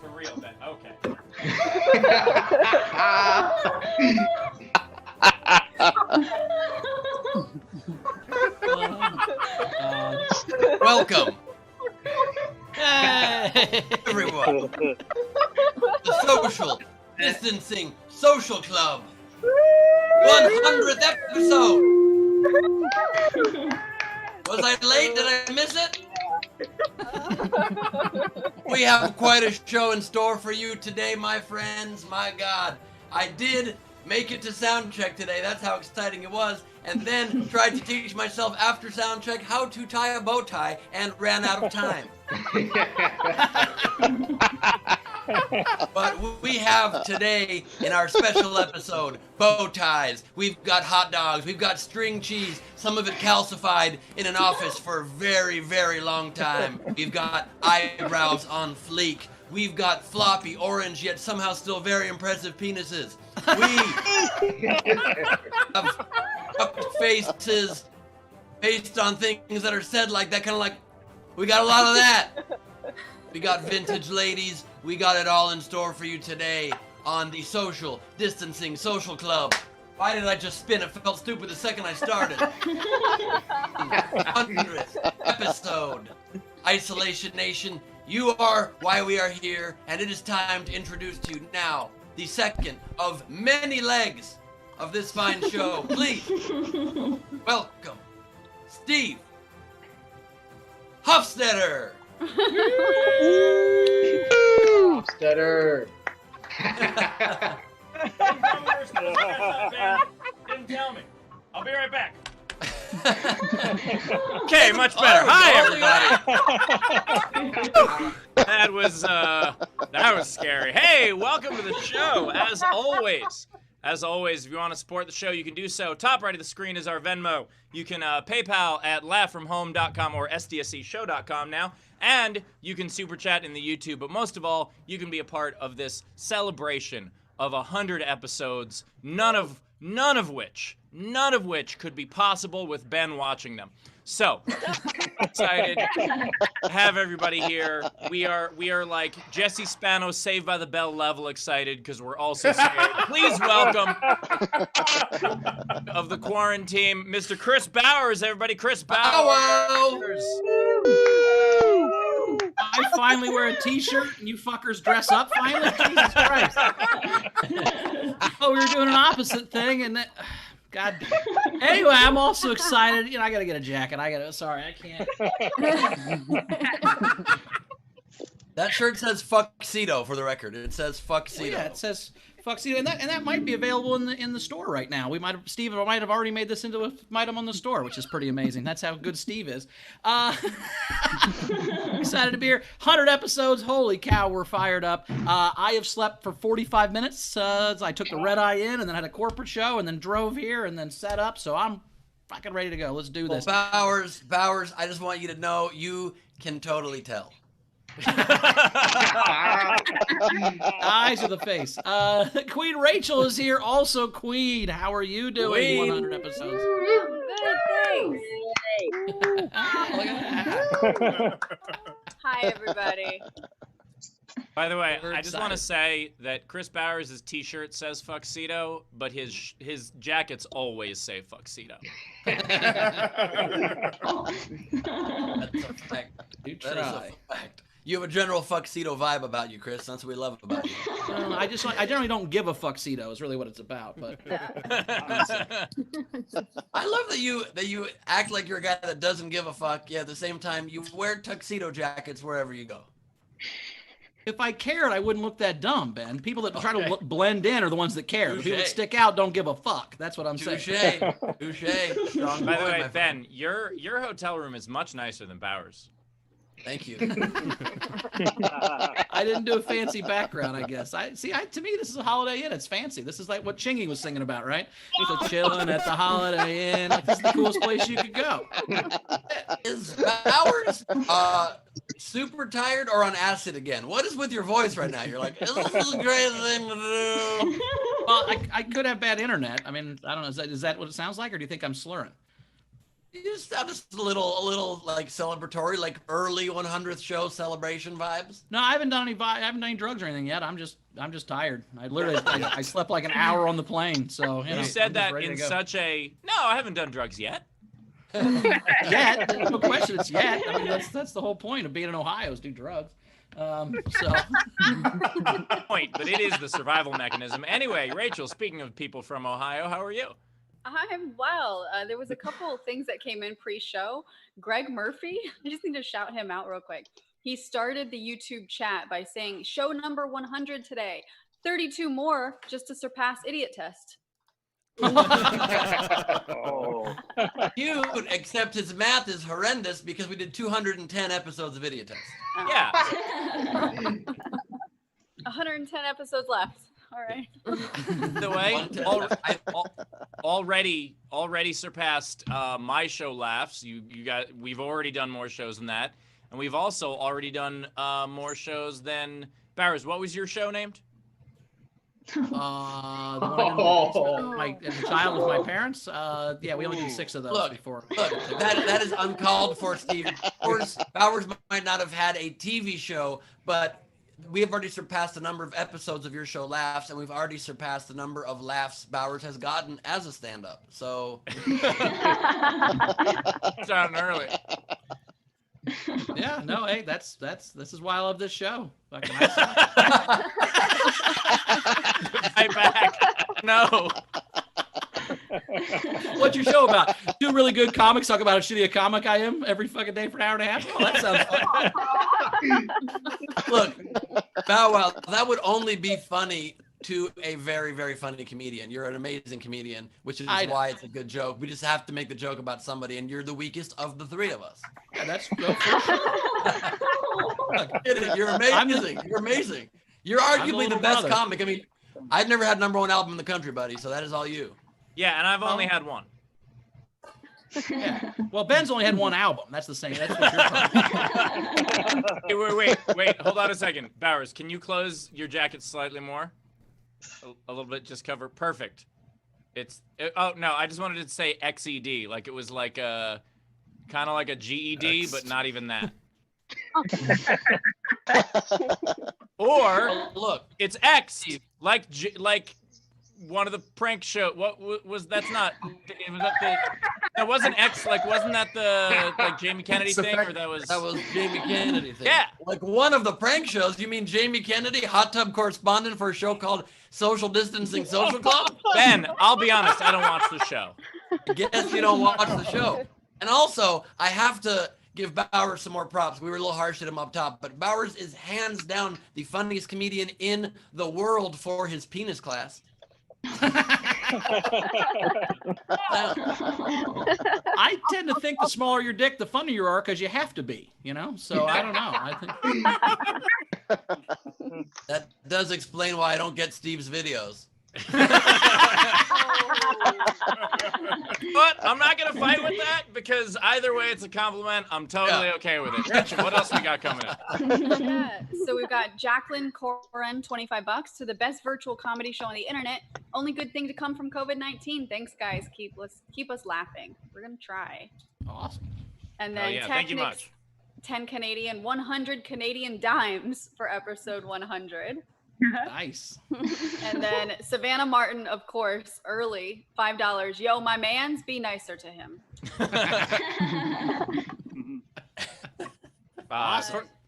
for real then. Okay. Welcome, everyone. The Social Distancing Social Club. 100th episode. Was I late? Did I miss it? We have quite a show in store for you today, my friends. My God, I did make it to sound check today. That's how exciting it was. And then tried to teach myself after sound check how to tie a bow tie and ran out of time. But we have today in our special episode bow ties. We've got hot dogs. We've got string cheese. Some of it calcified in an office for a very, very long time. We've got eyebrows on fleek. We've got floppy, orange, yet somehow still very impressive penises. We have faces based on things that are said like that, kind of like, we got a lot of that. We got vintage ladies. We got it all in store for you today on the Social Distancing Social Club. Why did I just spin? It felt stupid the second I started. 100th episode. Isolation Nation, you are why we are here, and it is time to introduce to you now the second of many legs of this fine show. Please welcome Steve Hofstetter. Hofstetter. Didn't tell me. I'll be right back. Okay, much better. Hi, everybody. That was scary. Hey, welcome to the show. As always, if you want to support the show, you can do so. Top right of the screen is our Venmo. You can PayPal at laughfromhome.com or sdscshow.com now. And you can super chat in the YouTube. But most of all, you can be a part of this celebration of 100 episodes, none of which could be possible with Ben watching them. So excited to have everybody here. We are like Jesse Spano Saved by the Bell level excited because we're also scared. Please welcome of the quarantine, Mr. Chris Bowers. Everybody, Chris Bowers. I finally wear a t-shirt and you fuckers dress up finally? Jesus Christ. Oh, we were doing an opposite thing and that, God. Anyway, I'm also excited. You know, I got to get a jacket. Sorry, I can't. That shirt says Fuckcedo for the record. It says Fuckcedo. Well, yeah, it says Fuckcedo, and that might be available in the store right now. Steve might have already made this into an item on the store, which is pretty amazing. That's how good Steve is. Excited to be here. 100 episodes. Holy cow, we're fired up. I have slept for 45 minutes. I took the red eye in, and then had a corporate show, and then drove here, and then set up. So I'm fucking ready to go. Let's do this. Well, Bowers, I just want you to know you can totally tell. Eyes of the face. Queen Rachel is here. Also, Queen, how are you doing? Queen. 100 episodes. Good, thanks. Look at that. Hi, everybody. By the way, We're I just want to excited. say that Chris Bowers' t-shirt says Fuckcedo, but his jackets always say Fuckcedo. That's a fact. Do That is try. a fact. You have a general Fuckcedo vibe about you, Chris. That's what we love about you. I generally don't give a fuckcedo is really what it's about, but I love that you act like you're a guy that doesn't give a fuck. Yeah, at the same time, you wear tuxedo jackets wherever you go. if I cared, I wouldn't look that dumb, Ben. People that try to blend in are the ones that care. The people that Touche. stick out don't give a fuck. That's what I'm saying. Touche. Strong By the point, way, my Ben, friend. your hotel room is much nicer than Bowers. Thank you. I didn't do a fancy background, I guess. To me, this is a Holiday Inn. It's fancy. This is like what Chingy was singing about, right? Just a chilling at the Holiday Inn. Like, this is the coolest place you could go. Is Bowers super tired or on acid again? What is with your voice right now? You're like, this is a great thing to do. Well, I could have bad internet. I mean, I don't know. Is that what it sounds like, or do you think I'm slurring? You just have just a little like celebratory, like early 100th show celebration vibes. No, I haven't done any drugs or anything yet. I'm just tired. I slept like an hour on the plane, so You know, said I'm just that ready to in go. such a no. I haven't done drugs yet. Yet, no question, it's yet. I mean, that's the whole point of being in Ohio is do drugs. So Point, but it is the survival mechanism. Anyway, Rachel, speaking of people from Ohio, how are you? I'm well. There was a couple things that came in pre-show. Greg Murphy, I just need to shout him out real quick. He started the YouTube chat by saying, show number 100 today. 32 more just to surpass idiot test. Oh. Cute, except his math is horrendous because we did 210 episodes of Idiot Test. Yeah. 110 episodes left. All right. The way already surpassed my show laughs. We've already done more shows than that, and we've also already done more shows than Bowers. What was your show named? the one in the child with my parents. Yeah, we only did 6 of those before. Look, that is uncalled for, Steve. Bowers might not have had a TV show, but we have already surpassed the number of episodes of your show laughs, and we've already surpassed the number of laughs Bowers has gotten as a stand-up. So Starting early. Yeah, no, hey, this is why I love this show. Fucking Right back. No. What's your show about? 2 really good comics talk about how shitty a comic I am every fucking day for an hour and a half? Oh, that sounds fun. look, Bow Wow, that would only be funny to a very, very funny comedian. You're an amazing comedian, which is why it's a good joke. We just have to make the joke about somebody, and you're the weakest of the 3 of us. Yeah, that's for sure. You're amazing. You're amazing. You're arguably the best brother. comic. I mean, I've never had #1 album in the country, buddy, so that is all you. Yeah, and I've only had one. Yeah. Well, Ben's only had 1 album. That's the same. That's what you're talking about. Hey, wait. Hold on a second. Bowers, can you close your jacket slightly more? A little bit, just cover. Perfect. Oh, no, I just wanted to say XED. Like it was like kind of like a GED, but not even that. Or Look, it's X, like one of the prank show. What was that's not? Was that the? That wasn't X. Like wasn't that the like Jamie Kennedy thing, or that was Jamie Kennedy thing. Yeah. Like one of the prank shows. You mean Jamie Kennedy, hot tub correspondent for a show called Social Distancing Social Club? Ben, I'll be honest, I don't watch the show. Guess you don't watch the show. And also, I have to give Bowers some more props. We were a little harsh at him up top, but Bowers is hands down the funniest comedian in the world for his penis class. I tend to think the smaller your dick, the funnier you are, because you have to be, you know? So I don't know. I think That does explain why I don't get Steve's videos. But I'm not gonna fight with that because either way it's a compliment. I'm totally okay with it. Rachel, what else we got coming up? Yeah. So we've got Jacqueline Corin, $25 to the best virtual comedy show on the internet. Only good thing to come from COVID-19. Thanks, guys. Keep us laughing. We're gonna try. awesome. And then thank you Technics, much. 10 Canadian, 100 Canadian dimes for episode 100. Nice. And then Savannah Martin, of course, early, $5. Yo, my mans, be nicer to him.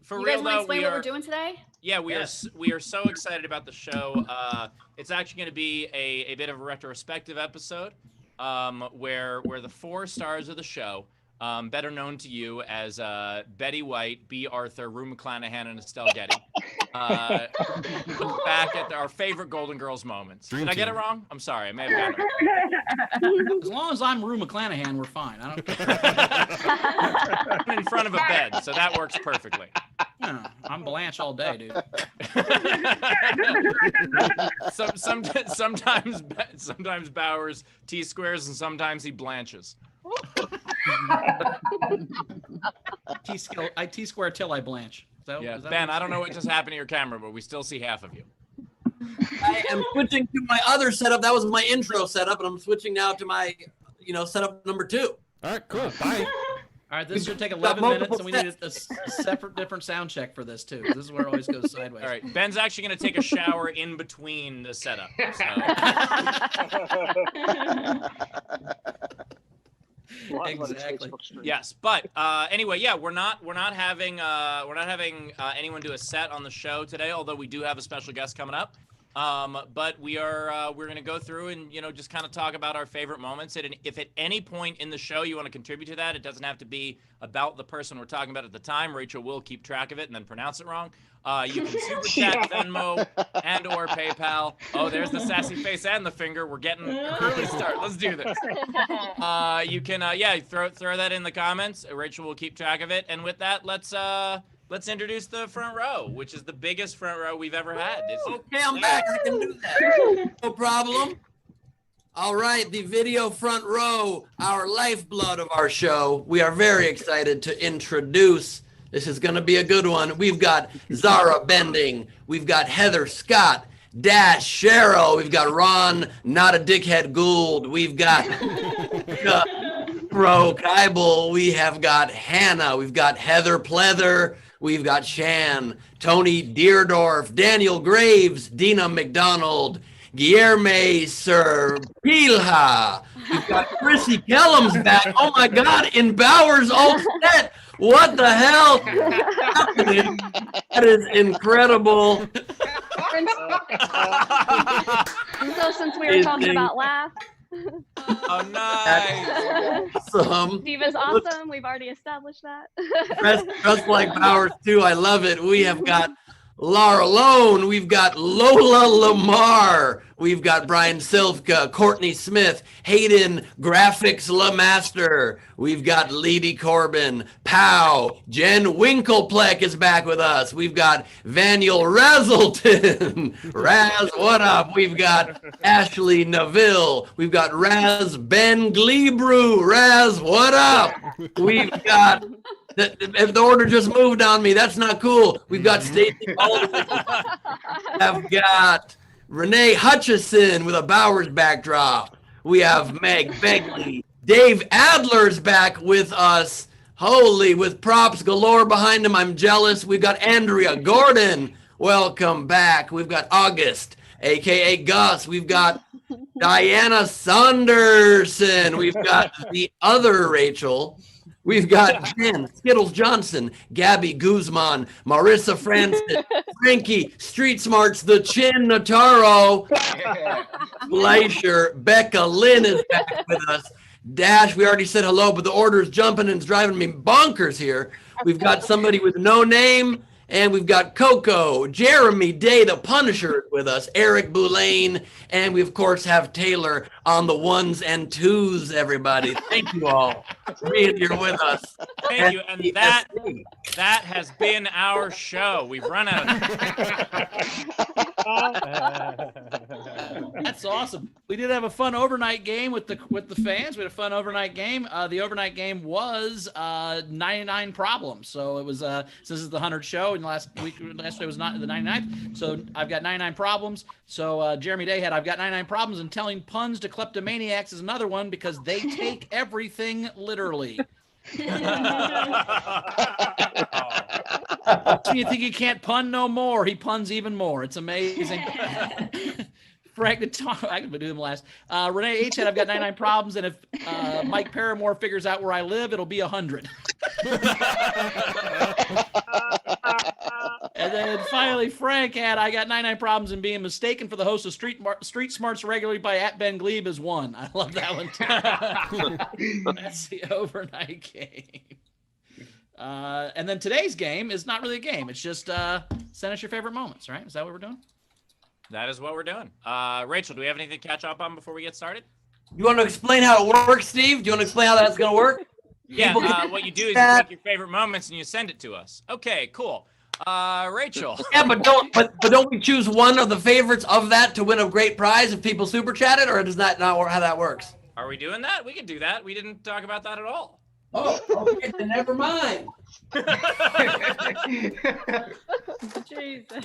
For You real guys want to though, explain what we're doing today? Yeah, we are so excited about the show. It's actually going to be a bit of a retrospective episode, where the 4 stars of the show, better known to you as Betty White, B. Arthur, Rue McClanahan, and Estelle Getty, look back at our favorite Golden Girls moments. Did I get it wrong? I'm sorry, I may have gotten it. As long as I'm Rue McClanahan, we're fine. I don't. I'm in front of a bed, so that works perfectly. Yeah, I'm Blanche all day, dude. Sometimes Bowers T-squares and sometimes he blanches. I T-square till I blanch. Yeah, Ben, I don't know what just happened to your camera, but we still see half of you. I am switching to my other setup. That was my intro setup, and I'm switching now to my, setup number 2. All right, cool. Bye. All right, this should take 11 minutes, and we need a separate, different sound check for this too. This is where it always goes sideways. All right, Ben's actually going to take a shower in between the setup. So. Exactly. Yes, but anyway, yeah, we're not having anyone do a set on the show today, although we do have a special guest coming up. But we're going to go through and just kind of talk about our favorite moments. And if at any point in the show you want to contribute to that, it doesn't have to be about the person we're talking about at the time. Rachel will keep track of it and then pronounce it wrong. You can super chat, Venmo, and or PayPal. Oh, there's the sassy face and the finger. We're getting an early start. Let's do this. You can throw that in the comments. Rachel will keep track of it. And with that, let's introduce the front row, which is the biggest front row we've ever had. Okay, I'm back. I can do that. No problem. All right, the video front row, our lifeblood of our show. We are very excited to introduce. This is going to be a good one. We've got Zara Bending. We've got Heather Scott, Dash Cheryl. We've got Ron, not a dickhead Gould. We've got Bro Keibel. We have got Hannah. We've got Heather Pleather. We've got Shan, Tony Deerdorf, Daniel Graves, Dina McDonald, Guillerme Sir Pilha. We've got Chrissy Kellum's back. Oh my God, in Bowers old set. What the hell? That is incredible. So since we were talking about laughs. Oh, nice. Awesome. Steve is awesome. We've already established that. Just like Bowers too. I love it. We have got Laura Lone. We've got Lola Lamar. We've got Brian Silvka, Courtney Smith, Hayden Graphics LeMaster. We've got Leedy Corbin, Pow, Jen Winklepleck is back with us. We've got Vaniel Razelton. Raz, what up? We've got Ashley Neville. We've got Raz Ben Gleibrew. Raz, what up? We've got if the order just moved on me, that's not cool. We've got Stacey Baldwin. I've got Renee Hutchison with a Bowers backdrop. We have Meg Begley. Dave Adler's back with us. Holy, with props galore behind him. I'm jealous. We've got Andrea Gordon. Welcome back. We've got August, a.k.a. Gus. We've got Diana Sanderson. We've got the other Rachel. We've got Jen, Skittles Johnson, Gabby Guzman, Marissa Francis, Frankie, Street Smarts, The Chin Notaro, Glacier, Becca Lynn is back with us. Dash, we already said hello, but the order is jumping and it's driving me bonkers here. We've got somebody with no name, and we've got Coco, Jeremy Day, the Punisher is with us, Eric Boulain, and we, of course, have Taylor on the ones and twos, everybody. Thank you all for being here with us. Thank you, and that has been our show. We've run out of That's awesome. We did have a fun overnight game with the fans. We had a fun overnight game. The overnight game was 99 problems. So it was since this is the 100th show, and last week was not the 99th. So I've got 99 problems. So Jeremy Day had I've got 99 problems, and telling puns to kleptomaniacs is another one because they take everything literally. You think he can't pun no more? He puns even more. It's amazing. Frank the Tom, I can do them last. Renee H said I've got 99 problems, and if Mike Paramore figures out where I live, it'll be 100. And then finally, Frank had I got 99 problems, and being mistaken for the host of Street Smarts regularly by @Ben is one. I love that one too. That's the overnight game. And then today's game is not really a game. It's just send us your favorite moments, right? Is that what we're doing? That is what we're doing. Rachel, do we have anything to catch up on before we get started? You want to explain how it works, Steve? Do you want to explain how that's going to work? Yeah, what you do is you take your favorite moments and you send it to us. Okay, cool. Rachel. Yeah, but don't we choose one of the favorites of that to win a great prize if people super chat it, or does that not work how that works? Are we doing that? We can do that. We didn't talk about that at all. Oh, okay, then never mind. Jesus.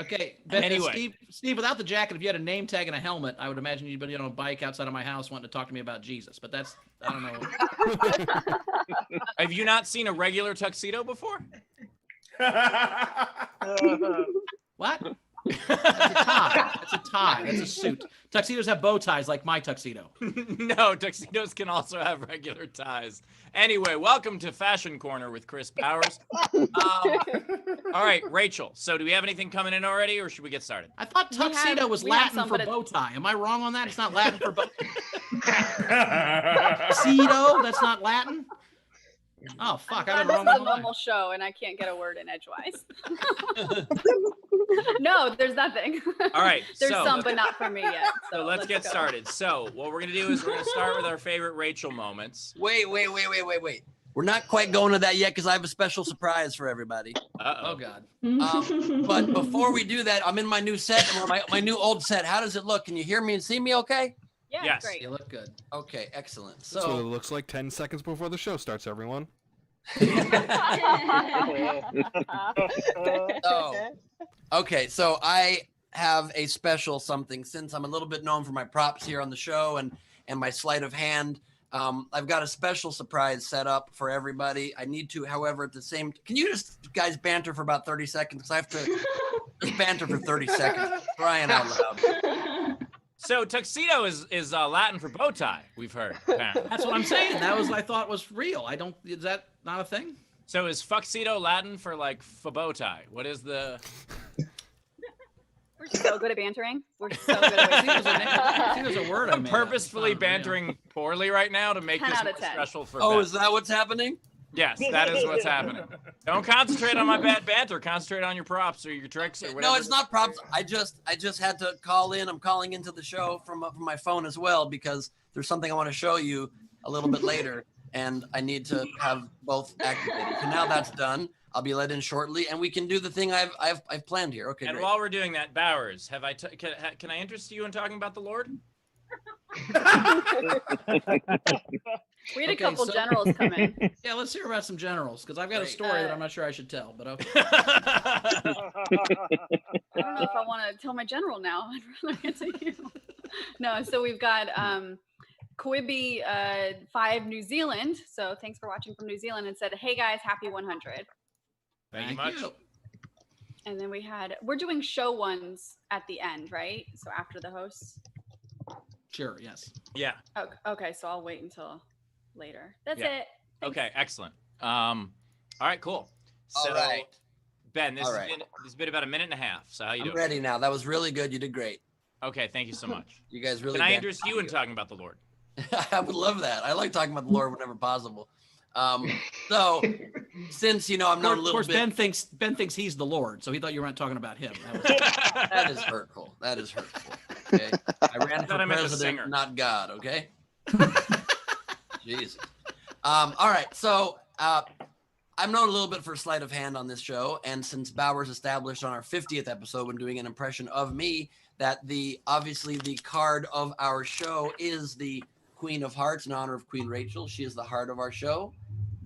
Okay, Ben, Anyway. Steve, without the jacket, if you had a name tag and a helmet, I would imagine you'd be on a bike outside of my house wanting to talk to me about Jesus. But that's, I don't know. Have you not seen a regular tuxedo before? What? That's a tie. That's a tie. That's a suit. Tuxedos have bow ties like my tuxedo. No, tuxedos can also have regular ties. Anyway, welcome to Fashion Corner with Chris Bowers. All right, Rachel. So do we have anything coming in already, or should we get started? I thought tuxedo was we have Latin some, for but bow tie. Am I wrong on that? It's not Latin for bow. Tuxedo? That's not Latin? Oh, fuck. I've been This wrong is a all my life. normal show, and I can't get a word in edgewise. No, there's nothing. All right, There's so- some, but not for me yet. So let's get go. started. So what we're going to do is we're going to start with our favorite Rachel moments. Wait. We're not quite going to that yet because I have a special surprise for everybody. Uh-oh. Oh, God. But before we do that, I'm in my new set, or my new old set. How does it look? Can you hear me and see me okay? Yeah, Yes. great. You look good. Okay, excellent. That's what it So, looks like 10 seconds before the show starts, everyone. so I have a special something since I'm a little bit known for my props here on the show and my sleight of hand. I've got a special surprise set up for everybody. I need to, however, at the same, can you just guys banter for about 30 seconds? Because I have to just banter for 30 seconds. Crying out loud. So tuxedo is Latin for bow tie, we've heard, apparently. That's what I'm saying. That was, I thought was real. Is that not a thing? So is fuxedo Latin for like bow tie? What is the... We're so good at bantering. We're so good at I think there's a word I I'm made up. purposefully It's not real. bantering poorly right now to make 10 this out more of 10. special for Oh, Ben. is that what's happening? Yes, that is what's happening. Don't concentrate on my bad banter. Concentrate on your props or your tricks or whatever. No, it's not props. I just had to call in. I'm calling into the show from my phone as well because there's something I want to show you a little bit later, and I need to have both activated. So now that's done. I'll be let in shortly, and we can do the thing I've planned here. Okay, And great. while we're doing that, Bowers, can I interest you in talking about the Lord? We had a Okay, couple so- generals come in. Yeah, let's hear about some generals, because I've got a Great. story that I'm not sure I should tell, but okay. I don't know if I want to tell my general now. I'd rather answer you. No, so we've got Quibi 5 New Zealand. So thanks for watching from New Zealand, and said, "Hey guys, happy 100." Thank you much. And then we're doing show ones at the end, right? So after the hosts. Sure, yes. Yeah. Okay, so I'll wait until later. That's Yeah. it. Thanks. Okay, excellent. All right, cool. So, All right. Ben, this All has right. been about a minute and a half. So how you I'm doing? ready now. That was really good. You did great. Okay, thank you so much. You guys really. Can I bantered. interest you in talking about the Lord? I would love that. I like talking about the Lord whenever possible. So since I'm not a Of little course, bit. Ben thinks he's the Lord, so he thought you weren't talking about him. That was That is hurtful. That is hurtful. Okay. I ran thought for I meant the president, singer. not God. Okay. Jesus. All right. So I'm known a little bit for sleight of hand on this show, and since Bowers established on our 50th episode when doing an impression of me that obviously the card of our show is the Queen of Hearts in honor of Queen Rachel. She is the heart of our show.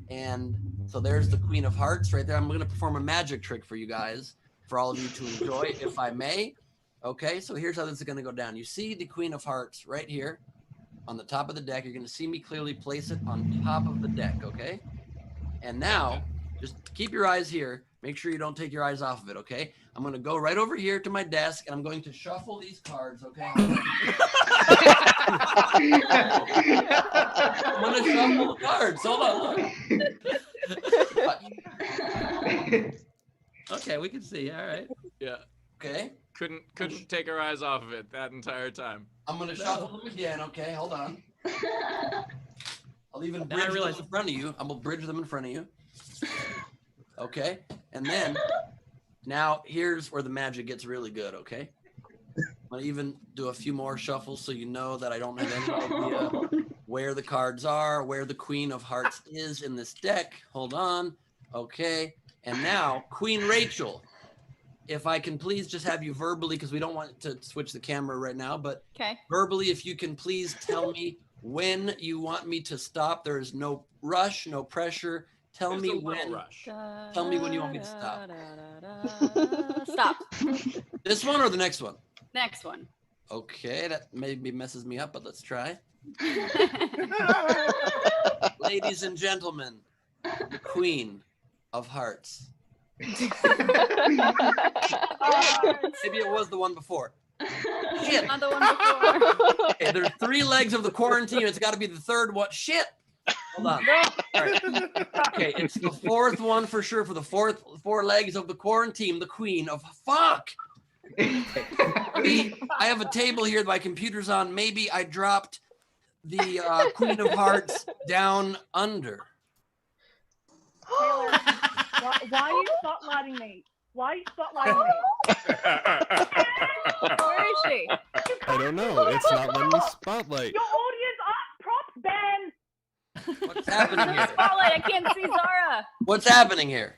And so there's the Queen of Hearts right there. I'm going to perform a magic trick for you guys, for all of you to enjoy, if I may. Okay, so here's how this is going to go down. You see the Queen of Hearts right here on the top of the deck. You're going to see me clearly place it on top of the deck, okay? And now, just keep your eyes here. Make sure you don't take your eyes off of it, okay? I'm going to go right over here to my desk, and I'm going to shuffle these cards, okay? I'm going to shuffle the cards. Hold on. Look. okay, we can see. All right. Yeah. Okay. Couldn't take our eyes off of it that entire time. I'm going to shuffle them again, okay? Hold on. I'll even Now I bridge them realize- in front of you. I'm going to bridge them in front of you. Okay? And then, now here's where the magic gets really good, okay? I'm going to even do a few more shuffles so you know that I don't have any idea where the cards are, where the Queen of Hearts is in this deck. Hold on. Okay. And now, Queen Rachel, if I can please just have you verbally, because we don't want to switch the camera right now, but Okay. verbally, if you can please tell me when you want me to stop. There is no rush, no pressure. Tell There's me a little when. rush. Tell me when you want me to stop. Stop. This one or the next one? Next one. Okay, that maybe messes me up, but let's try. Ladies and gentlemen, the Queen of Hearts. Maybe it was the one before. Shit. Not the one before. Okay, there's 3 legs of the quarantine. It's got to be the third one. Shit. Hold on. All right. Okay, it's the 4th one for sure. For the 4 legs of the quarantine, the Queen of Fuck. Maybe I have a table here that my computer's on. Maybe I dropped the Queen of Hearts down under. Taylor, why are you spotlighting me? Why are you spotlighting me? Where is she? I don't know. It's not letting me spotlight. Your audience are props, Ben. What's happening here? Spotlight. I can't see Zara. What's happening here?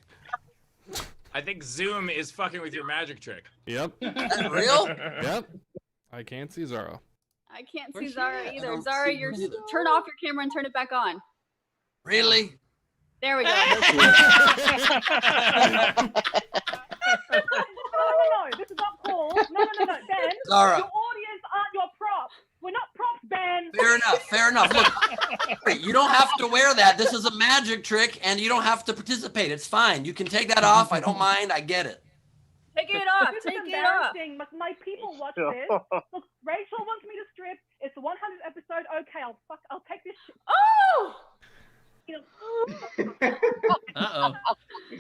I think Zoom is fucking with your magic trick. Yep. Is that real? Yep. I can't see Zara. I can't see Where's she Zara at? I either. don't Zara, see you're her either. turn off your camera and turn it back on. Really? There we go. No, this is not cool. No, Ben. Zara. Your audience aren't your props. We're not props, Ben. Fair enough. Fair enough. Look, wait, you don't have to wear that. This is a magic trick, and you don't have to participate. It's fine. You can take that off. I don't mind. I get it. Take it off. This Take is it off. embarrassing. My people watch this. Look, Rachel wants me to strip. It's the 100th episode. Okay, I'll take this shit. Oh! Uh-oh.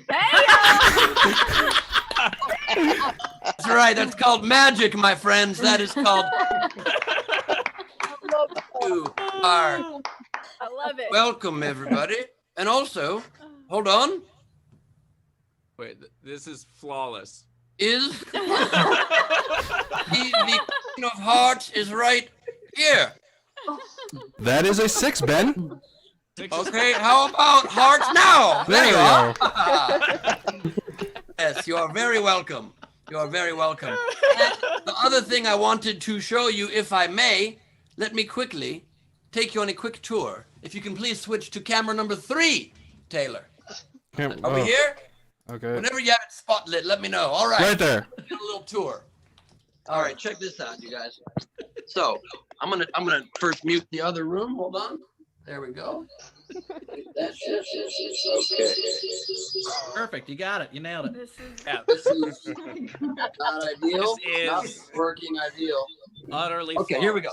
Hey! That's right. That's called magic, my friends. That is called. You are I love it. welcome, everybody. And also, hold on. Wait, this is flawless. Is the Queen of Hearts is right here. That is a 6, Ben. Okay, how about hearts now? There you are. Yes, you are very welcome. You are very welcome. And the other thing I wanted to show you, if I may, let me quickly take you on a quick tour. If you can please switch to camera number 3, Taylor. Over here? Okay. Whenever you have it spotlit, let me know. All right. Right there. Get a little tour. All right, check this out, you guys. So I'm gonna first mute the other room. Hold on. There we go. That's okay. Perfect. You got it. You nailed it. This is Yeah, This is not ideal. This Not is- working ideal. utterly Okay, here we go.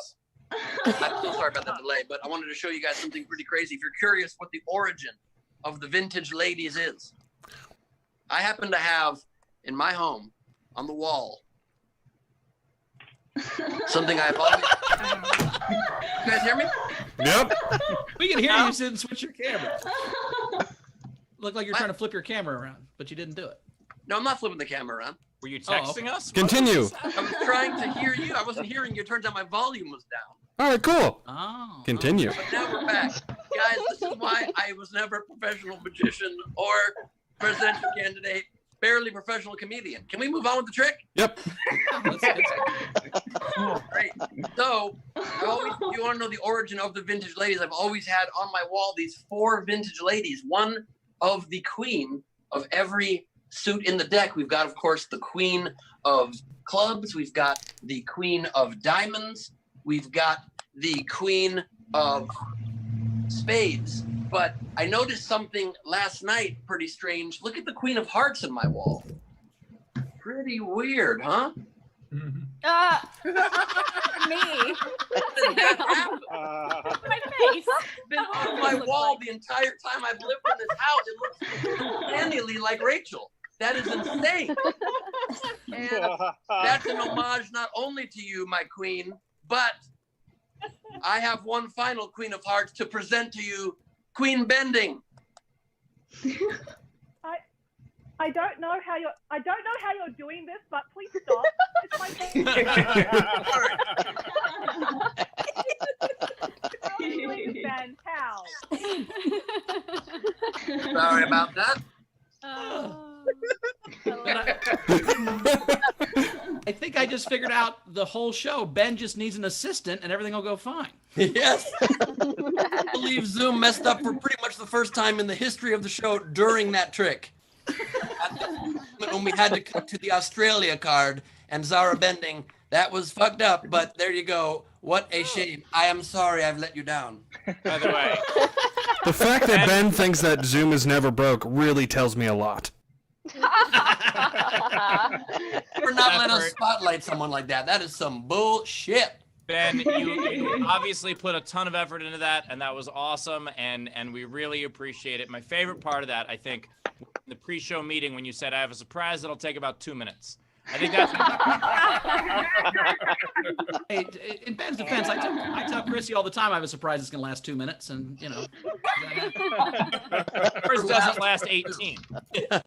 flawless. I'm so sorry about the delay, but I wanted to show you guys something pretty crazy. If you're curious what the origin of the vintage ladies is, I happen to have in my home on the wall something I've always. You guys hear me? Yep. We can hear you. You didn't switch your camera. Looked like you're trying to flip your camera around, but you didn't do it. No, I'm not flipping the camera around. Were you Oh, texting okay. us? Continue. I was trying to hear you. I wasn't hearing you. Turns out my volume was down. All right, cool. Oh. Continue. But now we're back. Guys, this is why I was never a professional magician or presidential candidate, barely professional comedian. Can we move on with the trick? Yep. Great. So, you want to know the origin of the vintage ladies? I've always had on my wall these 4 vintage ladies, one of the queen of every suit in the deck. We've got, of course, the queen of clubs. We've got the queen of diamonds. We've got the queen of spades. But I noticed something last night pretty strange. Look at the queen of hearts in my wall. Pretty weird, huh? me. How did that happen? My face. It's been on my wall the entire time I've lived in this house. It looks annually like Rachel. That is insane. And that's an homage not only to you, my queen, but I have one final queen of hearts to present to you, Queen Bending. I don't know how you're doing this, but please stop. It's my face. Please, Ben, how? Sorry about that. I think I just figured out the whole show. Ben just needs an assistant, and everything will go fine. Yes. I believe Zoom messed up for pretty much the first time in the history of the show during that trick. When we had to cut to the Australia card and Zara bending, that was fucked up, but there you go. What a shame. I am sorry I've let you down. By the way, The fact that Ben thinks that Zoom is never broke really tells me a lot. For not letting us spotlight someone like that. That is some bullshit. Ben, you obviously put a ton of effort into that, and that was awesome, and we really appreciate it. My favorite part of that, I think, the pre-show meeting when you said, I have a surprise that'll take about 2 minutes. I think that's... Hey, in Ben's defense, I tell Chrissy all the time I have a surprise that's going to last 2 minutes, and, you know. Yours doesn't last 18. It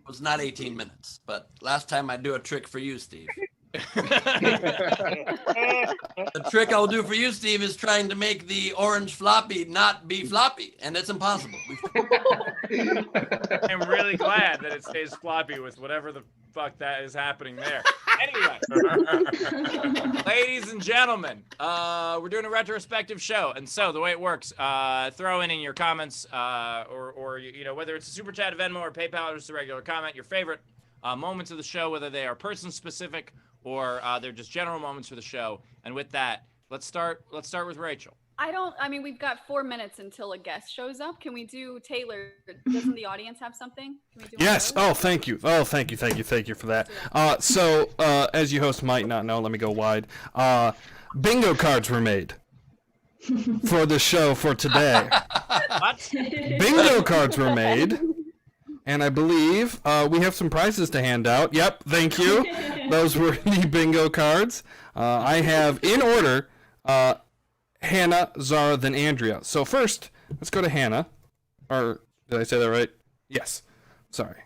was not 18 minutes, but last time I do a trick for you, Steve. The trick I'll do for you, Steve, is trying to make the orange floppy not be floppy, and it's impossible. I'm really glad that it stays floppy with whatever the fuck that is happening there. Anyway, ladies and gentlemen, we're doing a retrospective show, and so the way it works, throw in your comments, or you know, whether it's a super chat, Venmo, or PayPal, or just a regular comment, your favorite moments of the show, whether they are person specific or they're just general moments for the show. And with that, let's start with Rachel. I mean, we've got 4 minutes until a guest shows up. Can we do Taylor? Doesn't the audience have something? Can we do Yes. Oh, thank you. Oh, thank you for that. So, as you host might not know, let me go wide. Bingo cards were made for the show for today. What? Bingo cards were made. And I believe we have some prizes to hand out. Yep, thank you. Those were the bingo cards. I have, in order, Hannah, Zara, then Andrea. So first, let's go to Hannah. Or, did I say that right? Yes. Sorry.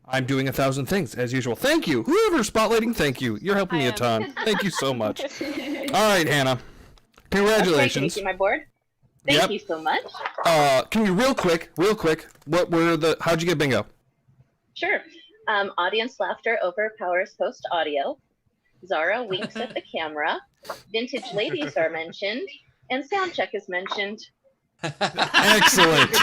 I'm doing 1,000 things, as usual. Thank you. Whoever's spotlighting, thank you. You're helping me a ton. Thank you so much. All right, Hannah. Congratulations. Okay, can you see my board? Thank you so much. Can you real quick, how'd you get bingo? Sure. Audience laughter overpowers host audio. Zara winks at the camera. Vintage ladies are mentioned. And sound check is mentioned. Excellent.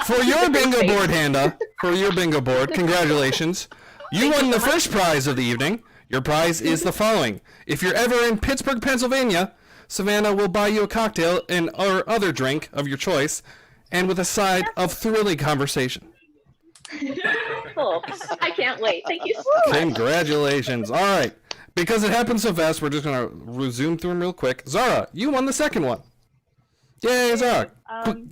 For your bingo board, Hannah, congratulations. You won the first prize of the evening. Your prize is the following. If you're ever in Pittsburgh, Pennsylvania, Savannah will buy you a cocktail or other drink of your choice, and with a side of thrilling conversation. Cool. I can't wait. Thank you so much. Congratulations. All right. Because it happened so fast, we're just going to resume through them real quick. Zara, you won the second one. Yay, Zara.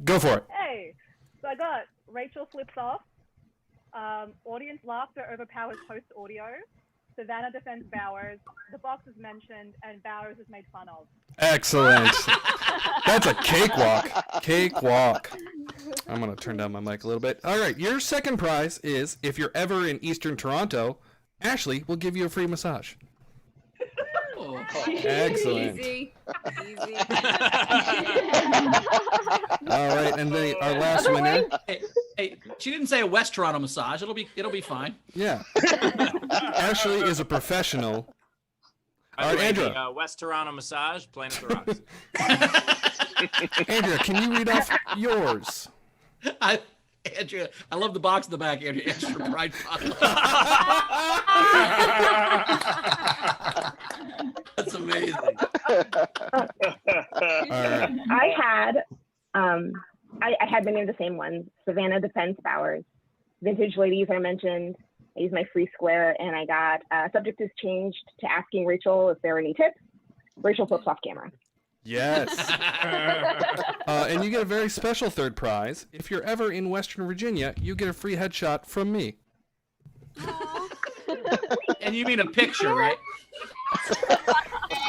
Go for it. Hey, so I got Rachel flips off. Audience laughter overpowers host audio. Savannah defends Bowers. The box is mentioned, and Bowers is made fun of. Excellent. That's a cakewalk. Cakewalk. I'm going to turn down my mic a little bit. All right, your second prize is, if you're ever in Eastern Toronto, Ashley will give you a free massage. Oh. Excellent. Easy. All right, and then our last winner. Hey, she didn't say a West Toronto massage. It'll be fine. Yeah. Ashley is a professional. All right, Andrea. The, West Toronto massage, playing at the Rocks. Andrea, can you read off yours? Andrea, I love the box in the back, Andrea. Extra pride fund. That's amazing. I had many of the same ones. Savannah defends Bowers. Vintage ladies are mentioned. I used my free square, and I got subject is changed to asking Rachel if there are any tips. Rachel flips off camera. Yes. And you get a very special third prize. If you're ever in Western Virginia, you get a free headshot from me. And you mean a picture, right?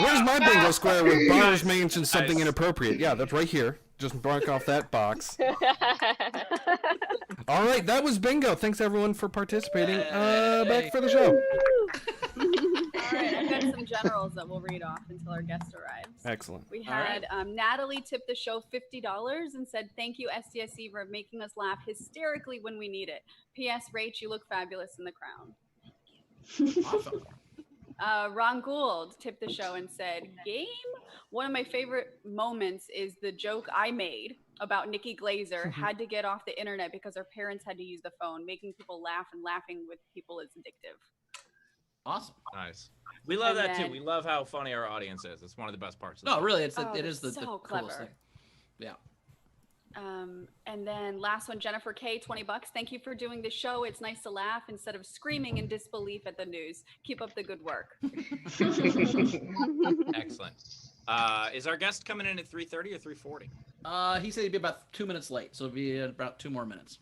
Where's my bingo square where Bowers mentions something inappropriate? Yeah, that's right here. Just mark off that box. All right, that was bingo. Thanks, everyone, for participating. Back for the show. All right, I've got some generals that we'll read off until our guest arrives. Excellent. We had Natalie tip the show $50 and said, thank you, STSC, for making us laugh hysterically when we need it. P.S. Rach, you look fabulous in the crown. Awesome. Ron Gould tipped the show and said, "Game. One of my favorite moments is the joke I made about Nikki Glazer had to get off the internet because her parents had to use the phone, making people laugh, and laughing with people is addictive." Awesome. Nice. We love And that too. then- We love how funny our audience is. It's one of the best parts. Of the No, show. really, it Oh, is the so coolest clever. thing. Yeah. And then last one, Jennifer K, $20. Thank you for doing the show. It's nice to laugh instead of screaming in disbelief at the news. Keep up the good work. Excellent. Is our guest coming in at 3:30 or 3:40? He said he'd be about 2 minutes late, so it'll be about 2 more minutes.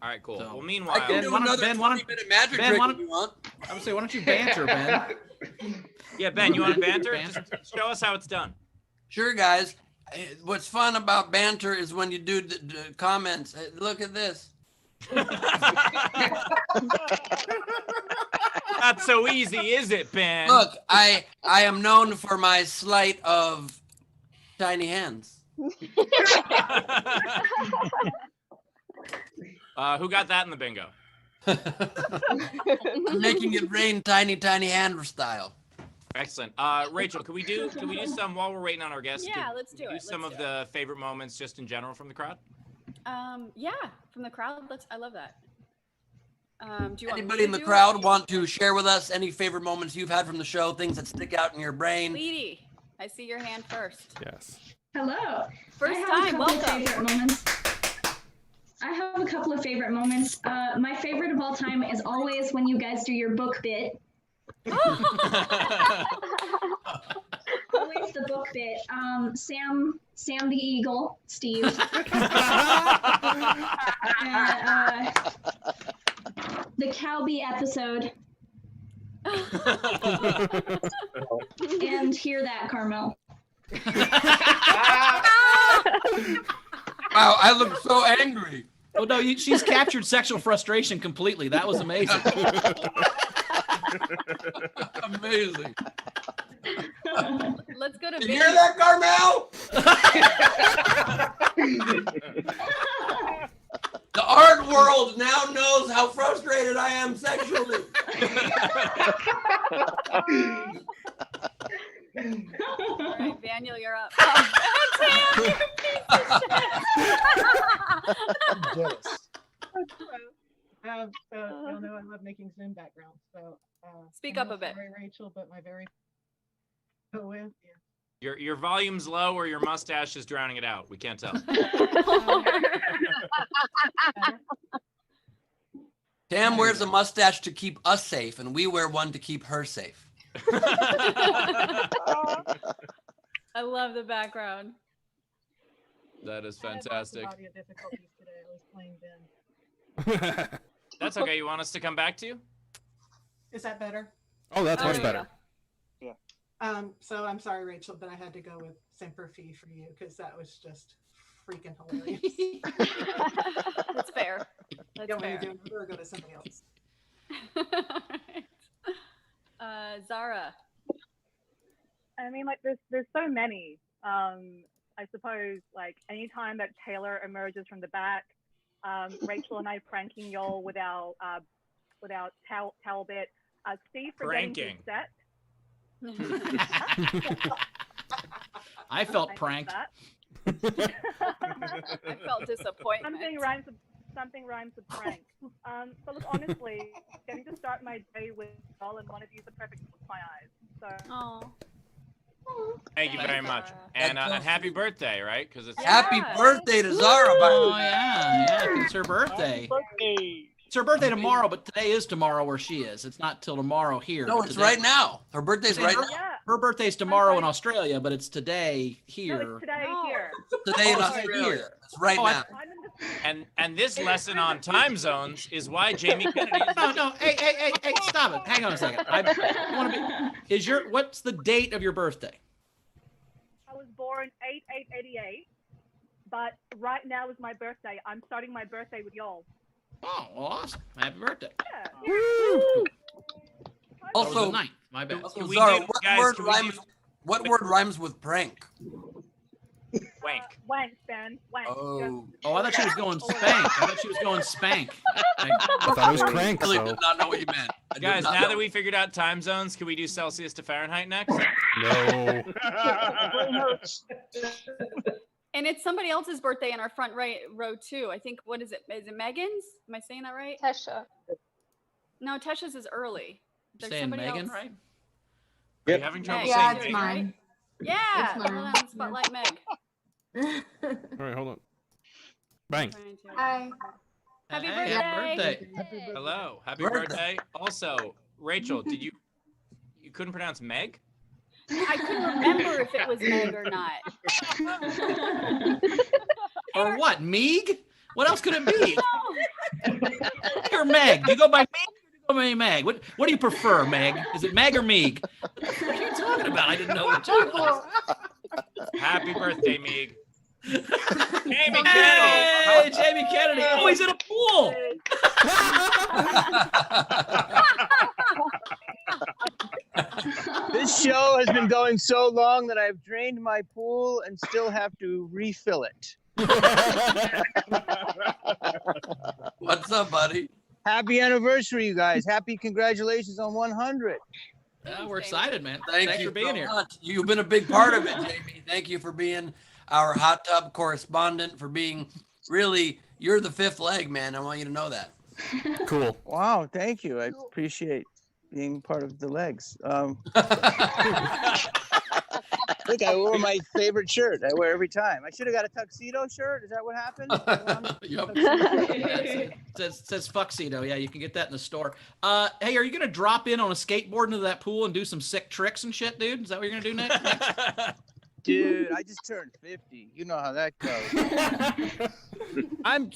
All right, cool. So- Well, meanwhile, I can do another 20-minute magic Ben, trick why if you want. I would say, why don't you banter, Ben? yeah, Ben, you want to banter? Banter. Just show us how it's done. Sure, guys. What's fun about banter is when you do the comments. Look at this. Not so easy, is it, Ben? Look, I am known for my sleight of tiny hands. Who got that in the bingo? I'm making it rain tiny hand style. Excellent. Rachel, can we do some while we're waiting on our guests? Yeah, let's do it. Some Let's of do the favorite moments just in general from the crowd. Yeah, from the crowd. I love that. Do you want me Anybody to in the do it? crowd want to share with us any favorite moments you've had from the show, things that stick out in your brain? Leedy, I see your hand first. Yes. Hello. First I have time, a couple welcome. Favorite moments. I have a couple of favorite moments. My favorite of all time is always when you guys do your book bit. Always the book bit. Sam the Eagle, Steve. The Cowbee episode. And Hear That, Carmel. Wow, I look so angry. Oh no, she's captured sexual frustration completely. That was amazing. Amazing. Let's go to You hear that, Carmel? The art world now knows how frustrated I am sexually. All right, Daniel, you're up. Oh, Tam, you piece of shit. Jealous. You'll know I love making Zoom backgrounds. So Speak I'm up a bit. Sorry, Rachel, but my very poet. Your volume's low or your mustache is drowning it out. We can't tell. Tam wears a mustache to keep us safe, and we wear one to keep her safe. I love the background. That is I had lots of fantastic. audio difficulties today. I was playing Ben. That's okay. You want us to come back to you? Is that better? Oh, that's much there you better. So I'm sorry, Rachel, but I had to go with Semper Fi for you because that was just freaking hilarious. That's fair. I That's don't want fair. to do another or go to somebody else. Zara. I mean, like, there's so many. I suppose, like, anytime that Taylor emerges from the back, Rachel and I pranking y'all with our towel bit. Steve forgetting his Pranking. set. I felt I pranked. missed that. I felt disappointment. Something rhymes with prank. So look, honestly, getting to start my day with y'all and one of you is the perfect look my eyes. So. Oh. Thank you very much. And happy birthday, right? Because it's Happy birthday to Zara, by the Oh way. yeah, it's her birthday. It's her birthday tomorrow, but today is tomorrow where she is. It's not till tomorrow here. No, but it's today- right now. Her birthday's right now. Yeah. Her birthday's tomorrow in Australia, but it's today No, here. it's today No. here. Today in Oh, Australia. here. It's right Oh, now. I'm in the and this lesson on time zones is why Jamie Kennedy is No, hey, stop it. Hang on a second. I want to be. What's the date of your birthday? I was born 8/8/88, but right now is my birthday. I'm starting my birthday with y'all. Oh, well, awesome. Happy birthday. Yeah. That was Also, the 9th. My bad. also Can we Zara, do- guys, can we do- what word rhymes with prank? Wank. Wank, Ben. Wank. Oh. Oh, I thought she was going spank. I thought she was going spank. I thought it was crank. I really So. did not know what you meant. I did Guys, not now know. that we figured out time zones, can we do Celsius to Fahrenheit next? No. And it's somebody else's birthday in our front right row too. I think, what is it? Is it Megan's? Am I saying that right? Tesha. No, Tesha's is early. There's Saying somebody Megan, else. right? Are you having trouble Meg. saying Yeah, it's Meg? mine. Yeah. It's mine. Hold on, spotlight Meg. All right, hold on. Bang. Hi. Happy Hey, birthday. Hello. Happy Birthday. birthday. Also, Rachel, you couldn't pronounce Meg? I couldn't remember if it was Meg or not. Or what? Meeg? What else could it be? Or Meg. Do you go by Meg or do you go by Meg? What do you prefer, Meg? Is it Meg or Meeg? What are you talking about? I didn't know what you was. Happy birthday, Meeg. Jamie Hey, Kennedy. Jamie Kennedy. Oh, he's in a pool. This show has been going so long that I've drained my pool and still have to refill it. What's up, buddy? Happy anniversary, you guys. Happy congratulations on 100. Yeah, we're excited, man. Thanks Thanks you for being so here. much. You've been a big part of it, Jamie. Thank you for being our hot tub correspondent, for being really, you're the fifth leg, man. I want you to know that. Cool. Wow, thank you. I appreciate being part of the legs. Look, I wore my favorite shirt. I wear every time. I should have got a tuxedo shirt. Is that what happened? Yep. It says Fuxedo. Yeah, you can get that in the store. Hey, are you gonna drop in on a skateboard into that pool and do some sick tricks and shit, dude? Is that what you're gonna do next? Dude, I just turned 50. You know how that goes. I'm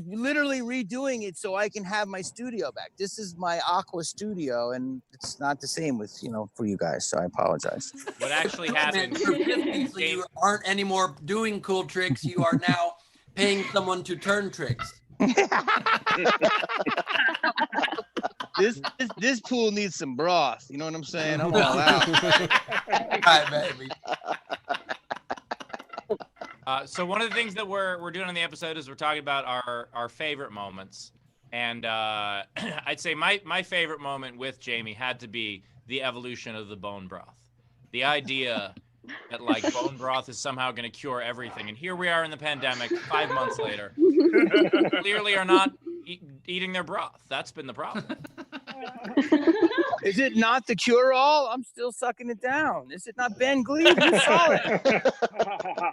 literally redoing it so I can have my studio back. This is my Aqua studio, and it's not the same with for you guys. So I apologize. What actually happened? You're 50, so you aren't anymore doing cool tricks. You are now paying someone to turn tricks. This pool needs some broth. You know what I'm saying? I'm all out. Hi, baby. So one of the things that we're doing on the episode is we're talking about our favorite moments, and I'd say my favorite moment with Jamie had to be the evolution of the bone broth. The idea that bone broth is somehow going to cure everything, and here we are in the pandemic, 5 months later. Clearly are not eating their broth. That's been the problem. Is it not the cure-all? I'm still sucking it down. Is it not Ben Gleib? You saw it.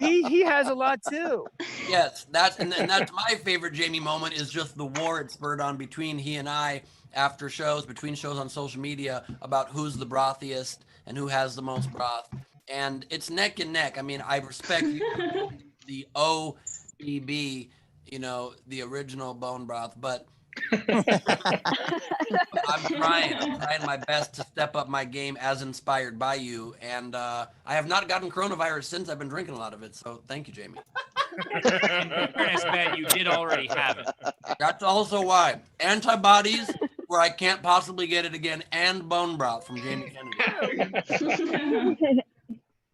He has a lot too. Yes, that's my favorite Jamie moment is just the war it spurred on between he and I after shows, between shows on social media about who's the brothiest and who has the most broth. And it's neck and neck. I mean, I respect you, the OBB, the original bone broth, but I'm trying my best to step up my game as inspired by you. And I have not gotten coronavirus since I've been drinking a lot of it. So thank you, Jamie. In fairness, Ben, you did already have it. That's also why. Antibodies, where I can't possibly get it again, and bone broth from Jamie Kennedy.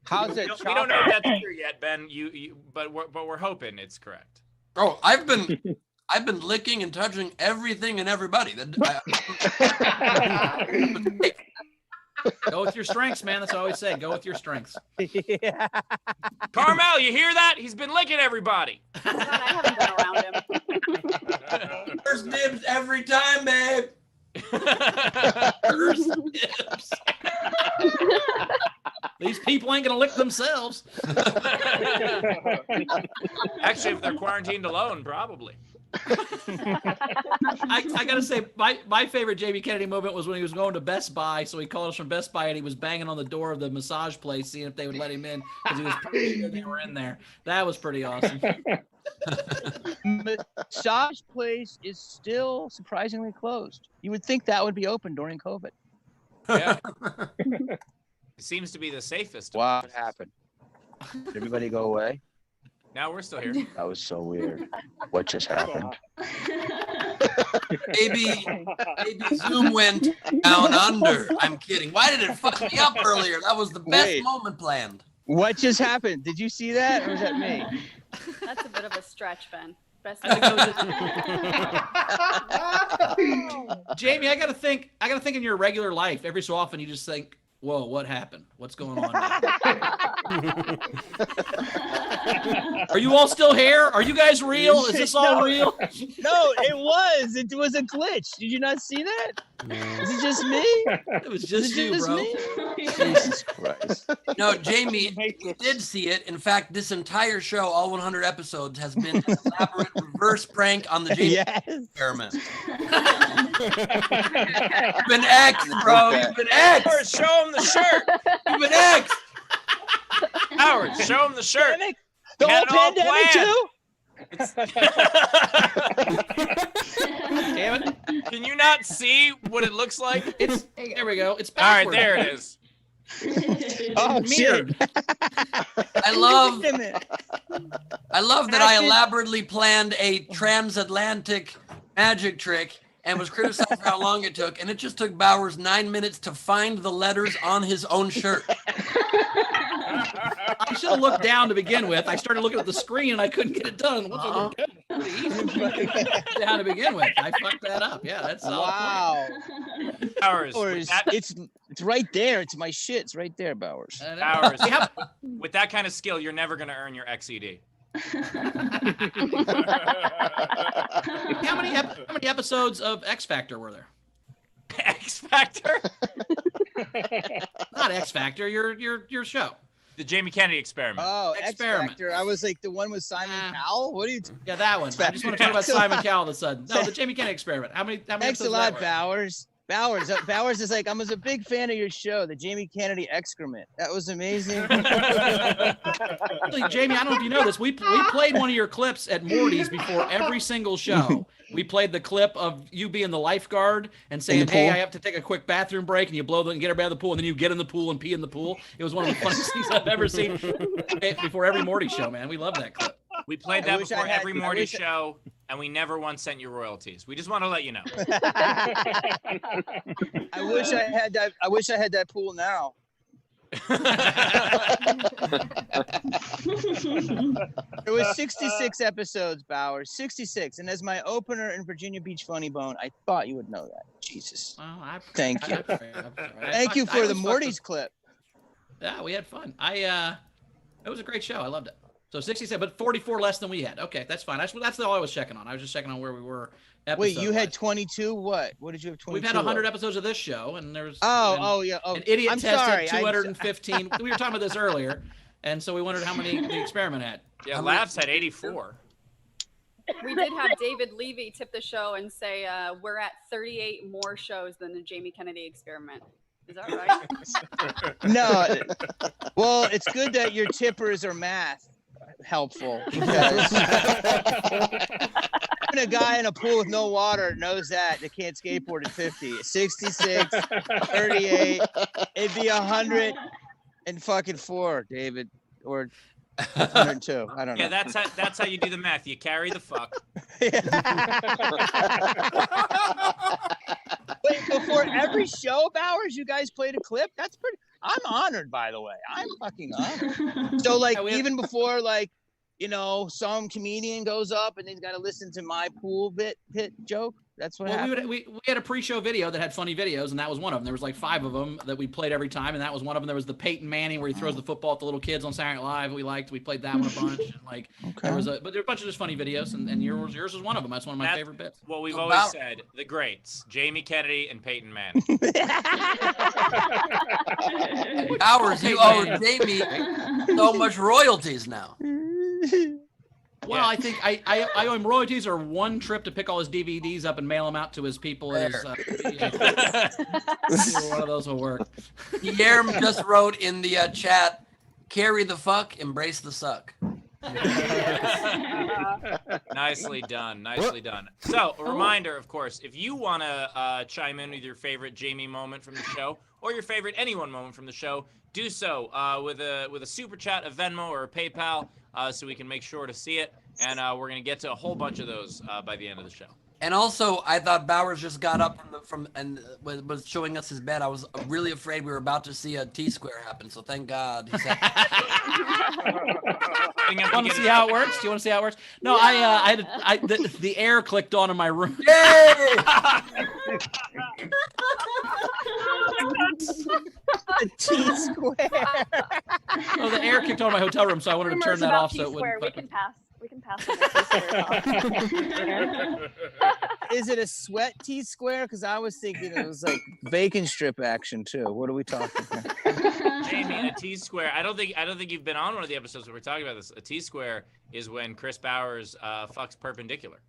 How's it? We don't know if that's true yet, Ben. But we're hoping it's correct. Oh, I've been licking and touching everything and everybody. Go with your strengths, man. That's what I always say. Go with your strengths. Yeah. Carmel, you hear that? He's been licking everybody. God, I haven't been around him. First dibs every time, babe. First dibs. These people ain't gonna lick themselves. Actually, if they're quarantined alone, probably. I gotta say, my favorite Jamie Kennedy moment was when he was going to Best Buy. So he called us from Best Buy and he was banging on the door of the massage place, seeing if they would let him in because he was pretty sure they were in there. That was pretty awesome. Massage place is still surprisingly closed. You would think that would be open during COVID. Yeah. It seems to be the safest. Wow, what happened? Did everybody go away? Now we're still here. That was so weird. What just happened? Maybe Zoom went down under. I'm kidding. Why did it fuck me up earlier? That was the best moment planned. What just happened? Did you see that, or was that me? That's a bit of a stretch, Ben. Best I think that was Jamie, I gotta think in your regular life, every so often you just think, whoa, what happened? What's going on now? Are you all still here? Are you guys real? Is this all real? No, it was. It was a glitch. Did you not see that? Is it just me? It was just you, bro. Jesus Christ. No, Jamie, you did see it. In fact, this entire show, all 100 episodes, has been an elaborate reverse prank on the Jamie experiment. You've been X'd, bro. You've been X'd. Howard, show him the shirt. You've been X'd. Howard, show him the shirt. The We whole had it all pandemic planned. too? Damn it. Can you not see what it looks like? There we go. It's all right. backwards. There it is. Oh, Mirrored. I love that I elaborately planned a transatlantic magic trick and was criticized for how long it took, and it just took Bowers 9 minutes to find the letters on his own shirt. I should have looked down to begin with. I started looking at the screen and I couldn't get it done. Pretty easy. Down to begin with. I fucked that up. Yeah, that's Wow. Bowers, Bowers, it's right there. It's my shit. It's right there, Bowers. Bowers, with that kind of skill, you're never going to earn your XED. How many episodes of X Factor were there? X Factor? Not X Factor. Your show. The Jamie Kennedy experiment. Oh, Experiment. X Factor. I was like the one with Simon Cowell. What are you? Yeah, that one. I just want to talk about Simon Cowell all of a sudden. No, the Jamie Kennedy experiment. How many Thanks episodes a lot, were? Bowers. Bowers is like, I was a big fan of your show, the Jamie Kennedy excrement. That was amazing. Actually, Jamie, I don't know if you know this. We played one of your clips at Morty's before every single show. We played the clip of you being the lifeguard and saying, "Hey, I have to take a quick bathroom break," and you blow and get everybody out of the pool, and then you get in the pool and pee in the pool. It was one of the funniest things I've ever seen before every Morty show, man. We love that clip. We played that before every Morty show, and we never once sent you royalties. We just want to let you know. I wish I had that. I wish I had that pool now. There was 66 episodes, Bowers. 66, and as my opener in Virginia Beach Funny Bone, I thought you would know that. Jesus. Well, Thank you. Thank you for the Morty's clip. Yeah, we had fun. It was a great show. I loved it. So 67, but 44 less than we had. Okay, that's fine. That's all I was checking on. I was just checking on where we were. Wait, you had 22? What did you have 22? We've had 100 episodes of this show, and there's yeah. Oh, an idiot I'm tested sorry. 215. We were talking about this earlier, and so we wondered how many the experiment had. Yeah, Laughs had 84. We did have David Levy tip the show and say we're at 38 more shows than the Jamie Kennedy experiment. Is that right? No. Well, it's good that your tippers are math helpful, because even a guy in a pool with no water knows that they can't skateboard at 50. 66, 38, it'd be 104, David, or 102. I don't know. Yeah, that's how you do the math. You carry the fuck. Wait, before every show, Bowers, you guys played a clip? That's pretty. I'm honored, by the way. I'm fucking honored. So, like, even before, like, some comedian goes up and he's got to listen to my pool pit joke. That's what happened. We had a pre-show video that had funny videos, and that was one of them. There was like 5 of them that we played every time, and that was one of them. There was the Peyton Manning where he throws the football at the little kids on Saturday Night Live. We liked. We played that one a bunch. And like there was but there were a bunch of just funny videos, and yours was one of them. That's one of my favorite bits. What we've always said: the greats, Jamie Kennedy and Peyton Manning. Bowers, you owe Jamie so much royalties now. Well, I think I owe him royalties or one trip to pick all his DVDs up and mail them out to his people. One of those will work. Guillermo just wrote in the chat, "Carry the fuck, embrace the suck." Nicely done. Nicely done. So, a reminder, of course, if you want to chime in with your favorite Jamie moment from the show or your favorite anyone moment from the show, do so with a super chat, a Venmo, or a PayPal, so we can make sure to see it. And we're going to get to a whole bunch of those by the end of the show. And also, I thought Bowers just got up and was showing us his bed. I was really afraid we were about to see a T-square happen. So thank God. He said, You want to see how it works? Do you want to see how it works? No, the air clicked on in my room. Yay! The T-square. Oh, the air kicked on in my hotel room, so I wanted to Rumors turn that about off so it T-square, wouldn't. we can pass. We can pass on the T-square. Is it a sweat T-square? Because I was thinking it was like bacon strip action too. What are we talking about? Jamie, a T-square. I don't think you've been on one of the episodes where we're talking about this. A T-square is when Chris Bowers fucks perpendicular.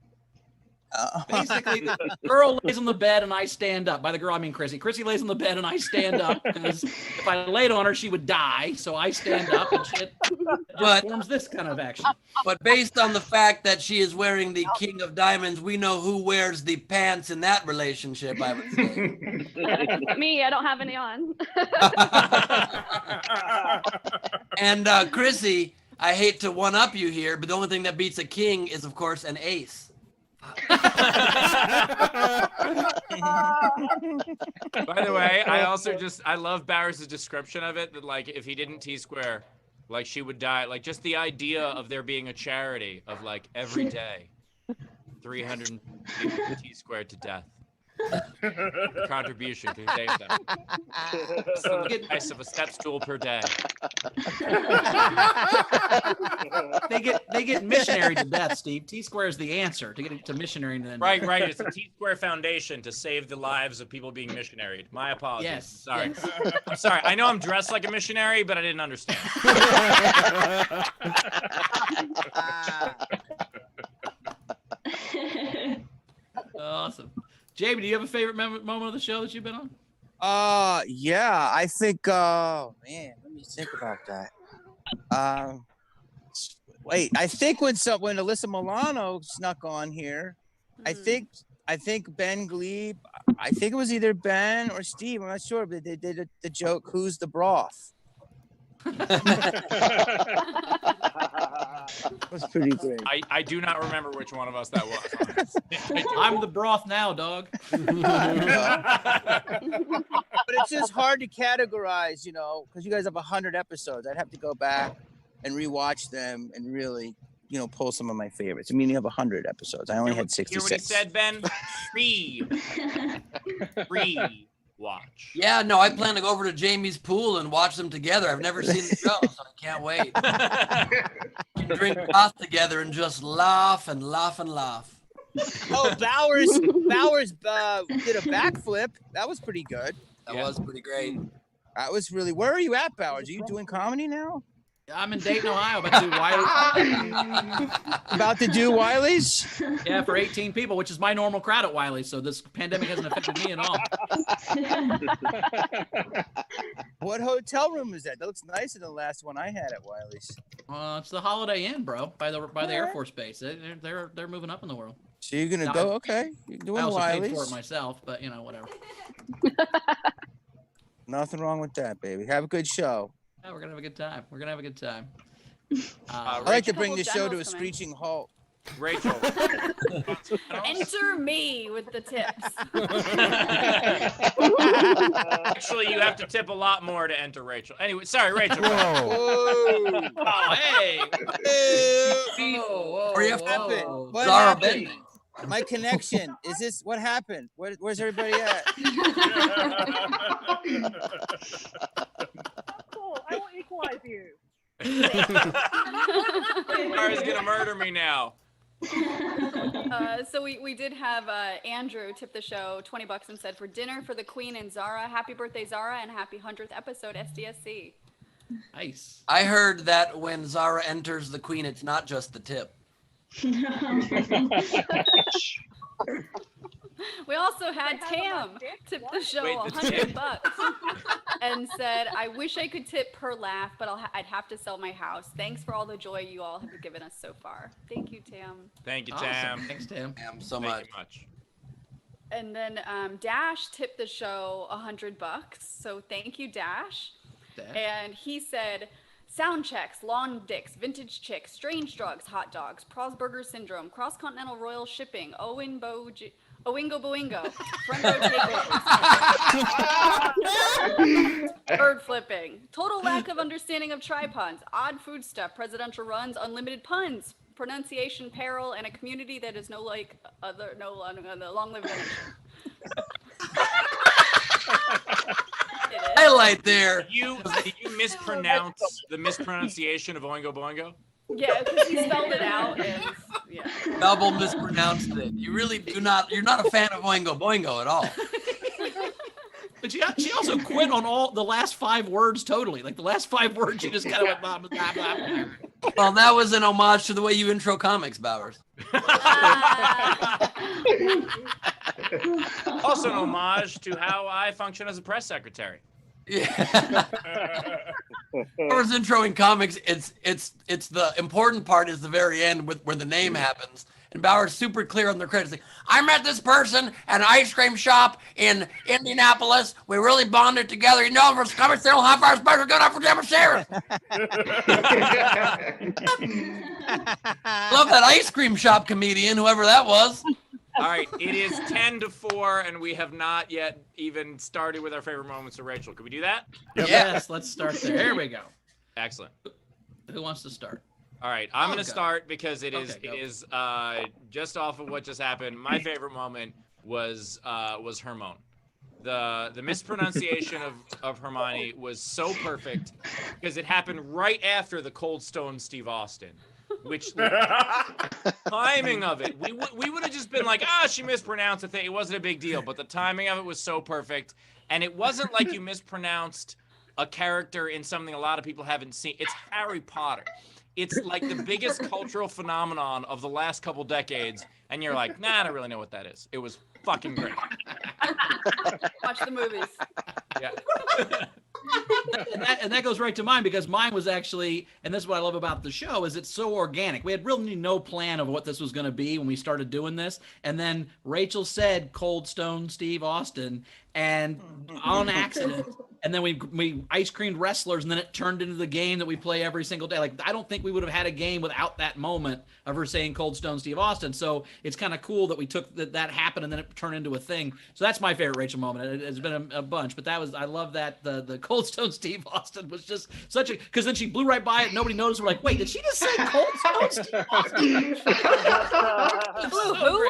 Basically, the girl lays on the bed and I stand up. By the girl, I mean Chrissy. Chrissy lays on the bed and I stand up because if I laid on her, she would die. So I stand up and shit just forms this kind of action. But based on the fact that she is wearing the King of Diamonds, we know who wears the pants in that relationship, I would say. Me, I don't have any on. And Chrissy, I hate to one-up you here, but the only thing that beats a king is, of course, an ace. By the way, I love Bowers' description of it, that like if he didn't T-square, like she would die. Like just the idea of there being a charity of like every day 300 T-squared to death. The contribution to save them. The price of a step stool per day. They get missionary to death, Steve. T-square is the answer to get it to missionary. Then Right. It's a T-square foundation to save the lives of people being missionaried. My apologies. Yes. Sorry. Yes. I'm sorry. I know I'm dressed like a missionary, but I didn't understand. Awesome. Jamie, do you have a favorite moment of the show that you've been on? Yeah, I think, man, let me think about that. Wait, I think when Alyssa Milano snuck on here, I think Ben Gleib, I think it was either Ben or Steve, I'm not sure, but they did the joke, who's the broth? That's pretty great. I do not remember which one of us that was. I'm the broth now, dog. But it's just hard to categorize, because you guys have 100 episodes. I'd have to go back and rewatch them and really, pull some of my favorites. I mean, you have 100 episodes. I only had 66. Hear what he said, Ben? Watch. Yeah, no, I plan to go over to Jamie's pool and watch them together. I've never seen the show, so I can't wait. We can drink broth together and just laugh and laugh and laugh. Oh, Bowers did a backflip. That was pretty good. That was pretty great. That was really. Where are you at, Bowers? Are you doing comedy now? I'm in Dayton, Ohio, about to do Wiley's. About to do Wiley's? Yeah, for 18 people, which is my normal crowd at Wiley's. So this pandemic hasn't affected me at all. What hotel room is that? That looks nicer than the last one I had at Wiley's. It's the Holiday Inn, bro, by the Air Force Base. They're moving up in the world. So you're gonna go? Okay, you're doing I also paid Wiley's. for it myself, but whatever. Nothing wrong with that, baby. Have a good show. Yeah, we're gonna have a good time. I like to bring the show to a screeching halt. Rachel. Enter me with the tips. Actually, you have to tip a lot more to enter Rachel. Anyway, sorry, Rachel. Whoa. Oh, hey. What happened? What Zara happened? bending. My connection. Is this what happened? Where's everybody at? Cool. I will equalize you. Zara's gonna murder me now. So we did have Andrew tip the show $20 and said, for dinner for the Queen and Zara, happy birthday Zara and happy 100th episode SDSC. Nice. I heard that when Zara enters the Queen, it's not just the tip. We also had Tam tip the show $100 and said, I wish I could tip per laugh, but I'd have to sell my house. Thanks for all the joy you all have given us so far. Thank you, Tam. Thank you, Awesome. Tam. Thanks, Tam. So Thank you much. And then Dash tipped the show $100. So thank you, Dash. And he said, sound checks, long dicks, vintage chicks, strange drugs, hot dogs, Prosburger syndrome, cross-continental royal shipping, Oingo Boingo, front row takeovers, bird flipping, total lack of understanding of tripods, odd food stuff, presidential runs, unlimited puns, pronunciation peril, and a community that is no long live the nation. Highlight there. Did you mispronounce the mispronunciation of Oingo Boingo? Yeah, because he spelled it out. And, yeah. Double mispronounced it. You really do not. You're not a fan of Oingo Boingo at all. But she also quit on all the last 5 words totally. Like the last 5 words, she just kind of went blah, blah, blah, blah. Well, that was an homage to the way you intro comics, Bowers. Also an homage to how I function as a press secretary. Yeah. Bowers introing comics, it's the important part is the very end where the name happens. And Bauer's super clear on the credits. Like, I met this person at an ice cream shop in Indianapolis. We really bonded together. You know, for comics, they don't have our special good up for Gemma Sarah. Love that ice cream shop comedian, whoever that was. All right, it is 10-4, and we have not yet even started with our favorite moments of Rachel. Can we do that? Yep. Yes, let's start there. Here we go. Excellent. Who wants to start? All right, I'm going to start because it is just off of what just happened. My favorite moment was Hermione. The mispronunciation of Hermione was so perfect because it happened right after the Cold Stone Steve Austin, which timing of it, we would have just been like, she mispronounced the thing. It wasn't a big deal, but the timing of it was so perfect, and it wasn't like you mispronounced a character in something a lot of people haven't seen. It's Harry Potter. It's like the biggest cultural phenomenon of the last couple decades, and you're like, nah, I don't really know what that is. It was fucking great. Watch the movies. Yeah. and that goes right to mine because mine was actually, and this is what I love about the show, is it's so organic. We had really no plan of what this was going to be when we started doing this, and then Rachel said Cold Stone Steve Austin, and on accident, and then we ice creamed wrestlers, and then it turned into the game that we play every single day. Like, I don't think we would have had a game without that moment of her saying Cold Stone Steve Austin. So it's kind of cool that we took that happened and then it turned into a thing. So that's my favorite Rachel moment. It's been a bunch, but I love that the Cold Stone Steve Austin was just such a, because then she blew right by it. Nobody noticed. We're like, wait, did she just say Cold Stone Steve Austin? Who?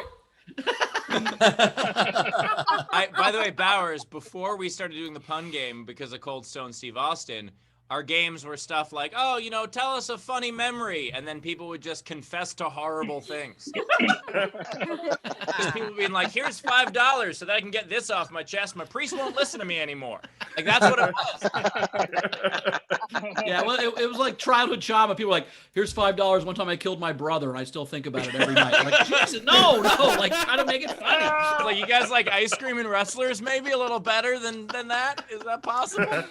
By the way, Bowers, before we started doing the pun game because of Cold Stone Steve Austin, our games were stuff like, tell us a funny memory, and then people would just confess to horrible things. Just people being like, here's $5 so that I can get this off my chest. My priest won't listen to me anymore. Like, that's what it was. Yeah, well, it was like childhood trauma. People were like, here's $5 one time I killed my brother, and I still think about it every night. I'm like, Jesus, no, like, try to make it funny. Like, you guys like ice cream and wrestlers maybe a little better than that? Is that possible?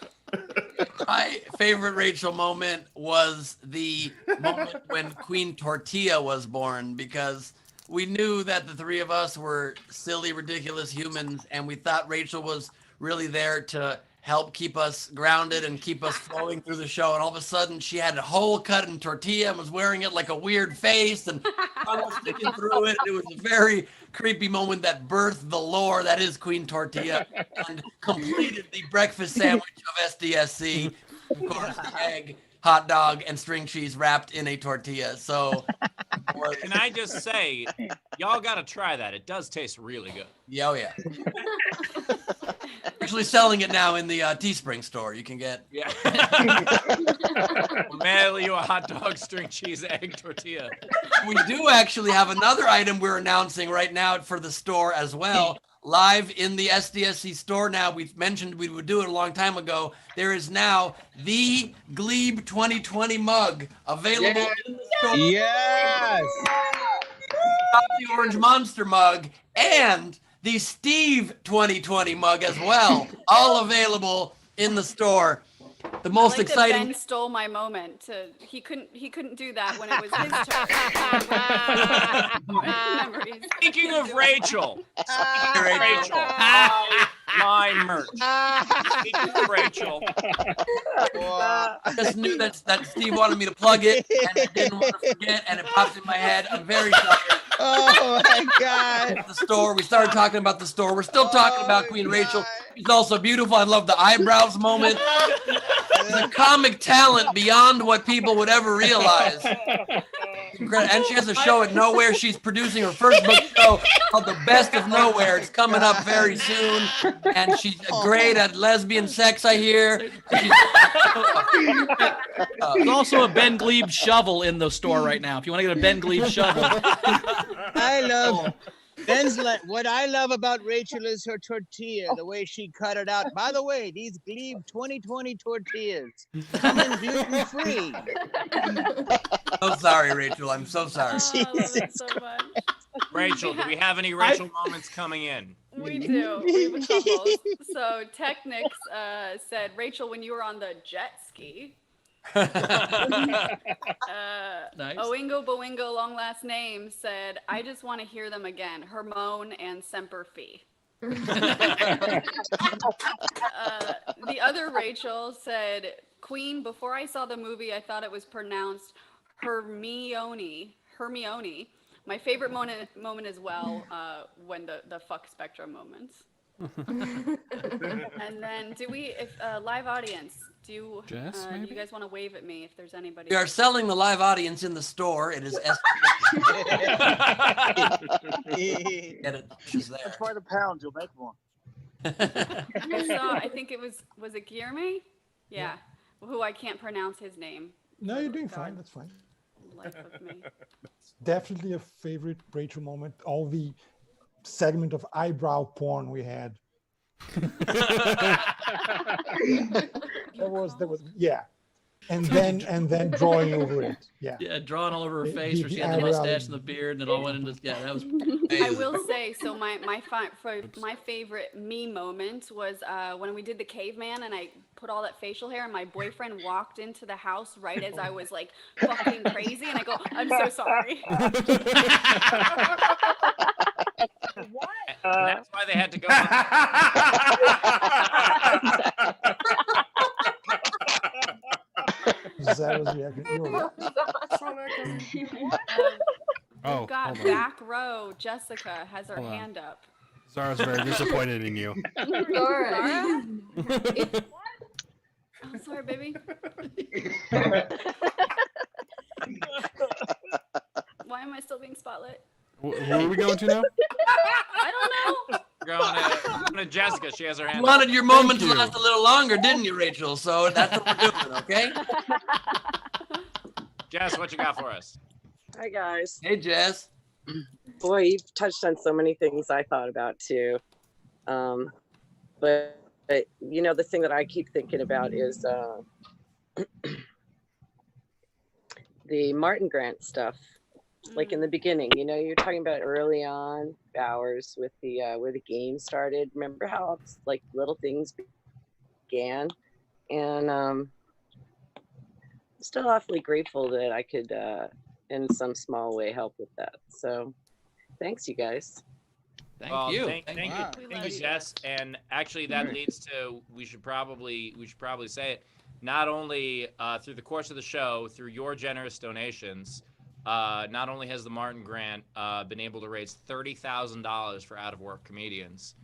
My favorite Rachel moment was the moment when Queen Tortilla was born, because we knew that the three of us were silly, ridiculous humans, and we thought Rachel was really there to help keep us grounded and keep us flowing through the show. And all of a sudden, she had a hole cut in tortilla and was wearing it like a weird face, and tongue was sticking through it. It was a very creepy moment that birthed the lore that is Queen Tortilla and completed the breakfast sandwich of SDSC. Of course, the egg, hot dog, and string cheese wrapped in a tortilla. So, can I just say, y'all got to try that. It does taste really good. Yeah, oh yeah. Actually selling it now in the Teespring store. You can get. Yeah. We'll mail you a hot dog, string cheese, egg tortilla. We do actually have another item we're announcing right now for the store as well. Live in the SDSC store now. We've mentioned we would do it a long time ago. There is now the Gleib 2020 mug available in the store. Yes! The Orange Monster mug and the Steve 2020 mug as well. All available in the store. The most I like exciting. That Ben stole my moment. He couldn't do that when it was his turn. Memories. Speaking of Rachel. line merch. Speaking of Rachel. I just knew that Steve wanted me to plug it, and I didn't want to forget, and it popped in my head. I'm very sorry. Oh my God. The store. We started talking about the store. We're still talking about Queen Rachel. She's also beautiful. I love the eyebrows moment. She's a comic talent beyond what people would ever realize. Incredible. And she has a show at Nowhere. She's producing her first book show called The Best of Nowhere. It's coming up very soon. And she's great at lesbian sex, I hear. There's also a Ben Gleib shovel in the store right now. If you want to get a Ben Gleib shovel. I love Ben's like, what I love about Rachel is her tortilla, the way she cut it out. By the way, these Gleib 2020 tortillas come in gluten free. So sorry, Rachel. I'm so sorry. Oh, I love it so much. Rachel, do we have any Rachel moments coming in? We do. We have a couple. So Technics said, Rachel, when you were on the jet ski. Nice. Oingo Boingo, long last name, said, I just want to hear them again. Hermone and Semper Fi. The other Rachel said, Queen, before I saw the movie, I thought it was pronounced Hermione. My favorite moment as well, when the fuck Spectrum moments. And then live audience, do you guys want to wave at me if there's anybody? We are selling the live audience in the store. It is Get it. She's there. Try the pounds, you'll make one. I think it was it Guillermo? Yeah. Who I can't pronounce his name. No, you're doing fine. That's fine. Life of me. Definitely a favorite Rachel moment. All the segment of eyebrow porn we had. there was yeah, and then drawing over it. Yeah, drawing all over her face where she had the mustache and the beard, and it all went into that was amazing. I will say, so my favorite me moment was when we did the caveman and I put all that facial hair and my boyfriend walked into the house right as I was like fucking crazy and I go, I'm so sorry. What? That's why they had to go. Zara's reaction. We've got back row. Jessica has her hand up. Zara's very disappointed in you. Zara? Oh, sorry, baby. Why am I still being spotlit? Where are we going to now? I don't know. We're going to Jessica. She has her hand You wanted your moment to last a little longer, didn't you, Rachel? So that's what we're doing, okay? Jess, what you got for us? Hi, guys. Hey, Jess. Boy, you've touched on so many things I thought about, too. But you know, the thing that I keep thinking about is the Martin Grant stuff. Like in the beginning, you know, you're talking about early on Bowers with the where the game started. Remember how like little things began, and I'm still awfully grateful that I could, in some small way, help with that. So, thanks, you guys. Thank you. Thank you, Jess. And actually, that leads to we should probably say it. Not only through the course of the show, through your generous donations. Not only has the Martin Grant been able to raise $30,000 for out-of-work comedians,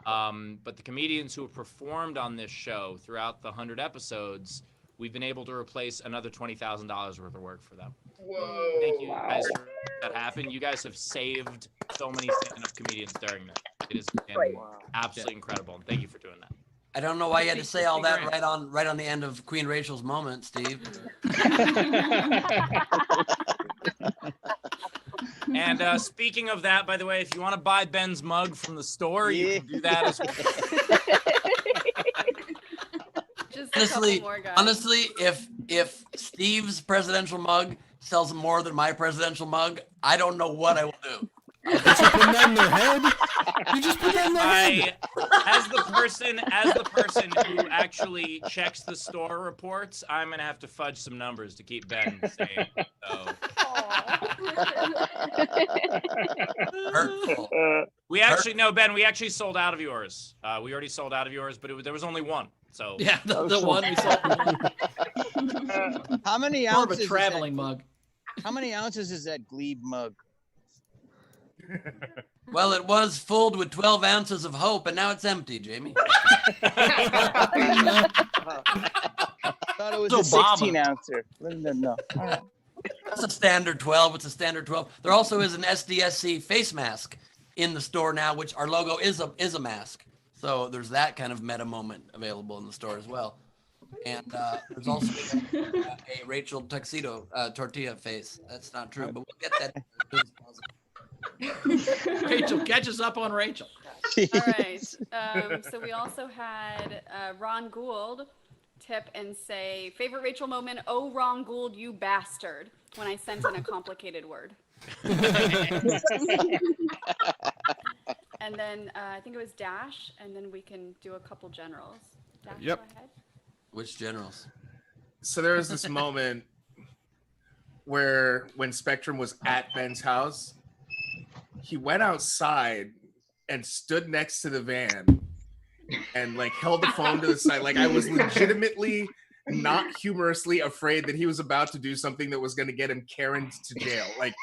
but the comedians who have performed on this show throughout the 100 episodes, we've been able to replace another $20,000 worth of work for them. Whoa! Thank you guys for that happened. You guys have saved so many stand-up comedians during that. It has been absolutely incredible, and thank you for doing that. I don't know why you had to say all that right on the end of Queen Rachel's moment, Steve. And speaking of that, by the way, if you want to buy Ben's mug from the store, you can do that as well. Just honestly, if Steve's presidential mug sells more than my presidential mug, I don't know what I will do. You just put that in their head. You just put that in their head. As the person who actually checks the store reports, I'm gonna have to fudge some numbers to keep Ben sane. So Hurtful. We actually no, Ben. We actually sold out of yours. We already sold out of yours, but there was only one. So Yeah, the one we sold. How many More of ounces? a traveling mug. How many ounces is that Gleib mug? Well, it was filled with 12 ounces of hope, and now it's empty, Jamie. I thought it was It's a Obama. 16-ouncer. No. All right. That's a standard 12. It's a standard 12. There also is an SDSC face mask in the store now, which our logo is a mask. So there's that kind of meta moment available in the store as well. And there's also a Rachel tuxedo tortilla face. That's not true, but we'll get that. Rachel, catch us up on Rachel. All right. So we also had Ron Gould tip and say, favorite Rachel moment, oh, Ron Gould, you bastard, when I sent in a complicated word. And then I think it was Dash, and then we can do a couple generals. Dash, Yep. go ahead. Which generals? So there was this moment where when Spectrum was at Ben's house, he went outside and stood next to the van and like held the phone to the side. Like I was legitimately not humorously afraid that he was about to do something that was going to get him Karen'd to jail. Like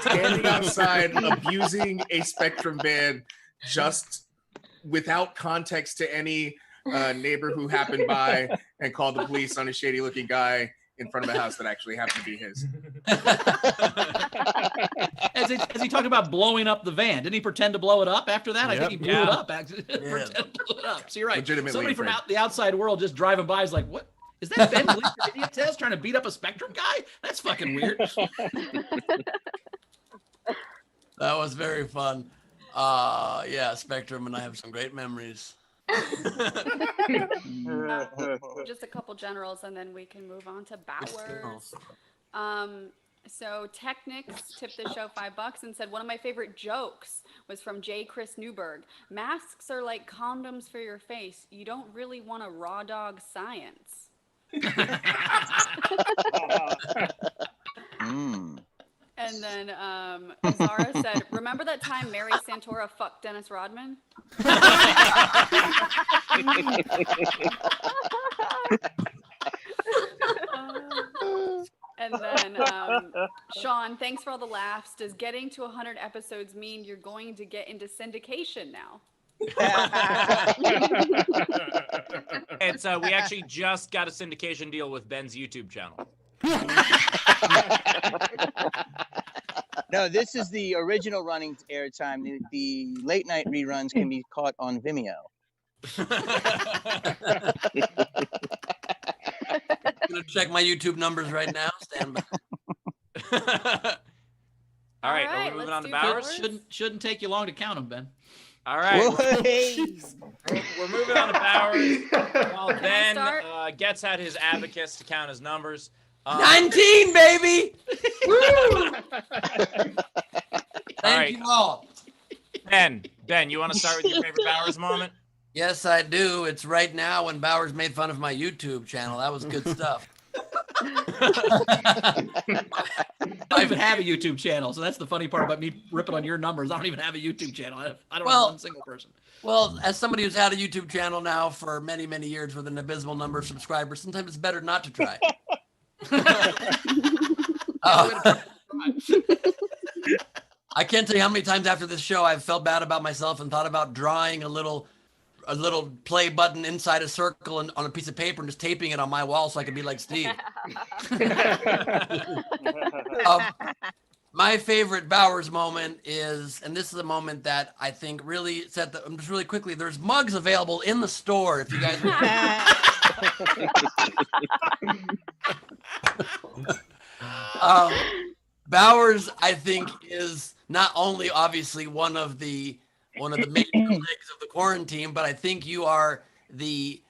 standing outside abusing a Spectrum van just without context to any neighbor who happened by and called the police on a shady looking guy in front of a house that actually happened to be his. As he talked about blowing up the van, didn't he pretend to blow it up after that? I think he blew it up. Actually, pretend to blow it up. So you're right. Legitimately Somebody from afraid. the outside world just driving by is like, "What is that? Ben Gleib idiot test trying to beat up a Spectrum guy? That's fucking weird." That was very fun. Yeah, Spectrum and I have some great memories. Just a couple generals, and then we can move on to Bowers. So Technics tipped the show $5 and said, one of my favorite jokes was from J. Chris Newberg. Masks are like condoms for your face. You don't really want a raw dog science. And then Zara said, remember that time Mary Santora fucked Dennis Rodman? And then Sean, thanks for all the laughs. Does getting to 100 episodes mean you're going to get into syndication now? It's we actually just got a syndication deal with Ben's YouTube channel. No, this is the original running airtime. The late night reruns can be caught on Vimeo. I'm gonna check my YouTube numbers right now. Stand by. All right, right, are we moving let's on to do Bowers? Shouldn't take you long to count them, Ben. All right, Whoa. we're moving on to Bowers. While Can I Ben start? gets out his abacus to count his numbers. 19, baby. All Thank right, you all. Ben, you want to start with your favorite Bowers moment? Yes, I do. It's right now when Bowers made fun of my YouTube channel. That was good stuff. I don't even have a YouTube channel, so that's the funny part about me ripping on your numbers. I don't even have a YouTube channel. I don't have one single person. Well, as somebody who's had a YouTube channel now for many, many years with an abysmal number of subscribers, sometimes it's better not to try. I can't tell you how many times after this show I've felt bad about myself and thought about drawing a little play button inside a circle and on a piece of paper and just taping it on my wall so I could be like Steve. My favorite Bowers moment is, and this is a moment that I think really set the, just really quickly, there's mugs available in the store if you guys Bowers, I think, is not only obviously one of the major legs of the quarantine, but I think you're the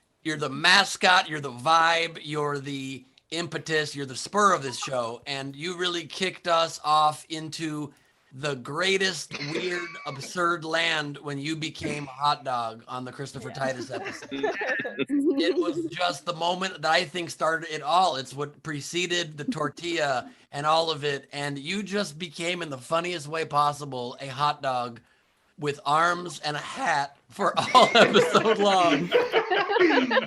mascot, you're the vibe, you're the impetus, you're the spur of this show, and you really kicked us off into the greatest, weird, absurd land when you became a hot dog on the Christopher Titus episode. It was just the moment that I think started it all. It's what preceded the tortilla and all of it. And you just became, in the funniest way possible, a hot dog with arms and a hat for all episode long.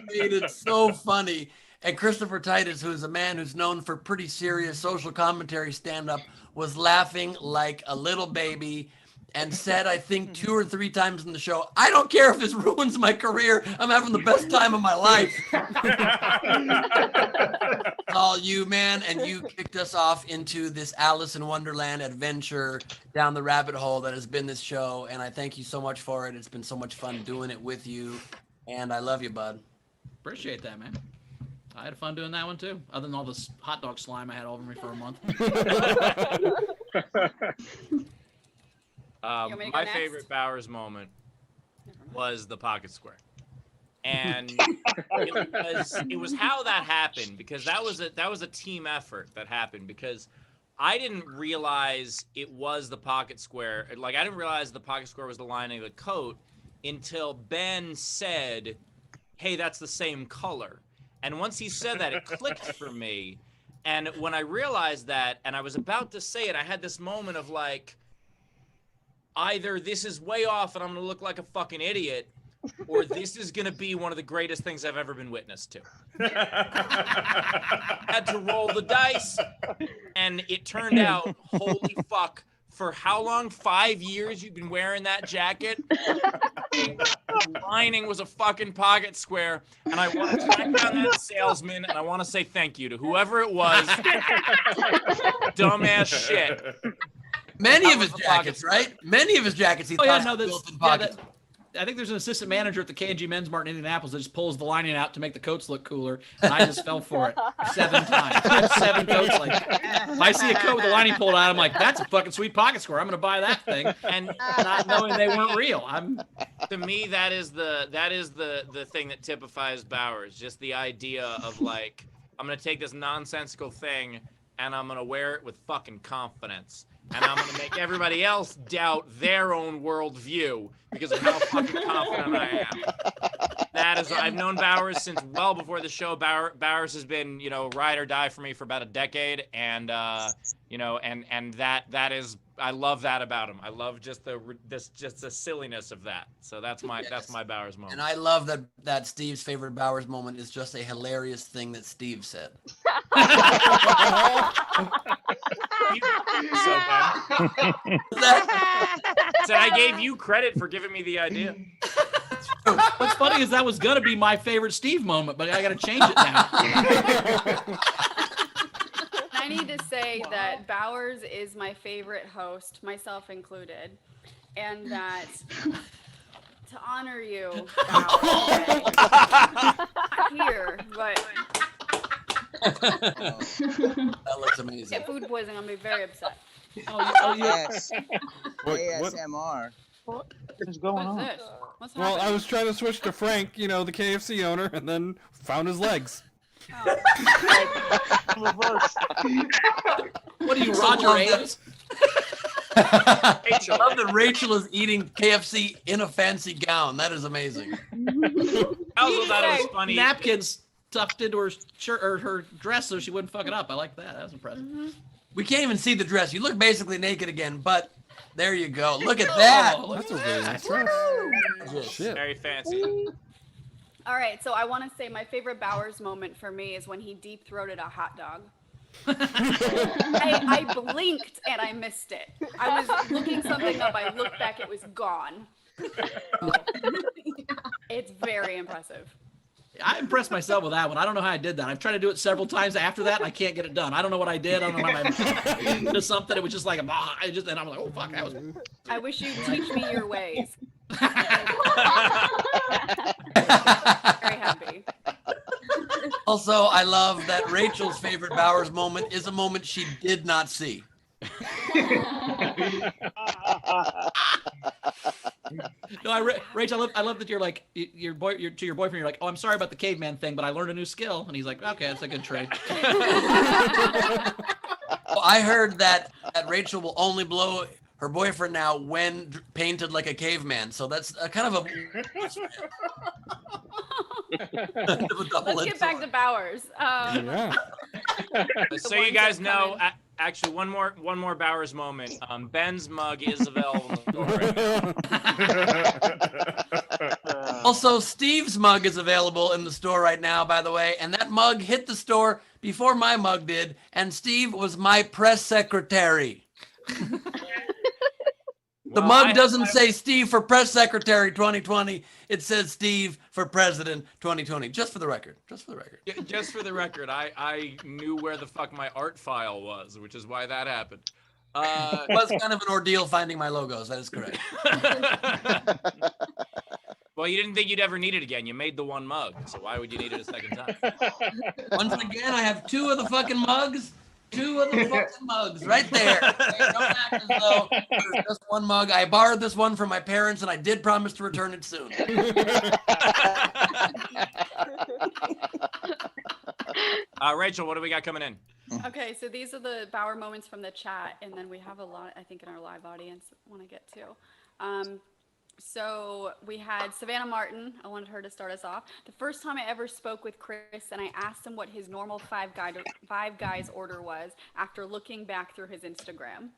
Made it so funny. And Christopher Titus, who's a man who's known for pretty serious social commentary stand-up, was laughing like a little baby and said, I think 2 or 3 times in the show, I don't care if this ruins my career. I'm having the best time of my life. All you, man. And you kicked us off into this Alice in Wonderland adventure down the rabbit hole that has been this show. And I thank you so much for it. It's been so much fun doing it with you. And I love you, bud. Appreciate that, man. I had fun doing that one too, other than all this hot dog slime I had over me for a month. My favorite Bowers moment was the pocket square. And it was how that happened, because that was a team effort that happened, because I didn't realize it was the pocket square. Like, I didn't realize the pocket square was the lining of the coat until Ben said, hey, that's the same color. And once he said that, it clicked for me. And when I realized that, and I was about to say it, I had this moment of like, either this is way off and I'm going to look like a fucking idiot, or this is going to be one of the greatest things I've ever been witness to. Had to roll the dice, and it turned out, holy fuck, for how long? 5 years you've been wearing that jacket? The lining was a fucking pocket square, and I want to track down that salesman, and I want to say thank you to whoever it was. Dumbass shit. Many of his jackets, right? Many of his jackets he thought were built in pockets. I think there's an assistant manager at the K&G Men's Mart in Indianapolis that just pulls the lining out to make the coats look cooler, and I just fell for it 7 times. I have 7 coats like that. If I see a coat with the lining pulled out, I'm like, that's a fucking sweet pocket square. I'm going to buy that thing, and not knowing they weren't real. To me, that is the thing that typifies Bowers. Just the idea of like, I'm going to take this nonsensical thing and I'm going to wear it with fucking confidence. And I'm going to make everybody else doubt their own worldview because of how fucking confident I am. That is, I've known Bowers since well before the show. Bowers has been, ride or die for me for about a decade. And, and that is, I love that about him. I love just the silliness of that. So that's my Bowers moment. And I love that Steve's favorite Bowers moment is just a hilarious thing that Steve said. So bad. Said I gave you credit for giving me the idea. What's funny is that was gonna be my favorite Steve moment, but I gotta change it now. I need to say that Bowers is my favorite host, myself included, and that to honor you, Bowers, I'm here, but. That looks amazing. Get food poisoning, I'm gonna be very upset. Yes. What? ASMR. What is going on? This? What's Well, happening? I was trying to switch to Frank, the KFC owner, and then found his legs. What are you, Roger Ailes? I love that Rachel is eating KFC in a fancy gown. That is amazing. I also thought it was funny. Napkins tucked into her shirt or her dress so she wouldn't fuck it up. I like that. That was impressive. We can't even see the dress. You look basically naked again, but there you go. Look at that. Oh, That's a really nice dress. Shit. Very fancy. All right, so I want to say my favorite Bowers moment for me is when he deep-throated a hot dog. I blinked and I missed it. I was looking something up. I looked back, it was gone. It's very impressive. I impressed myself with that one. I don't know how I did that. I've tried to do it several times after that, and I can't get it done. I don't know what I did. I don't know how I did something. It was just like, and I'm like, oh, fuck, that was... I wish you'd teach me your ways. Very happy. Also, I love that Rachel's favorite Bowers moment is a moment she did not see. No, Rachel, I love that you're like to your boyfriend. You're like, oh, I'm sorry about the caveman thing, but I learned a new skill, and he's like, okay, that's a good trade. Well, I heard that Rachel will only blow her boyfriend now when painted like a caveman. So that's kind of a Let's get back to Bowers. Yeah. So you guys know, actually, one more Bowers moment. Ben's mug is available in the store right now. Also, Steve's mug is available in the store right now, by the way, and that mug hit the store before my mug did, and Steve was my press secretary. The mug doesn't say Steve for press secretary 2020. It says Steve for president 2020. Just for the record. Just for the record. Yeah, just for the record, I knew where the fuck my art file was, which is why that happened. It was kind of an ordeal finding my logos. That is correct. Well, you didn't think you'd ever need it again. You made the one mug, so why would you need it a second time? Once again, I have 2 of the fucking mugs. 2 of the fucking mugs right there. Okay, don't act as though there's just one mug. I borrowed this one from my parents, and I did promise to return it soon. Rachel, what do we got coming in? Okay, so these are the Bauer moments from the chat, and then we have a lot, I think, in our live audience I want to get to. So we had Savannah Martin. I wanted her to start us off. The first time I ever spoke with Chris, and I asked him what his normal Five Guys order was after looking back through his Instagram.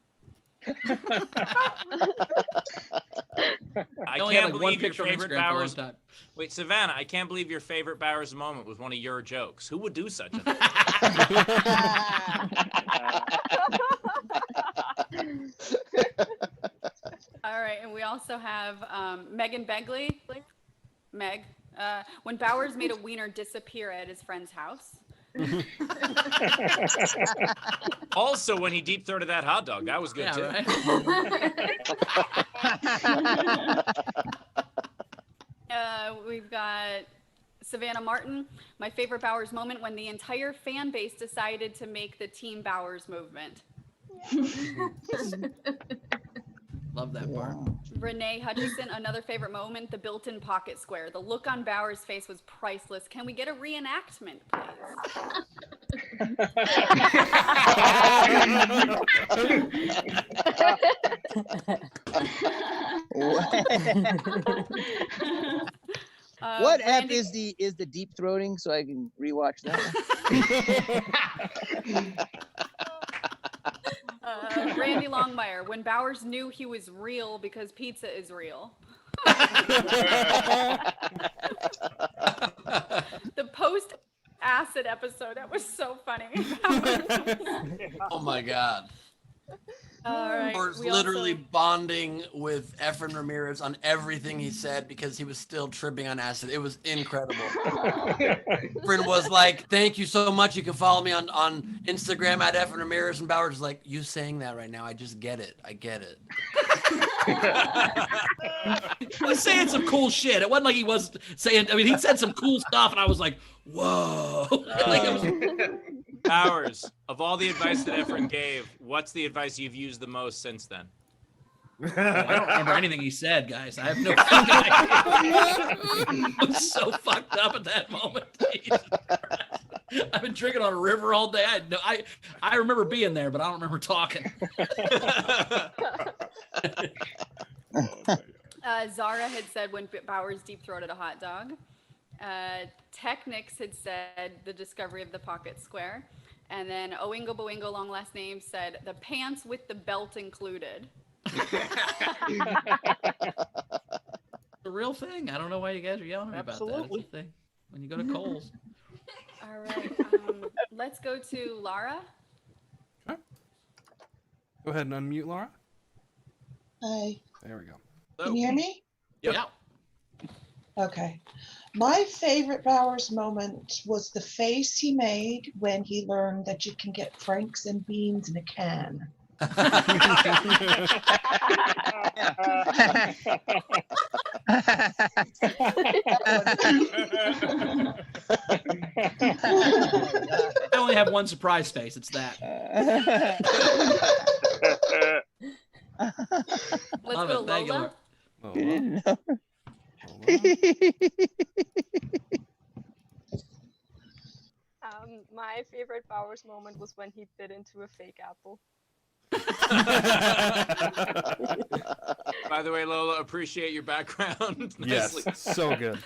I only can't had, like, one believe your picture on favorite Instagram for a long Bowers. time. Wait, Savannah, I can't believe your favorite Bowers moment was one of your jokes. Who would do such a thing? All right, and we also have Megan Begley. Meg. When Bowers made a wiener disappear at his friend's house. Also, when he deep throated that hot dog, that was good too. Right? We've got Savannah Martin. My favorite Bowers moment when the entire fan base decided to make the Team Bowers movement. Love that part. Renee Hutchison, another favorite moment, the built-in pocket square. The look on Bowers' face was priceless. Can we get a reenactment, please? What app is the deep throating so I can rewatch that? Randy Longmire, when Bowers knew he was real because pizza is real. The post-acid episode, that was so funny. Oh my God. All right. Or literally bonding with Efren Ramirez on everything he said because he was still tripping on acid. It was incredible. Efren was like, "Thank you so much. You can follow me on Instagram at Efren Ramirez." And Bowers was like, "You saying that right now? I just get it. I get it." He was saying some cool shit. It wasn't like he was saying. I mean, he said some cool stuff, and I was like, "Whoa!" Like it was. Bowers, of all the advice that Efren gave, what's the advice you've used the most since then? I don't remember anything he said, guys. I have no fucking idea. I was so fucked up at that moment. Jesus Christ. I've been drinking on a river all day. I remember being there, but I don't remember talking. Zara had said when Bowers deep-throated a hot dog. Technics had said the discovery of the pocket square. And then Oingo Boingo, long last name, said the pants with the belt included. The real thing. I don't know why you guys are yelling at me about that. It's a thing. When you go to Kohl's. All right. Let's go to Lara. Go ahead and unmute Laura. Hi. There we go. Can you hear me? Yep. Okay. My favorite Bowers moment was the face he made when he learned that you can get Franks and beans in a can. I only have one surprise face. It's that. Let's Love go it. Thank you, Lola. Laura. My favorite Bowers moment was when he bit into a fake apple. By the way, Lola, appreciate your background. Yes, Nicely. so good.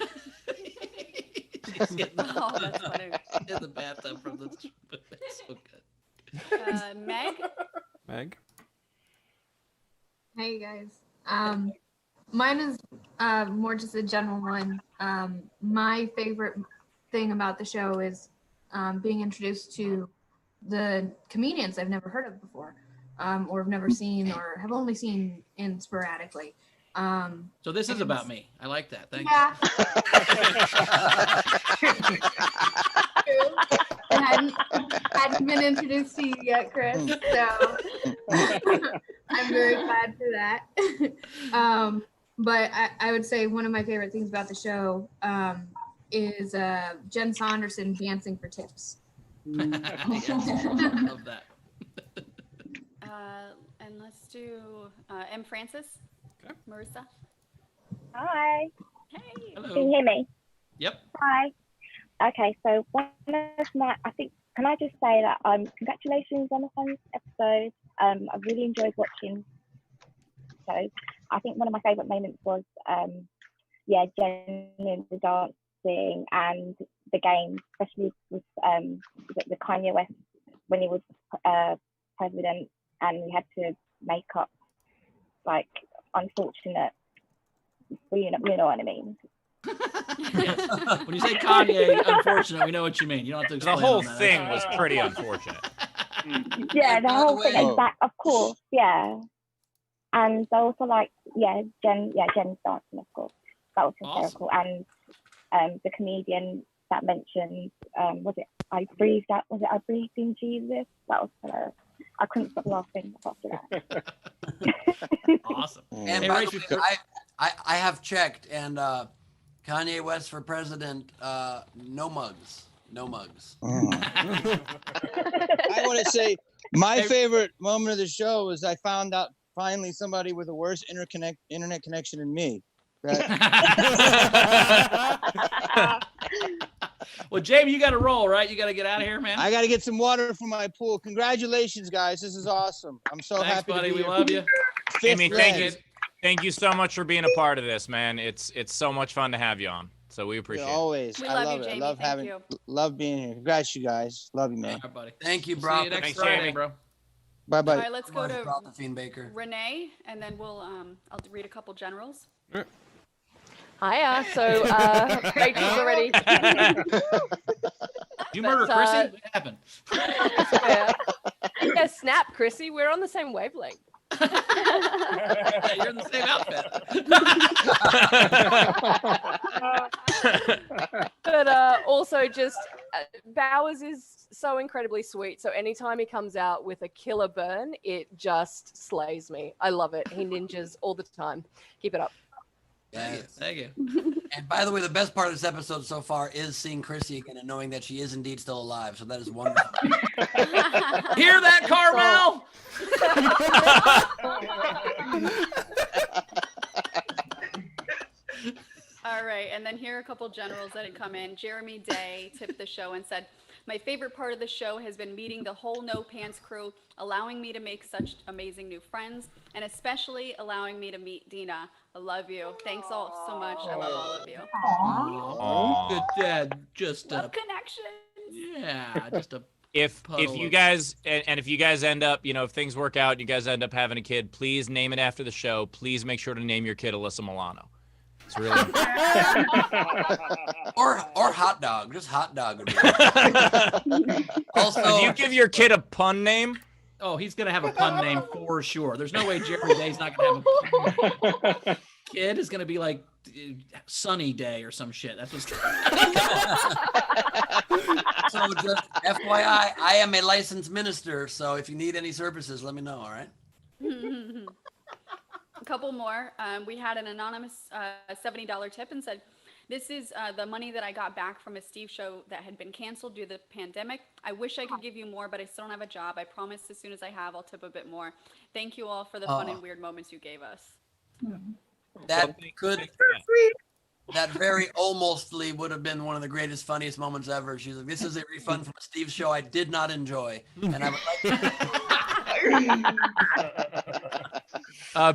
Oh, that's funny. In the bathtub from the. It's so good. Meg? Meg? Hey guys. Mine is more just a general one. My favorite thing about the show is being introduced to the comedians I've never heard of before, or have never seen, or have only seen in sporadically. So this is about me. I like that. Thank you. I hadn't been introduced to you yet, Chris. So I'm very glad for that. But I would say one of my favorite things about the show is Jen Saunderson dancing for tips. Yes, love that. And let's do M. Francis. Okay. Marissa. Hi. Hey. Can you hear me? Yep. Hi. Okay, so one of my, I think, can I just say that congratulations on the fun episode. I really enjoyed watching. So I think one of my favourite moments was, Jen in the dancing and the game, especially with the Kanye West when he was president, and we had to make up like unfortunate. Well, you know what I mean. Yes. When you say Kanye, unfortunate, we know what you mean. You don't have to The explain. whole on that. thing was pretty unfortunate. Yeah, the whole thing way- is that, of course, yeah. And I also like, Jen's dancing, of course. That was hysterical. And the comedian that mentioned, was it I Breathed in Jesus? That was hilarious. I couldn't stop laughing after that. Awesome. And Hey, by Rachel, the way, I have checked, and Kanye West for president, no mugs. No mugs. I want to say my favorite moment of the show was I found out finally somebody with a worse internet connection than me. Well, Jamie, you got to roll, right? You got to get out of here, man. I got to get some water from my pool. Congratulations, guys. This is awesome. I'm so Thanks, happy buddy. to be We here. love you. Amy, thank you. Fifth Thank you so much for being a part of this, man. It's so much fun to have you on. So we appreciate it. Always. We I love love you, it. Jamie. I love Thank having, you. love being here. Congrats, you guys. Love you, man. All right, buddy. Thank you, See bro. you next Thanks, Friday, Jamie. bro. Bye All bye. right, let's go to Baker. Renee, and then we'll I'll read a couple generals. Hiya. So Rachel's already. Did you murder But, Chrissy? What happened? Yeah, snap, Chrissy. We're on the same wavelength. Yeah, you're in the same outfit. But also just Bowers is so incredibly sweet. So anytime he comes out with a killer burn, it just slays me. I love it. He ninjas all the time. Keep it up. Yes. Thank you. And by the way, the best part of this episode so far is seeing Chrissy again and knowing that she is indeed still alive. So that is wonderful. Hear that, Carmel? All right, and then here are a couple generals that had come in. Jeremy Day tipped the show and said, "My favorite part of the show has been meeting the whole No Pants crew, allowing me to make such amazing new friends, and especially allowing me to meet Dina. I love you. Thanks all so much. I love all of you." Aw. Good dad. Just Love connections. yeah, just a If puddle you of- guys and if you guys end up, if things work out, you guys end up having a kid, please name it after the show. Please make sure to name your kid Alyssa Milano. It's really or hot dog, just hot dog. Would be also, If you give your kid a pun name, Oh, he's gonna have a pun name for sure. There's no way Jeremy Day's not gonna have a pun name. Kid is gonna be like Sunny Day or some shit. That's what's. so just FYI, I am a licensed minister. So if you need any services, let me know. All right. A couple more. We had an anonymous $70 tip and said, "This is the money that I got back from a Steve show that had been canceled due to the pandemic. I wish I could give you more, but I still don't have a job. I promise as soon as I have, I'll tip a bit more. Thank you all for the fun and weird moments you gave us." That could. That very almostly would have been one of the greatest, funniest moments ever. She's like, "This is a refund from a Steve show I did not enjoy, and I would like."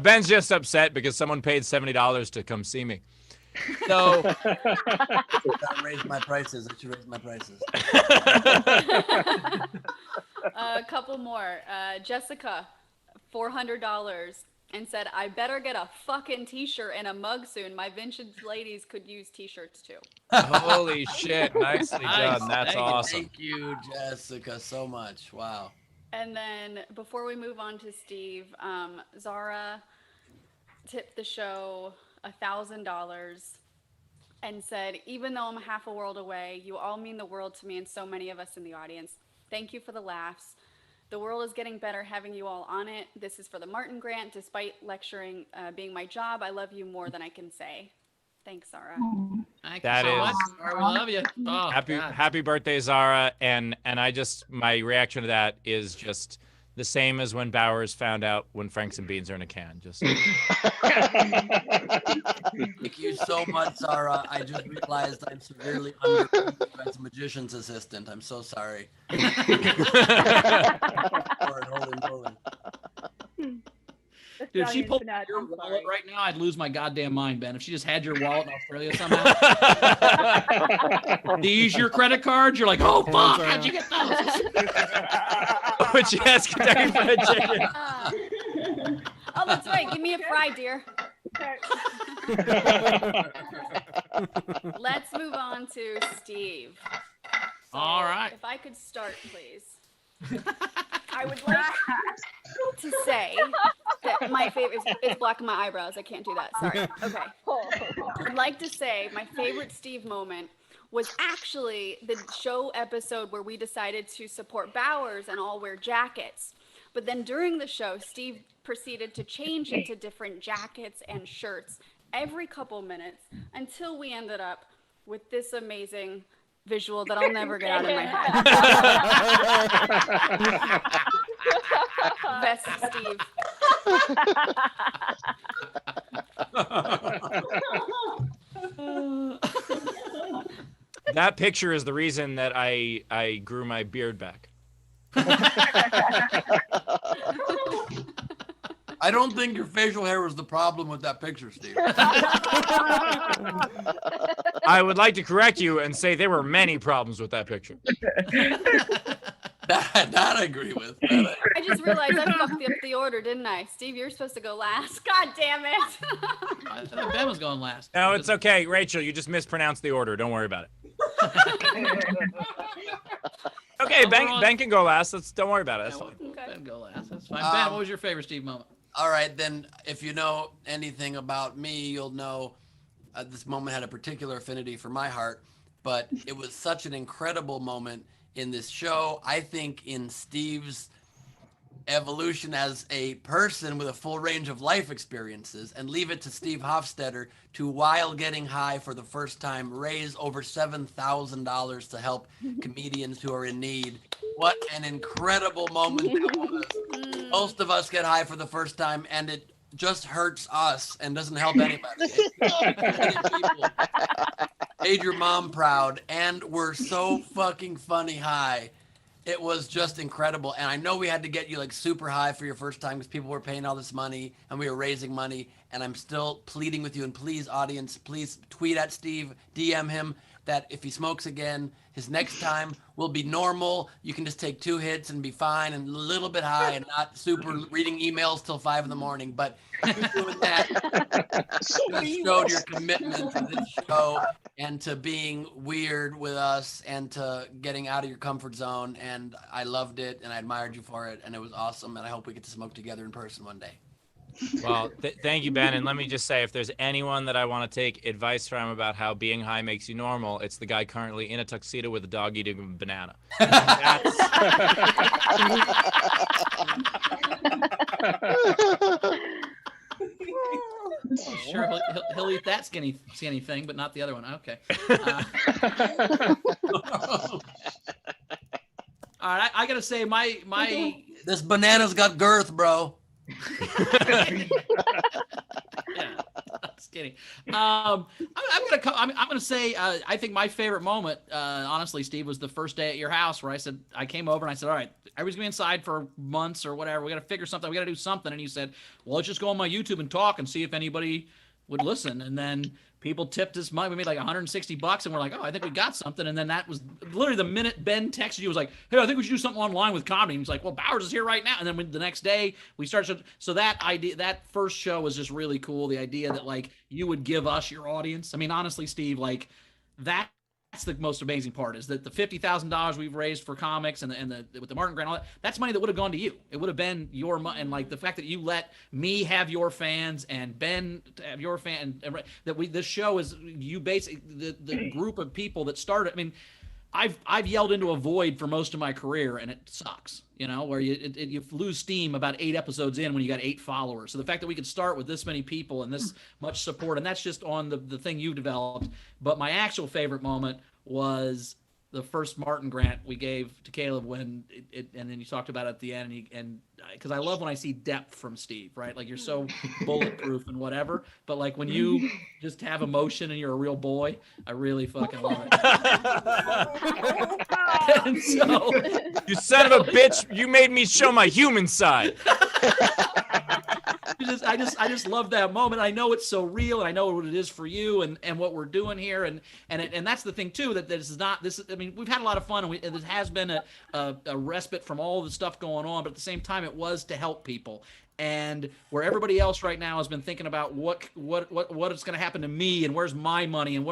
Ben's just upset because someone paid $70 to come see me. So I raised my prices. I should raise my prices. A couple more. Jessica, $400, and said, I better get a fucking t-shirt and a mug soon. My vintage ladies could use t-shirts too. Holy shit. Nicely Nice. done. That's awesome. Thank you, Jessica, so much. Wow. And then before we move on to Steve, Zara tipped the show $1,000 and said, even though I'm half a world away, you all mean the world to me and so many of us in the audience. Thank you for the laughs. The world is getting better having you all on it. This is for the Martin Grant. Despite lecturing being my job, I love you more than I can say. Thanks, Zara. That is Zara, we love you. Oh, happy birthday, Zara. And my reaction to that is just the same as when Bowers found out when Franks and Beans are in a can. Just Thank you so much, Zara. I just realized I'm severely underpaid as a magician's assistant. I'm so sorry. Holy moly. Dude, if she pulled your wallet right now, I'd lose my goddamn mind, Ben. If she just had your wallet in Australia somehow. These your credit cards? You're like, oh, fuck, how'd you get those? Would you ask Kentucky Fried Chicken? Oh, that's right. Give me a fry, dear. Let's move on to Steve. So, all right. If I could start, please. I would like to say that my favorite is blocking my eyebrows. I can't do that. Sorry. Okay. I'd like to say my favorite Steve moment was actually the show episode where we decided to support Bowers and all wear jackets. But then during the show, Steve proceeded to change into different jackets and shirts every couple minutes until we ended up with this amazing visual that I'll never get out of my head. Best Steve. That picture is the reason that I grew my beard back. I don't think your facial hair was the problem with that picture, Steve. I would like to correct you and say there were many problems with that picture. That I agree with. I just realized I fucked up the order, didn't I? Steve, you're supposed to go last. God damn it. I thought Ben was going last. No, it's okay. Rachel, you just mispronounced the order. Don't worry about it. Okay, Ben can go last. Don't worry about it. That's fine. Ben go last. That's fine. Ben, what was your favorite Steve moment? All right, then if you know anything about me, you'll know this moment had a particular affinity for my heart, but it was such an incredible moment in this show. I think in Steve's evolution as a person with a full range of life experiences, and leave it to Steve Hofstetter to, while getting high for the first time, raise over $7,000 to help comedians who are in need. What an incredible moment that was. Most of us get high for the first time, and it just hurts us and doesn't help anybody. Many people made your mom proud, and we're so fucking funny high. It was just incredible. And I know we had to get you like super high for your first time because people were paying all this money and we were raising money. And I'm still pleading with you. And please, audience, please tweet at Steve, DM him that if he smokes again, his next time will be normal. You can just take 2 hits and be fine and a little bit high and not super reading emails till 5 in the morning. But you doing that just showed your commitment to this show and to being weird with us and to getting out of your comfort zone. And I loved it and I admired you for it. And it was awesome. And I hope we get to smoke together in person one day. Well, thank you, Ben. And let me just say, if there's anyone that I want to take advice from about how being high makes you normal, it's the guy currently in a tuxedo with a dog eating a banana. Sure, he'll eat that skinny thing, but not the other one. Okay. All right, I gotta say my this banana's got girth, bro. Yeah, skinny. I'm I'm gonna say I think my favorite moment, honestly, Steve, was the first day at your house where I came over and I said, all right, everybody's gonna be inside for months or whatever. We gotta figure something. We gotta do something. And you said, well, let's just go on my YouTube and talk and see if anybody would listen. And then people tipped us money. We made like $160, and we're like, oh, I think we got something. And then that was literally the minute Ben texted you, was like, hey, I think we should do something online with comedy. And he's like, well, Bowers is here right now. And then the next day we started. So that idea, that first show was just really cool. The idea that like you would give us your audience. I mean, honestly, Steve, like that's the most amazing part, is that the $50,000 we've raised for comics and the with the Martin Grant, all that, that's money that would have gone to you. It would have been your money. And like the fact that you let me have your fans and Ben have your fan, and that this show is you basically the group of people that started. I mean, I've yelled into a void for most of my career, and it sucks, you know, where you lose steam about 8 episodes in when you got 8 followers. So the fact that we could start with this many people and this much support, and that's just on the thing you developed. But my actual favorite moment was the first Martin Grant we gave to Caleb when and then you talked about it at the end, and because I love when I see depth from Steve, right? Like you're so bulletproof and whatever, but like when you just have emotion and you're a real boy, I really fucking love it. And so, you son of a bitch, you made me show my human side. I just love that moment. I know it's so real, and I know what it is for you, and what we're doing here, and that's the thing too, that this is not this. I mean, we've had a lot of fun, and it has been a respite from all the stuff going on, but at the same time, it was to help people. And where everybody else right now has been thinking about what is going to happen to me, and where's my money, and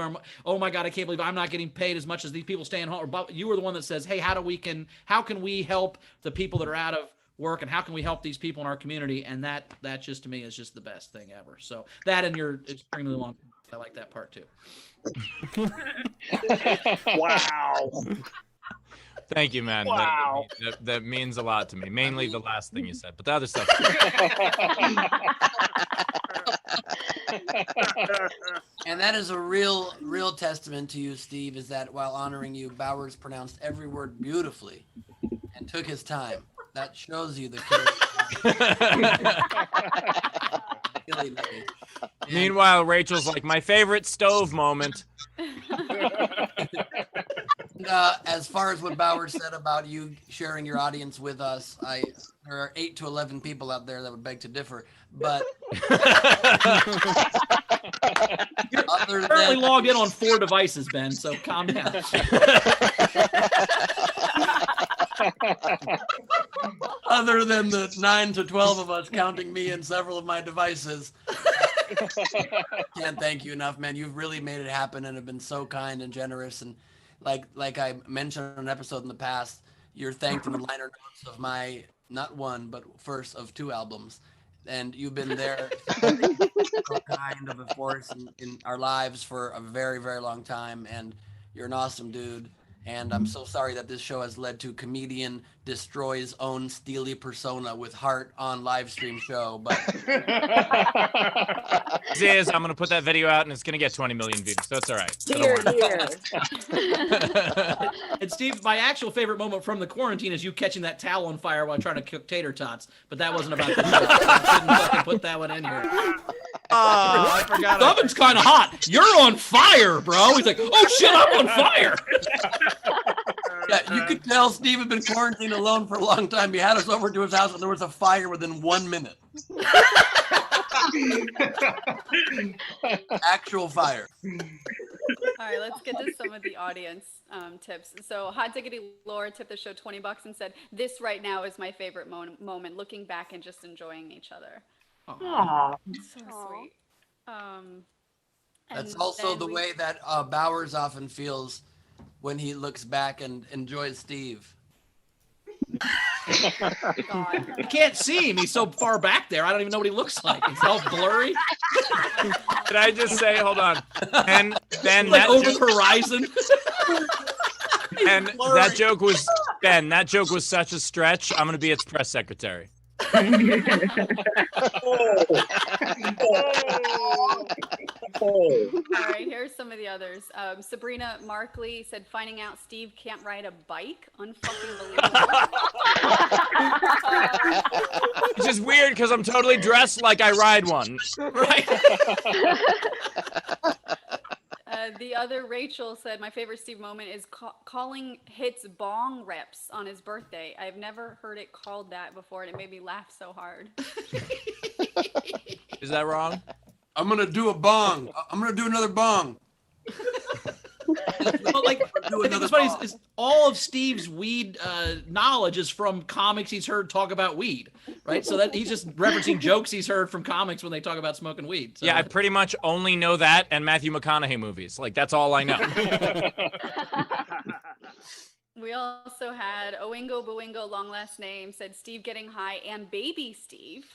oh my God, I can't believe I'm not getting paid as much as these people staying home. But you were the one that says, hey, how can we help the people that are out of work, and how can we help these people in our community? And that just to me is just the best thing ever. So that, and you're extremely long. I like that part too. Wow. Thank you, man. Wow. That means a lot to me. Mainly the last thing you said, but the other stuff. And that is a real testament to you, Steve, is that while honoring you, Bowers pronounced every word beautifully and took his time. That shows you the character. Meanwhile, Rachel's like, my favorite stove moment. As far as what Bowers said about you sharing your audience with us, there are 8 to 11 people out there that would beg to differ. But you're currently logged in on 4 devices, Ben. So calm down. Other than the 9 to 12 of us, counting me and several of my devices, can't thank you enough, man. You've really made it happen and have been so kind and generous. And like I mentioned on an episode in the past, you're thanked in the liner notes of my not one but first of 2 albums, and you've been there so kind of a force in our lives for a very, very long time, and you're an awesome dude. And I'm so sorry that this show has led to comedian destroys own steely persona with heart on live stream show. But I'm gonna put that video out and it's gonna get 20 million views, so it's all right. And Steve, my actual favorite moment from the quarantine is you catching that towel on fire while trying to cook tater tots. But that wasn't about the show. I didn't fucking put that one in here. I forgot. The oven's kind of hot. You're on fire, bro. He's like, oh shit, I'm on fire. Yeah, you could tell Steve had been quarantined alone for a long time. He had us over to his house and there was a fire within 1 minute. Actual fire. All right, let's get to some of the audience tips. So Hot Diggity Laura tipped the show $20 and said, this right now is my favorite moment, looking back and just enjoying each other. Aww. So sweet. That's also the way that Bowers often feels when he looks back and enjoys Steve. I can't see him. He's so far back there. I don't even know what he looks like. He's all blurry. Did I just say, hold on, and then like that over the horizon. And that joke was, Ben, that joke was such a stretch. I'm gonna be its press secretary. All right, here's some of the others. Sabrina Markley said, finding out Steve can't ride a bike. Unfucking believable. Which is weird because I'm totally dressed like I ride one. Right. The other Rachel said, my favorite Steve moment is calling hits bong reps on his birthday. I've never heard it called that before, and it made me laugh so hard. Is that wrong? I'm gonna do a bong. I'm gonna do another bong. But like, I think what's funny is all of Steve's weed knowledge is from comics he's heard talk about weed, right? So that he's just referencing jokes he's heard from comics when they talk about smoking weed. So. Yeah, I pretty much only know that and Matthew McConaughey movies. Like, that's all I know. We also had Oingo Boingo, long last name, said Steve getting high and baby Steve.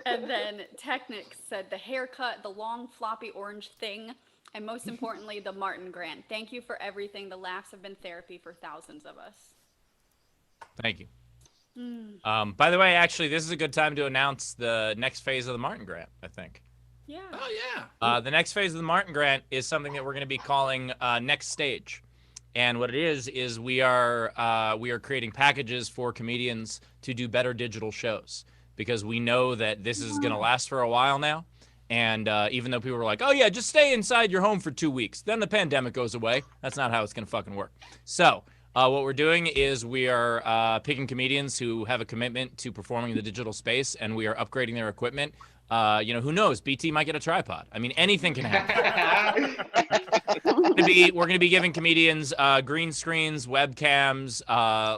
And then Technic said the haircut, the long floppy orange thing, and most importantly, the Martin Grant. Thank you for everything. The laughs have been therapy for thousands of us. Thank you. By the way, actually, this is a good time to announce the next phase of the Martin Grant, I think. Yeah. Oh, yeah. The next phase of the Martin Grant is something that we're going to be calling Next Stage. And what it is we are creating packages for comedians to do better digital shows, because we know that this is going to last for a while now. And even though people were like, oh, yeah, just stay inside your home for 2 weeks, then the pandemic goes away. That's not how it's going to fucking work. So what we're doing is we are picking comedians who have a commitment to performing in the digital space, and we are upgrading their equipment. Who knows? BT might get a tripod. I mean, anything can happen. We're going to be giving comedians green screens, webcams,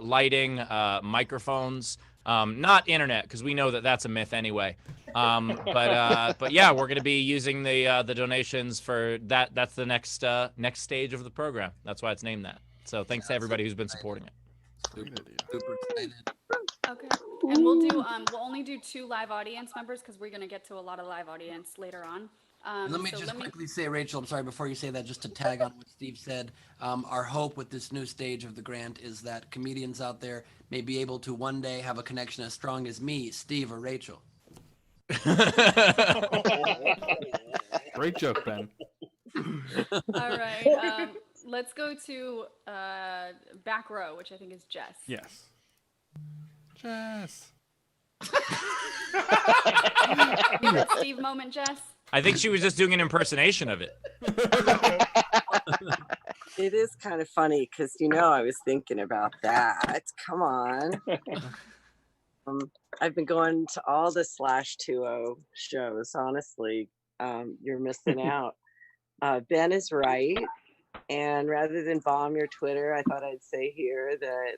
lighting, microphones, not internet, because we know that that's a myth anyway. But yeah, we're going to be using the donations for that. That's the next stage of the program. That's why it's named that. So thanks to everybody who's been supporting it. Super excited. Okay. And we'll only do 2 live audience members because we're going to get to a lot of live audience later on. Let me quickly say, Rachel, I'm sorry, before you say that, just to tag on what Steve said, our hope with this new stage of the grant is that comedians out there may be able to one day have a connection as strong as me, Steve, or Rachel. Great joke, Ben. All right. Let's go to back row, which I think is Jess. Yes. Jess. Favorite Steve moment, Jess? I think she was just doing an impersonation of it. It is kind of funny because, I was thinking about that. Come on. I've been going to all the /20 shows. Honestly, you're missing out. Ben is right. And rather than bomb your Twitter, I thought I'd say here that,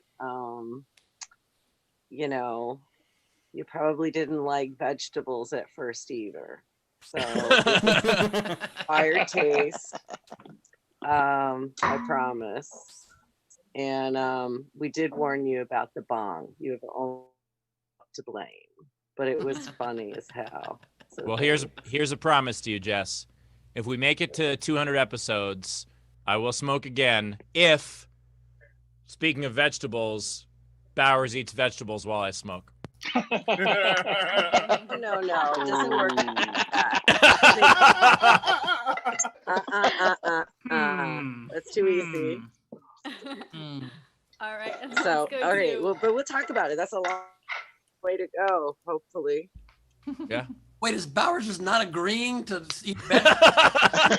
you probably didn't like vegetables at first either. So, fire taste. I promise. And we did warn you about the bong. You have only to blame, but it was funny as hell. So well, here's a promise to you, Jess. If we make it to 200 episodes, I will smoke again. If, speaking of vegetables, Bowers eats vegetables while I smoke. No, it doesn't work like that. That's too easy. All right. So, all right, but we'll talk about it. That's a long way to go, hopefully. Yeah. Wait, is Bowers just not agreeing to eat vegetables?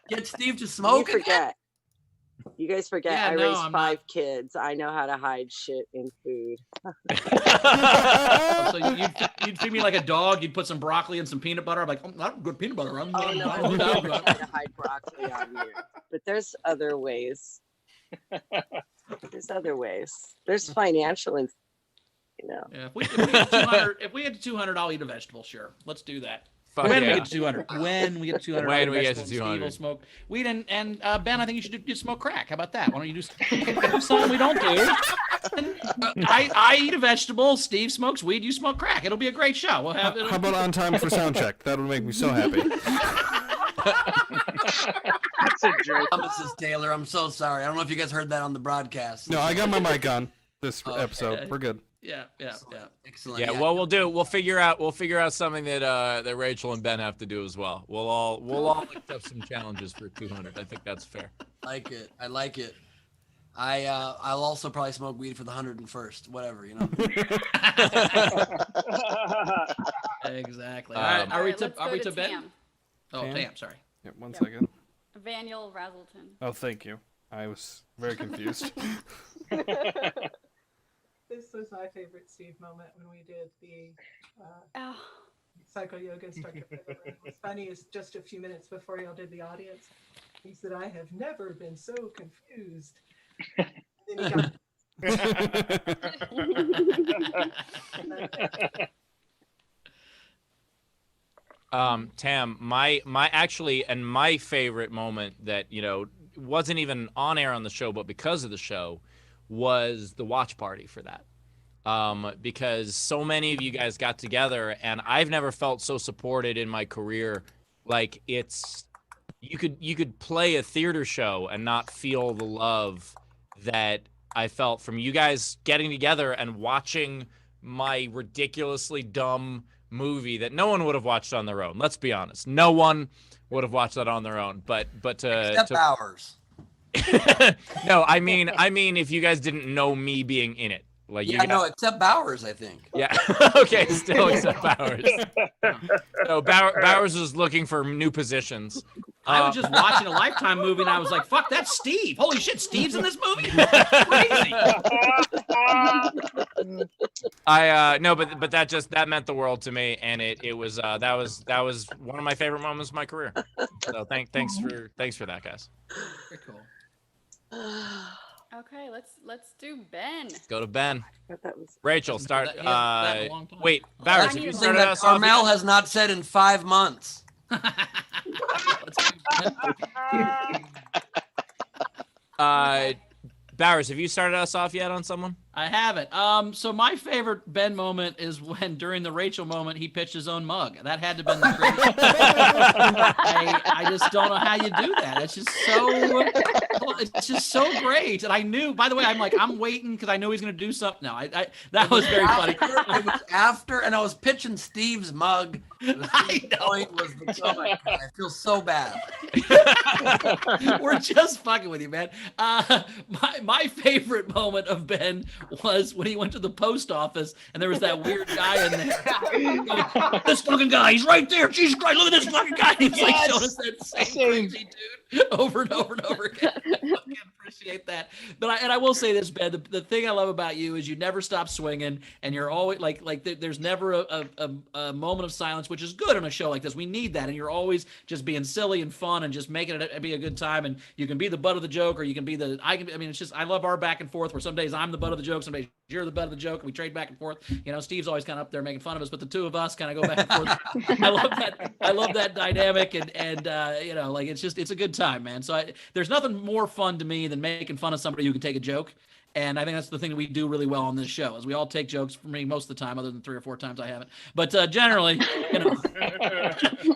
Get Steve to smoke? You forget. You guys forget. Yeah, I no, raised I'm 5 kids. I know how to hide shit in food. So you'd feed me like a dog. You'd put some broccoli and some peanut butter. I'm like, oh, not good peanut butter. I don't know how to hide broccoli on you. But there's other ways. There's financial, Yeah, if we get 200, if 200, I'll eat a vegetable. Sure, let's do that. When we get to 200. When we get to 200. When we get to Steve 200. will smoke weed and Ben, I think you should do smoke crack. How about that? Why don't you do something we don't do? I eat a vegetable. Steve smokes weed. You smoke crack. It'll be a great show. We'll have. How about on time for sound check? That would make me so happy. That's a joke. Mrs. Taylor, I'm so sorry. I don't know if you guys heard that on the broadcast. No, I got my mic on this episode. We're good. Yeah. Excellent. Yeah, well, we'll figure out something that Rachel and Ben have to do as well. We'll all lift up some challenges for 200. I think that's fair. I like it. I'll also probably smoke weed for the 101st. Whatever, Exactly. All right, are we to Ben? Oh, damn, sorry. Yep, one Yep. second. Vaniel Razzleton. Oh, thank you. I was very confused. This was my favorite Steve moment when we did the Oh. psycho yoga instructor. What's funny is just a few minutes before y'all did the audience, he said, "I have never been so confused." Then he got Tam, my favorite moment that, you know, wasn't even on air on the show, but because of the show, was the watch party for that. Because so many of you guys got together, and I've never felt so supported in my career. Like, it's, you could play a theater show and not feel the love that I felt from you guys getting together and watching my ridiculously dumb movie that no one would have watched on their own. Let's be honest. No one would have watched that on their own. But Except ours. No, I mean if you guys didn't know me being in it. Like, Yeah, no, except Bowers, I think. Yeah. Okay, still except Bowers. So Bowers was looking for new positions. I was just watching a Lifetime movie and I was like, "Fuck, that's Steve! Holy shit, Steve's in this movie! Crazy!" No, but that meant the world to me, and it was that was one of my favorite moments of my career. So thanks for that, guys. Very cool. Okay, let's do Ben. Let's go to Ben. That was Rachel, start. That a long time. Wait, Bowers, have That's you the thing started that us off Carmel yet? has not said in 5 months. Bowers, have you started us off yet on someone? I haven't. So my favorite Ben moment is when during the Rachel moment he pitched his own mug. That had to have been the greatest. I just don't know how you do that. It's just so great. And I knew. By the way, I'm waiting because I know he's gonna do something. No, that was very funny. It was after, and I was pitching Steve's mug. I know. Oh my God, I feel so bad. We're just fucking with you, man. My favorite moment of Ben was when he went to the post office and there was that weird guy in there. This fucking guy, he's right there. Jesus Christ, look at this fucking guy. He's like showing us that same crazy dude over and over and over again. I fucking appreciate that. But I will say this, Ben, the thing I love about you is you never stop swinging, and you're always like there's never a moment of silence, which is good on a show like this. We need that, and you're always just being silly and fun and just making it be a good time. And you can be the butt of the joke, or you can be it's just, I love our back and forth where some days I'm the butt of the joke, some days you're the butt of the joke, and we trade back and forth. You know, Steve's always kind of up there making fun of us, but the two of us kind of go back and forth. I love that dynamic, and you know, like it's a good time, man. So there's nothing more fun to me than making fun of somebody who can take a joke. And I think that's the thing that we do really well on this show, is we all take jokes from me most of the time, other than 3 or 4 times I haven't. But generally, you know,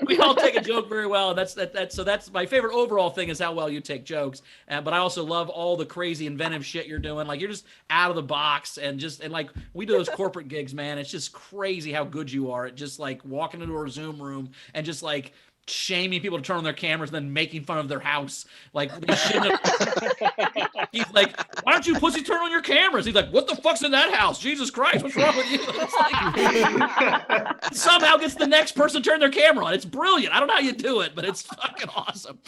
we all take a joke very well. And that's my favorite overall thing, is how well you take jokes. But I also love all the crazy inventive shit you're doing. Like, you're just out of the box, and like we do those corporate gigs, man. It's just crazy how good you are at just like walking into a Zoom room and just like shaming people to turn on their cameras and then making fun of their house. Like, they shouldn't have. He's like, "Why don't you pussy turn on your cameras?" He's like, "What the fuck's in that house? Jesus Christ, what's wrong with you?" It's like, somehow gets the next person to turn their camera on. It's brilliant. I don't know how you do it, but it's fucking awesome.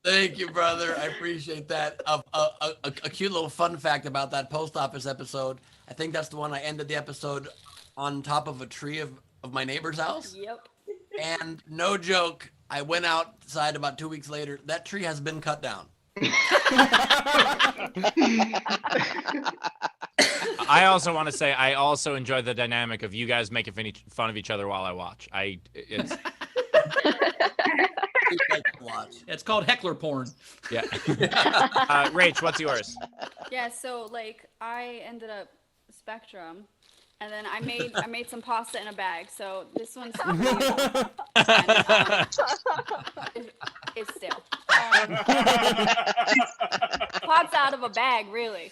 Thank you, brother. I appreciate that. A cute little fun fact about that post office episode. I think that's the one I ended the episode on top of a tree of my neighbor's house. Yep. And no joke, I went outside about 2 weeks later. That tree has been cut down. I also want to say I also enjoy the dynamic of you guys making fun of each other while I watch. It's It's called heckler porn. Yeah. Rach, what's yours? Yeah, so like I ended up Spectrum, and then I made some pasta in a bag. So this one's it's still pots out of a bag, really.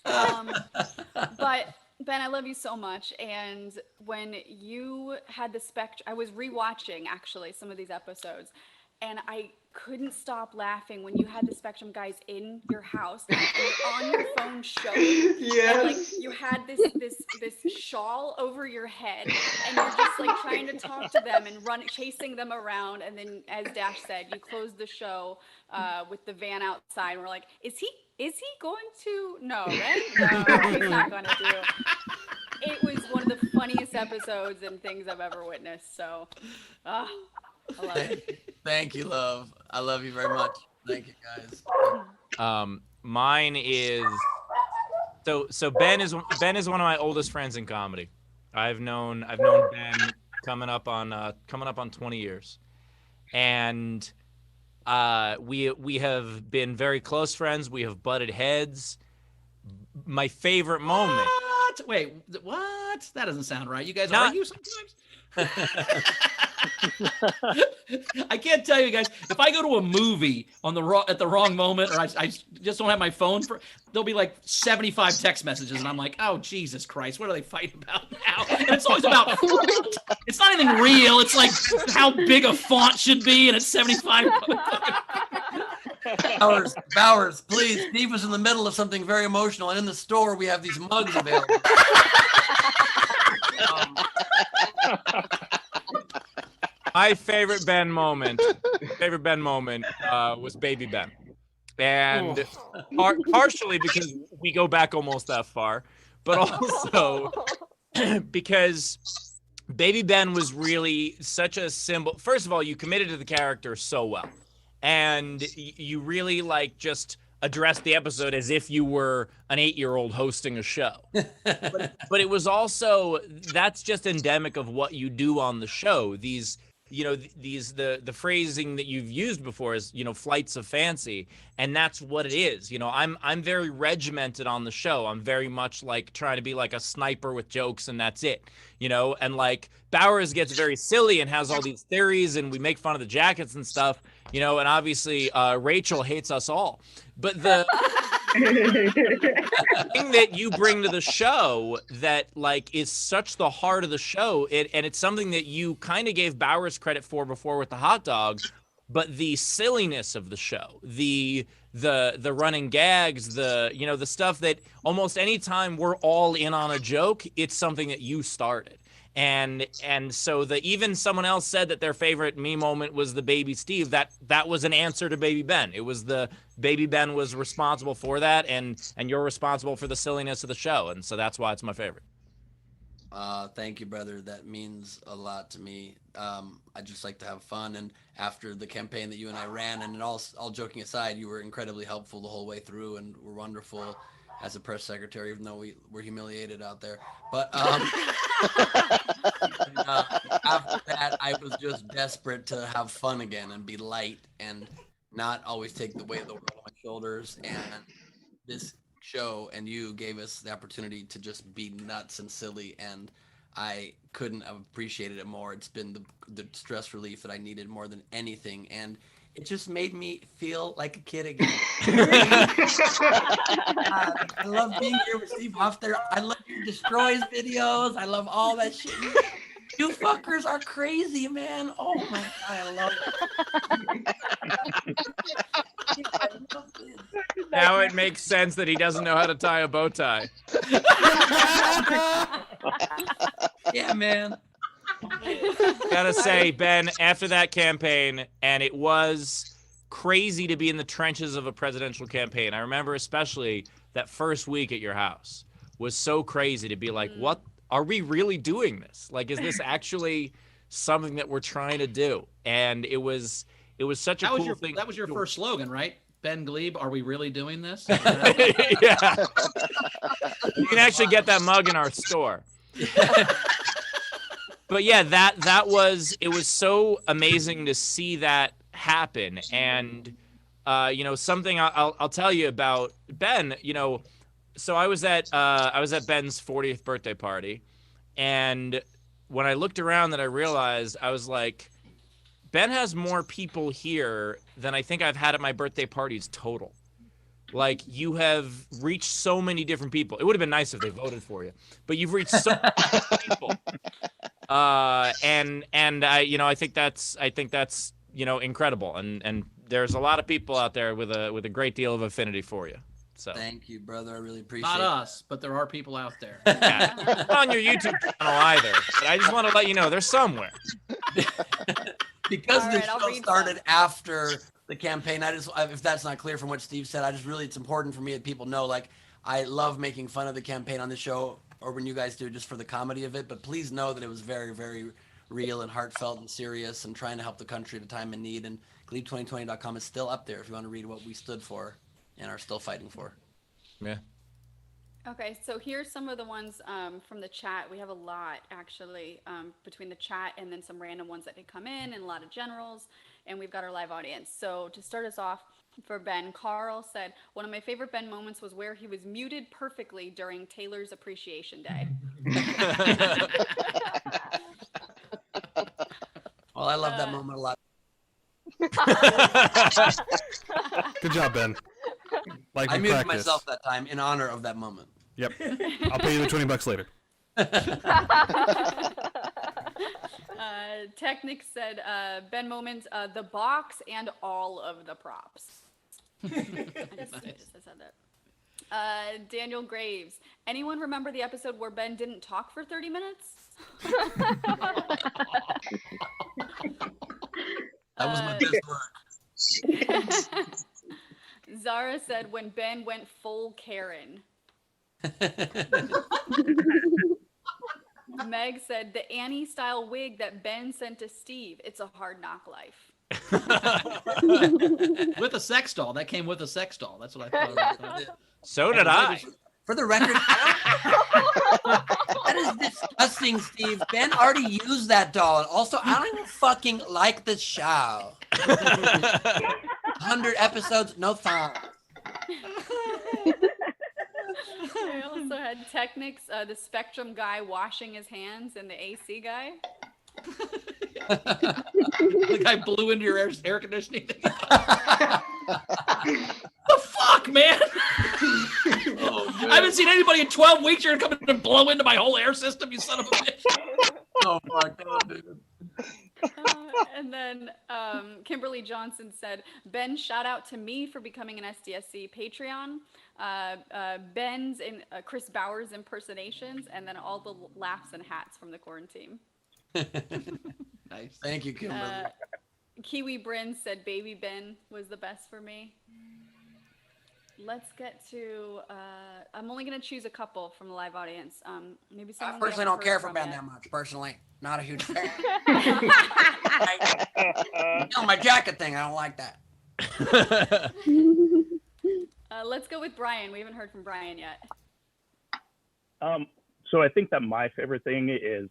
But Ben, I love you so much. And when you had the Spectrum, I was rewatching actually some of these episodes, and I couldn't stop laughing when you had the Spectrum guys in your house and you're on your phone showing, and like you had this shawl over your head, and you're just like trying to talk to them and chasing them around, and then as Dash said, you closed the show with the van outside, and we're like, is he going to? No, right? No, he's not going to do. It was one of the funniest episodes and things I've ever witnessed. So, I love it. Thank you, love. I love you very much. Thank you, guys. Mine is so Ben is one of my oldest friends in comedy. I've known Ben coming up on 20 years, and we have been very close friends. We have butted heads. My favorite moment. What? Wait, what? That doesn't sound right. You guys argue sometimes? I can't tell you guys, if I go to a movie at the wrong moment, or I just don't have my phone there'll be like 75 text messages, and I'm like, oh Jesus Christ, what are they fighting about now? And it's always about font. It's not anything real. It's like how big a font should be, and it's 75. Bowers, please. Steve was in the middle of something very emotional, and in the store we have these mugs available. My favorite Ben moment was Baby Ben, and partially because we go back almost that far, but also because Baby Ben was really such a symbol. First of all, you committed to the character so well, and you really just addressed the episode as if you were an 8-year-old hosting a show. but it was also, that's just endemic of what you do on the show. These, the phrasing that you've used before is, flights of fancy, and that's what it is. I'm very regimented on the show. I'm very much trying to be like a sniper with jokes, and that's it. And Bowers gets very silly and has all these theories, and we make fun of the jackets and stuff, and obviously Rachel hates us all. But the thing that you bring to the show that is such the heart of the show, and it's something that you kind of gave Bowers credit for before with the hot dog, but the silliness of the show, the running gags, the stuff that almost anytime we're all in on a joke, it's something that you started. And so even someone else said that their favorite me moment was the baby Steve. That was an answer to Baby Ben. It was the Baby Ben was responsible for that, and you're responsible for the silliness of the show, and so that's why it's my favorite. Thank you, brother. That means a lot to me. I just like to have fun, and after the campaign that you and I ran, and all joking aside, you were incredibly helpful the whole way through, and were wonderful as a press secretary, even though we were humiliated out there. But after that, I was just desperate to have fun again and be light and not always take the weight of the world on my shoulders. And this show and you gave us the opportunity to just be nuts and silly, and I couldn't have appreciated it more. It's been the stress relief that I needed more than anything, and it just made me feel like a kid again. I love being here with Steve Hofstetter. I love your Destroys videos. I love all that shit. You fuckers are crazy, man. Oh my God, I love it. Now it makes sense that he doesn't know how to tie a bow tie. Yeah, man. Gotta say, Ben, after that campaign, and it was crazy to be in the trenches of a presidential campaign. I remember especially that first week at your house was so crazy to be like, what are we really doing this? Is this actually something that we're trying to do? And it was such a cool thing. That was your first slogan, right? Ben Gleib, are we really doing this? Yeah. You can actually get that mug in our store. But yeah, it was so amazing to see that happen. And something I'll tell you about Ben, so I was at Ben's 40th birthday party, and when I looked around, that I realized, I was like, Ben has more people here than I think I've had at my birthday parties total. You have reached so many different people. It would have been nice if they voted for you, but you've reached so many people. And I think that's incredible. And there's a lot of people out there with a great deal of affinity for you. So thank you, brother. I really appreciate Not it. us, but there are people out there. Yeah, not on your YouTube channel either. But I just want to let you know they're somewhere. Because All the right, I'll show read started some. after the campaign, if that's not clear from what Steve said, it's important for me that people know, like, I love making fun of the campaign on the show, or when you guys do, just for the comedy of it. But please know that it was very, very real and heartfelt and serious, and trying to help the country at a time in need. And Gleib2020.com is still up there if you want to read what we stood for and are still fighting for. Yeah. Okay, so here's some of the ones from the chat. We have a lot, actually, between the chat and then some random ones that did come in, and a lot of generals, and we've got our live audience. So to start us off, for Ben, Carl said, one of my favorite Ben moments was where he was muted perfectly during Taylor's Appreciation Day. Well, I love that moment a lot. Good job, Ben. Like I we muted practiced. myself that time in honor of that moment. Yep. I'll pay you the $20 later. Technic said, Ben moments, the box and all of the props. I said that. Daniel Graves, anyone remember the episode where Ben didn't talk for 30 minutes? That was my best work. Zara said when Ben went full Karen. Meg said the Annie style wig that Ben sent to Steve. It's a hard knock life. With a sex doll. That came with a sex doll. That's what I thought. So did I. For the record, that is disgusting, Steve. Ben already used that doll. And also, I don't even fucking like the show. 100 episodes, no thought. I also had Technics, the Spectrum guy washing his hands, and the AC guy. The guy blew into your air conditioning. The fuck, man? I haven't seen anybody in 12 weeks. You're gonna come and blow into my whole air system, you son of a bitch. Oh my god, dude. And then Kimberly Johnson said, Ben, shout out to me for becoming an SDSC Patreon. Ben's and Chris Bowers impersonations, and then all the laughs and hats from the quarantine. Nice. Thank you, Kimberly. Kiwi Bryn said Baby Ben was the best for me. Let's get to, I'm only going to choose a couple from the live audience. Maybe I someone personally we haven't don't care heard for from Ben yet. that much. Personally, not a huge fan. My jacket thing, I don't like that. Let's go with Brian. We haven't heard from Brian yet. So I think that my favorite thing is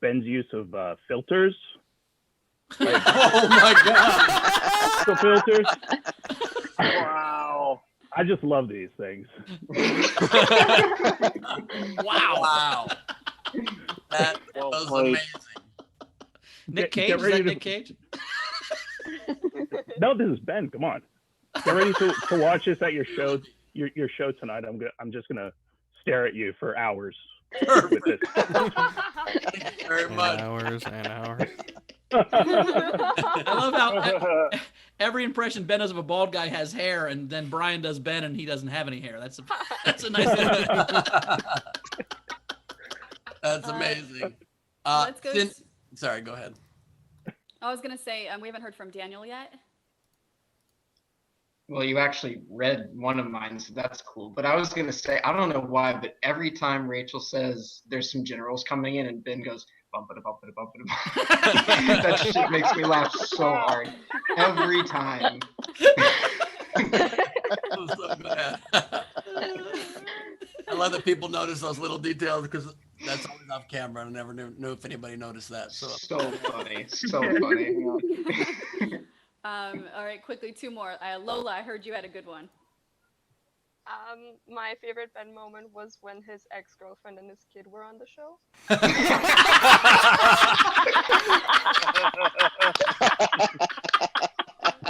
Ben's use of filters. Like, oh my god! The filters. Wow! I just love these things. Wow! That was amazing. Nick Cage? Is that Nick Cage? No, this is Ben. Come on. Get ready to watch this at your show. Your show tonight. I'm just gonna stare at you for hours with this. Thank you very much. Hours and hours. I love how every impression Ben does of a bald guy has hair, and then Brian does Ben, and he doesn't have any hair. That's a nice little... That's amazing. Let's go. Sorry, go ahead. I was going to say, we haven't heard from Daniel yet. Well, you actually read one of mine, so that's cool. But I was going to say, I don't know why, but every time Rachel says there's some generals coming in and Ben goes, bump-a-da-bump-a-da-bump-a-da-bump. That shit makes me laugh so hard. Every time. I'm so glad. I love that people notice those little details because that's always off camera. I never knew if anybody noticed that. So funny. So funny. All right, quickly, two more. Lola, I heard you had a good one. My favorite Ben moment was when his ex-girlfriend and his kid were on the show.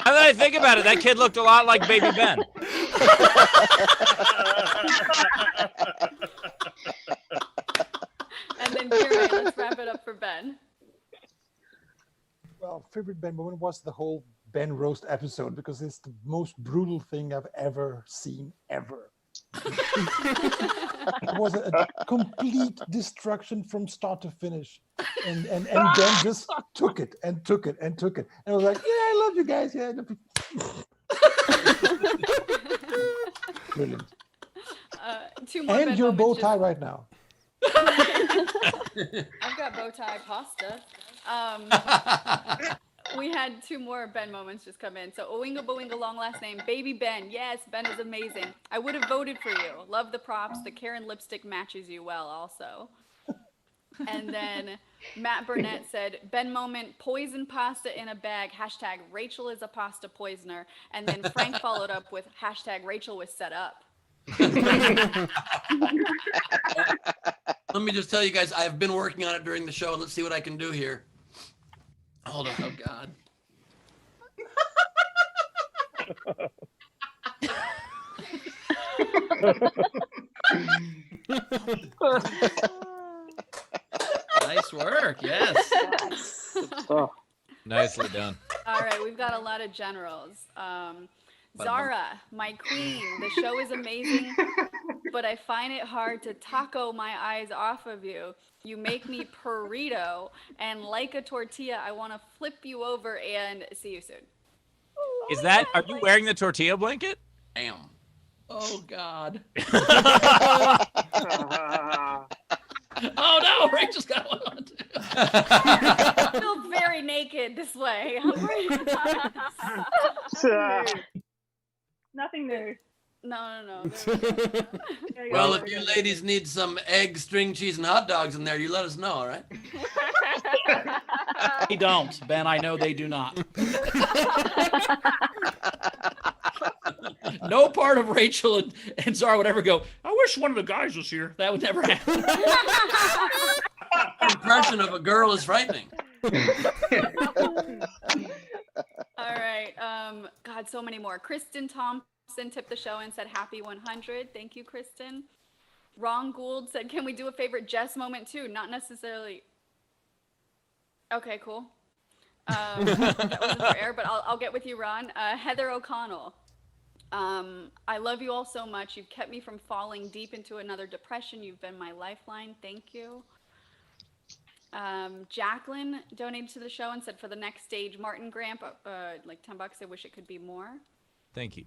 Now that I think about it, that kid looked a lot like Baby Ben. And then Jeremy, let's wrap it up for Ben. Well, favorite favorite Ben moment was the whole Ben roast episode because it's the most brutal thing I've ever seen ever. It was a complete destruction from start to finish, and Ben just took it and took it and took it, and I was like, yeah, I love you guys, yeah. Brilliant. 2 more And Ben your bow moments tie right now. I've got bow tie pasta. We had 2 more Ben moments just come in. So Oinga Boinga, long last name, Baby Ben. Yes, Ben is amazing. I would have voted for you. Love the props. The Karen lipstick matches you well also. And then Matt Burnett said, Ben moment, poison pasta in a bag, hashtag Rachel is a pasta poisoner. And then Frank followed up with hashtag Rachel was set up. Let me just tell you guys, I've been working on it during the show. Let's see what I can do here. Hold on. Oh, God. Nice work. Yes. Nicely done. All right, we've got a lot of generals. Zara, my queen, the show is amazing, but I find it hard to taco my eyes off of you. You make me burrito, and like a tortilla, I want to flip you over and see you soon. Is that? Are you wearing the tortilla blanket? Damn. Oh, God. Oh, no. Rachel's got one on, too. I feel very naked this way. Nothing new. No. Well, if you ladies need some egg, string cheese, and hot dogs in there, you let us know, all right? They don't, Ben. I know they do not. No part of Rachel and Zara would ever go, I wish one of the guys was here. That would never happen. Impression of a girl is frightening. All right. God, so many more. Kristen Thompson tipped the show and said happy 100. Thank you, Kristen. Ron Gould said, can we do a favorite Jess moment too? Not necessarily. Okay, cool. That wasn't for air, but I'll get with you, Ron. Heather O'Connell. I love you all so much. You've kept me from falling deep into another depression. You've been my lifeline. Thank you. Jacqueline donated to the show and said for the next stage, Martin Gramp, like $10. I wish it could be more. Thank you.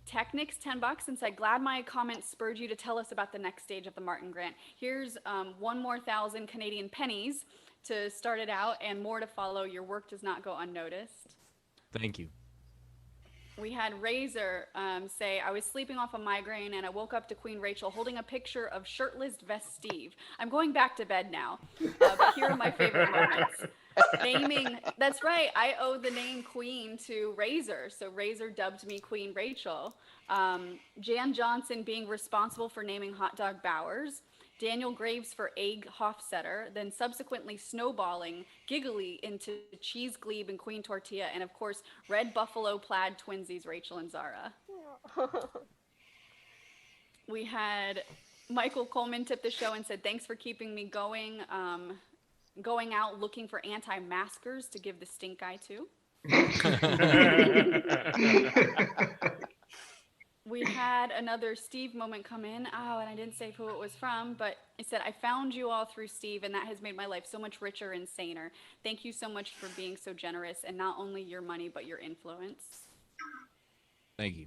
Technics, $10, and said, glad my comment spurred you to tell us about the next stage of the Martin Grant. Here's 1 more 1,000 Canadian pennies to start it out, and more to follow. Your work does not go unnoticed. Thank you. We had Razor say, I was sleeping off a migraine and I woke up to Queen Rachel holding a picture of shirtless Vest Steve. I'm going back to bed now, but here are my favorite moments. Naming, that's right, I owe the name Queen to Razor, so Razor dubbed me Queen Rachel. Jan Johnson being responsible for naming Hot Dog Bowers. Daniel Graves for Egg Hofstetter, then subsequently snowballing giggly into Cheese Gleib and Queen Tortilla, and of course, Red Buffalo Plaid Twinsies, Rachel and Zara. We had Michael Coleman tip the show and said, thanks for keeping me going out looking for anti-maskers to give the stink eye to. We had another Steve moment come in. Oh, and I didn't say who it was from, but it said, I found you all through Steve, and that has made my life so much richer and saner. Thank you so much for being so generous, and not only your money, but your influence. Thank you.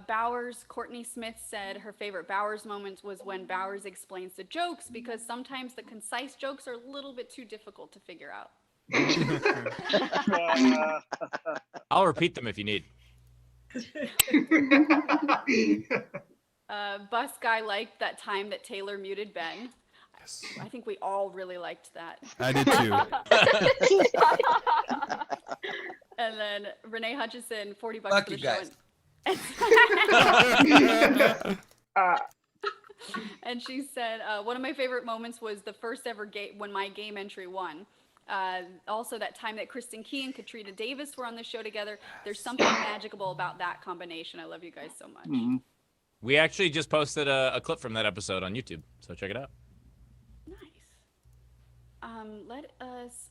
Bowers, Courtney Smith said her favorite Bowers moment was when Bowers explains the jokes, because sometimes the concise jokes are a little bit too difficult to figure out. I'll repeat them if you need. Bus guy liked that time that Taylor muted Ben. Yes. I think we all really liked that. I did too. And then Renee Hutchison, $40 Fuck for the you show. guys. And she said, one of my favorite moments was the first ever when my game entry won. Also that time that Kristen Key and Katrina Davis were on the show together. There's something magical about that combination. I love you guys so much. Mm-hmm. We actually just posted a clip from that episode on YouTube, so check it out.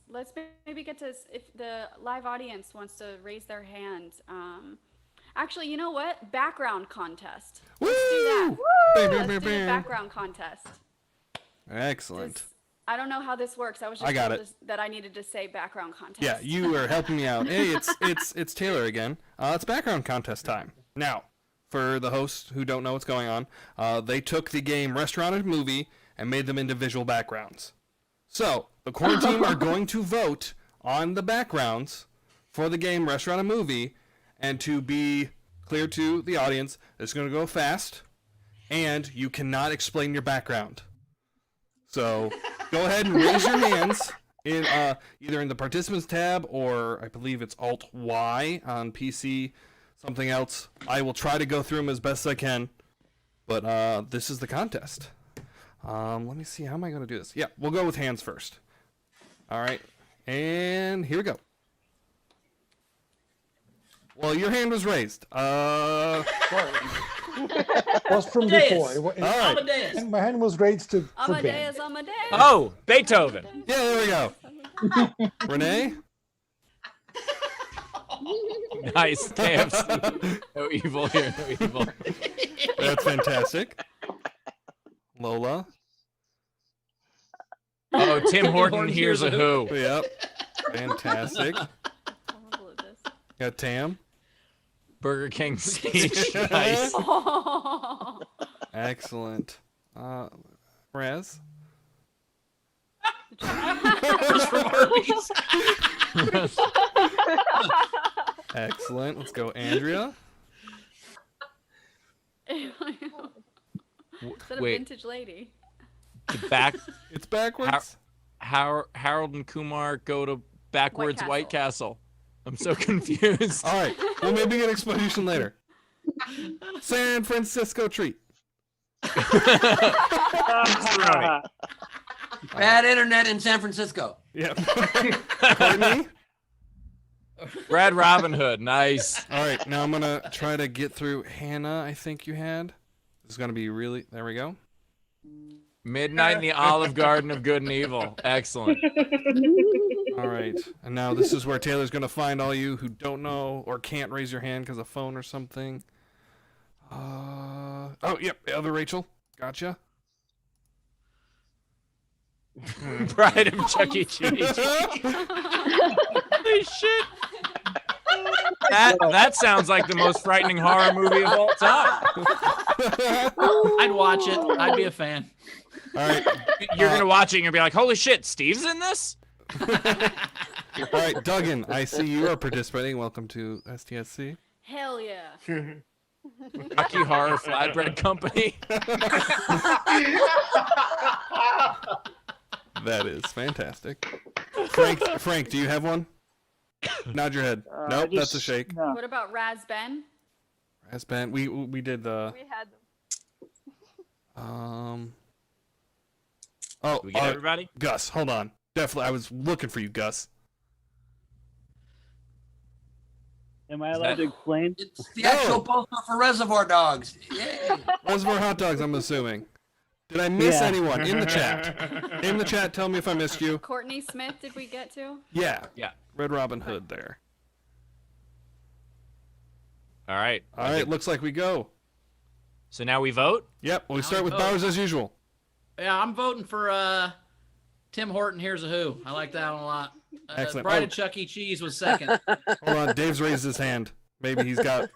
Let's maybe get to if the live audience wants to raise their hand. Actually, you know what? Background contest. Let's do that. Let's do the background contest. Excellent. I don't know how this works. I was just I got told it. that I needed to say background contest. Yeah, you are helping me out. Hey, it's Taylor again. It's background contest time. Now, for the hosts who don't know what's going on, they took the game Restaurant and Movie and made them into visual backgrounds. So, the core team are going to vote on the backgrounds for the game Restaurant and Movie, and to be clear to the audience, it's going to go fast, and you cannot explain your background. So, go ahead and raise your hands in either in the Participants tab, or I believe it's Alt-Y on PC, something else. I will try to go through them as best I can, but this is the contest. Let me see, how am I going to do this? Yeah, we'll go with hands first. All right, and here we go. Well, your hand was raised. Was from before. All right. And my hand was raised for Ben. Amadeus. Oh, Beethoven. Yeah, there we go. Renee? Nice. KFC. No evil here. No evil. That's fantastic. Lola? Oh, Tim Horton, here's a who. Yep. Fantastic. Got Tam? Burger King speech. Nice. Excellent. Rez? Excellent. Let's go, Andrea. Instead of Wait. vintage lady. It's backwards. Harold and Kumar go to backwards White Castle. I'm so confused. All right. We'll maybe get explanation later. San Francisco treat. Bad internet in San Francisco. Yep. Courtney? Red Robin Hood. Nice. All right. Now I'm going to try to get through Hannah, I think you had. This is going to be really... There we go. Midnight in the Olive Garden of Good and Evil. Excellent. All right. And now this is where Taylor's going to find all you who don't know or can't raise your hand because of phone or something. Oh, yep. The other Rachel. Gotcha. Bride of Chuck E. Cheese. Holy shit. That sounds like the most frightening horror movie of all time. I'd watch it. I'd be a fan. All right. You're going to watch it and you'll be like, holy shit, Steve's in this? All right, Duggan, I see you are participating. Welcome to STSC. Hell yeah. Rocky Horror Flatbread Company. That is fantastic. Frank, do you have one? Nod your head. Nope, that's a shake. No. What about Raz Ben? Raz Ben, we did the. We had them. Oh, we get everybody? Gus, hold on. Definitely, I was looking for you, Gus. Am I allowed to explain? It's the actual poster for Reservoir Dogs. Yay. Reservoir Hot Dogs, I'm assuming. Did I miss anyone in the chat? In the chat, tell me if I missed you. Courtney Smith, did we get to? Yeah. Yeah. Red Robin Hood there. All right. All right, looks like we go. So now we vote? Yep, we start with Bowers as usual. Yeah, I'm voting for Tim Horton, here's a who. I like that one a lot. Excellent. Bride of Chuck E. Cheese was second. Hold on, Dave's raised his hand. Maybe he's got...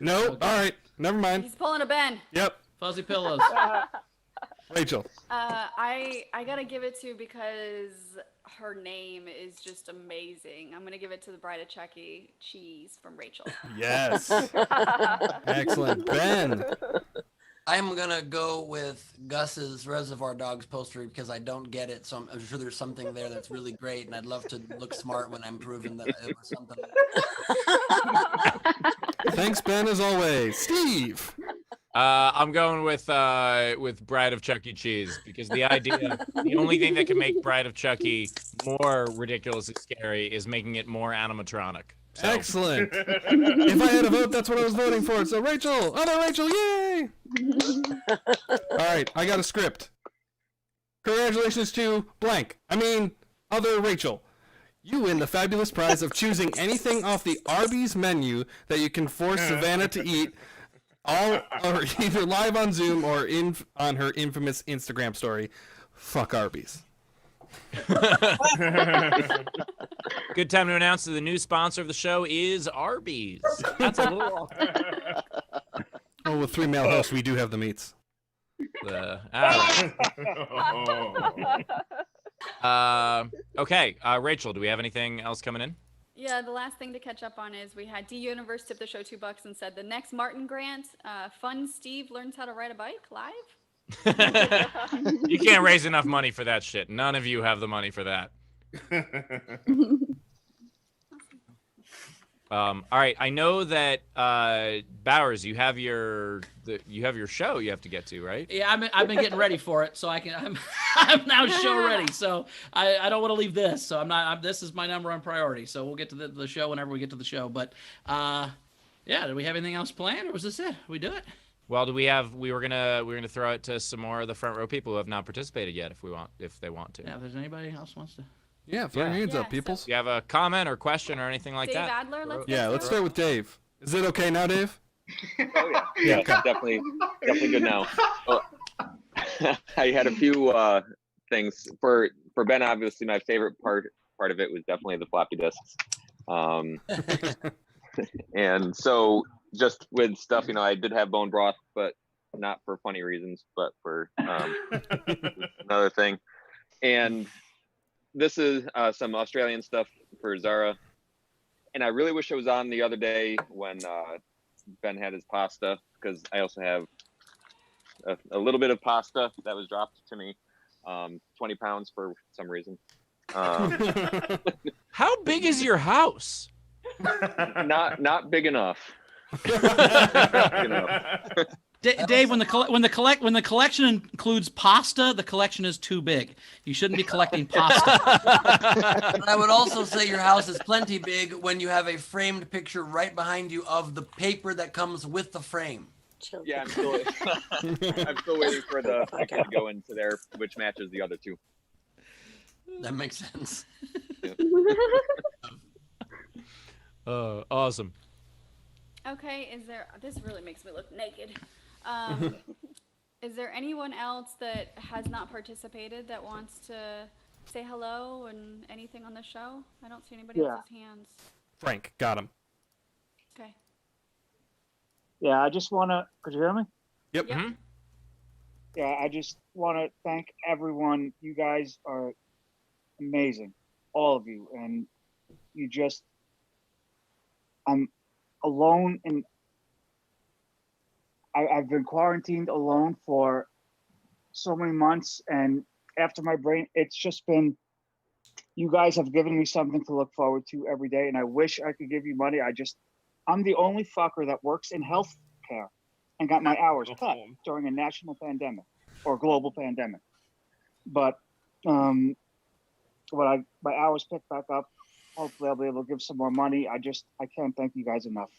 No, all right, never mind. He's pulling a Ben. Yep. Fuzzy pillows. Rachel. I gotta give it to because her name is just amazing. I'm gonna give it to the Bride of Chuck E. Cheese from Rachel. Yes. Excellent. Ben. I'm gonna go with Gus's Reservoir Dogs poster because I don't get it, so I'm sure there's something there that's really great, and I'd love to look smart when I'm proving that it was something. Thanks, Ben, as always. Steve. I'm going with Bride of Chuck E. Cheese because the only thing that can make Bride of Chuck E. more ridiculously scary is making it more animatronic. So. Excellent. If I had a vote, that's what I was voting for. So Rachel, other Rachel, yay! All right, I got a script. Congratulations to blank. I mean, other Rachel. You win the fabulous prize of choosing anything off the Arby's menu that you can force Savannah to eat, all or either live on Zoom or on her infamous Instagram story. Fuck Arby's. Good time to announce that the new sponsor of the show is Arby's. That's a little. Oh, with 3 male hosts, we do have the meats. All right. Okay, Rachel, do we have anything else coming in? Yeah, the last thing to catch up on is we had D Universe tip the show $2 and said the next Martin Grant, Fun Steve learns how to ride a bike live. You can't raise enough money for that shit. None of you have the money for that. All right, I know that Bowers, you have your show you have to get to, right? Yeah, I've been getting ready for it, so I'm now show ready. So I don't want to leave this. So this is my number one priority. So we'll get to the show whenever we get to the show. But yeah, do we have anything else planned, or was this it? We do it? Well, we were gonna throw it to some more of the front row people who have not participated yet, if they want to. Yeah, if there's anybody else wants to. Yeah, throw your hands up, peoples. Do you have a comment or question or anything like Dave that? Adler, let's start with Dave. Is it okay now, Dave? Oh yeah, yeah, Okay. definitely good now. Well, I had a few things for Ben. Obviously, my favorite part of it was definitely the floppy disks. And so just with stuff, I did have bone broth, but not for funny reasons, but for another thing. And this is some Australian stuff for Zara. And I really wish I was on the other day when Ben had his pasta, because I also have a little bit of pasta that was dropped to me, 20 pounds for some reason. How big is your house? Not big enough. Dave, when the collection includes pasta, the collection is too big. You shouldn't be collecting pasta. But I would also say your house is plenty big when you have a framed picture right behind you of the paper that comes with the frame. Yeah, I'm still waiting for the picture to go into there, which matches the other two. That makes sense. Awesome. Okay, this really makes me look naked. Is there anyone else that has not participated that wants to say hello and anything on the show? I don't see anybody else's hands. Frank, got him. Okay. Yeah, I just want to. Could you hear me? Yep. Yep. Yeah, I just want to thank everyone. You guys are amazing, all of you, and you just. I'm alone, and I've been quarantined alone for so many months, and after my brain, it's just been. You guys have given me something to look forward to every day, and I wish I could give you money. I'm the only fucker that works in healthcare and got my hours cut during a national pandemic or global pandemic. But my hours picked back up. Hopefully I'll be able to give some more money. I can't thank you guys enough.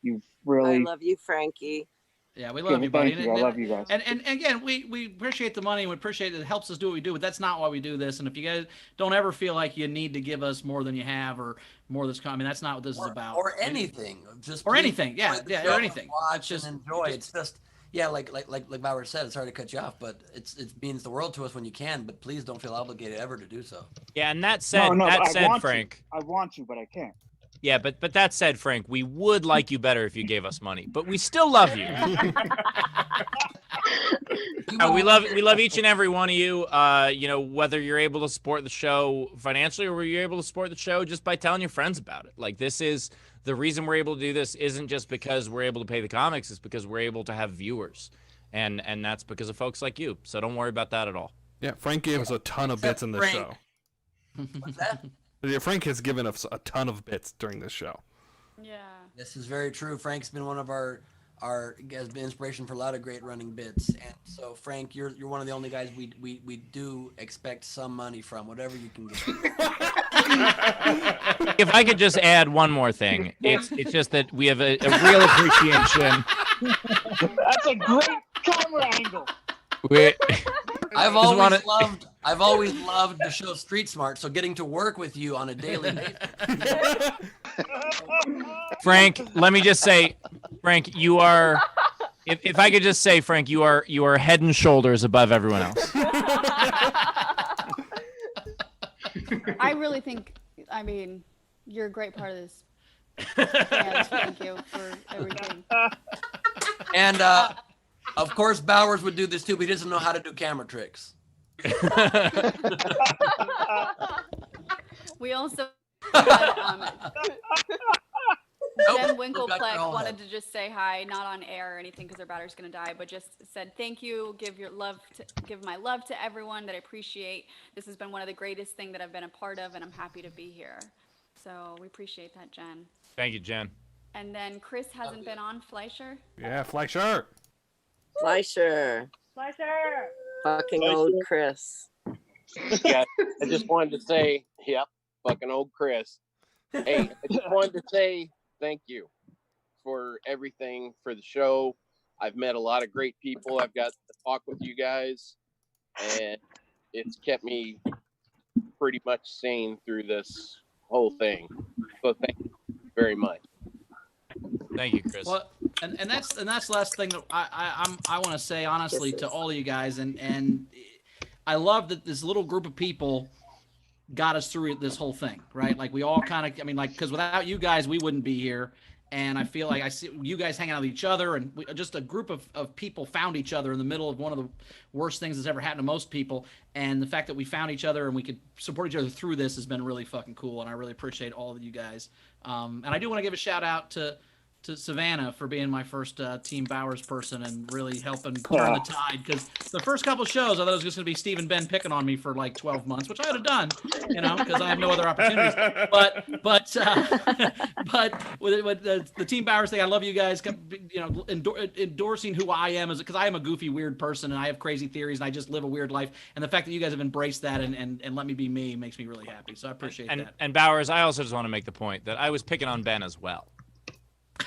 You've really. I love you, Frankie. Yeah, we love you, buddy. Thank you. I love you guys. And again, we appreciate the money and we appreciate it helps us do what we do, but that's not why we do this. And if you guys don't ever feel like you need to give us more than you have or more that's coming, that's not what this is about. Or anything. Or anything. Yeah, or anything. Watch and enjoy. It's just like Bauer said, it's hard to cut you off, but it means the world to us when you can, but please don't feel obligated ever to do so. Yeah, and that said, Frank. I want to, but I can't. Yeah, but that said, Frank, we would like you better if you gave us money, but we still love you. We love each and every one of you. Whether you're able to support the show financially or you're able to support the show just by telling your friends about it. Like, this is the reason we're able to do this isn't just because we're able to pay the comics, it's because we're able to have viewers. And that's because of folks like you. So don't worry about that at all. Yeah, Frank gave us a ton of bits in the show. What's that? Yeah, Frank has given us a ton of bits during this show. Yeah. This is very true. Frank's been one of our has been inspiration for a lot of great running bits. And so Frank, you're one of the only guys we do expect some money from, whatever you can get. If I could just add one more thing, it's just that we have a real appreciation. That's a great camera angle. I've always loved I've always loved the show Street Smart, so getting to work with you on a daily basis. Frank, let me just say, Frank, you are. If I could just say, Frank, you are head and shoulders above everyone else. I really think, I mean, you're a great part of this. Yeah, thank you for everything. And of course, Bowers would do this too, but he doesn't know how to do camera tricks. We also had, Jen Winkleplex wanted to just say hi, not on air or anything because their battery's gonna die, but just said thank you, give my love to everyone that I appreciate. This has been one of the greatest things that I've been a part of, and I'm happy to be here. So we appreciate that, Jen. Thank you, Jen. And then Chris hasn't been on, Fleischer. Yeah, Fleischer. Fleischer. Pleasure. Fucking old Chris. Yeah, I just wanted to say, yep, fucking old Chris. Hey, I just wanted to say thank you for everything for the show. I've met a lot of great people. I've got to talk with you guys, and it's kept me pretty much sane through this whole thing. So thank you very much. Thank you, Chris. Well, and that's the last thing that I want to say honestly to all of you guys, and I love that this little group of people got us through this whole thing, right? Like we all kind of, I mean, like, because without you guys, we wouldn't be here. And I feel like I see you guys hanging out with each other, and just a group of people found each other in the middle of one of the worst things that's ever happened to most people. And the fact that we found each other and we could support each other through this has been really fucking cool. And I really appreciate all of you guys. And I do want to give a shout out to Savannah for being my first Team Bowers person and really helping turn the tide. Because the first couple shows, I thought it was just going to be Steve and Ben picking on me for like 12 months, which I would have done, you know, because I have no other opportunities. But with the Team Bowers thing, I love you guys, you know, endorsing who I am, because I am a goofy, weird person and I have crazy theories and I just live a weird life. And the fact that you guys have embraced that and let me be me makes me really happy. So I appreciate that. And Bowers, I also just want to make the point that I was picking on Ben as well. I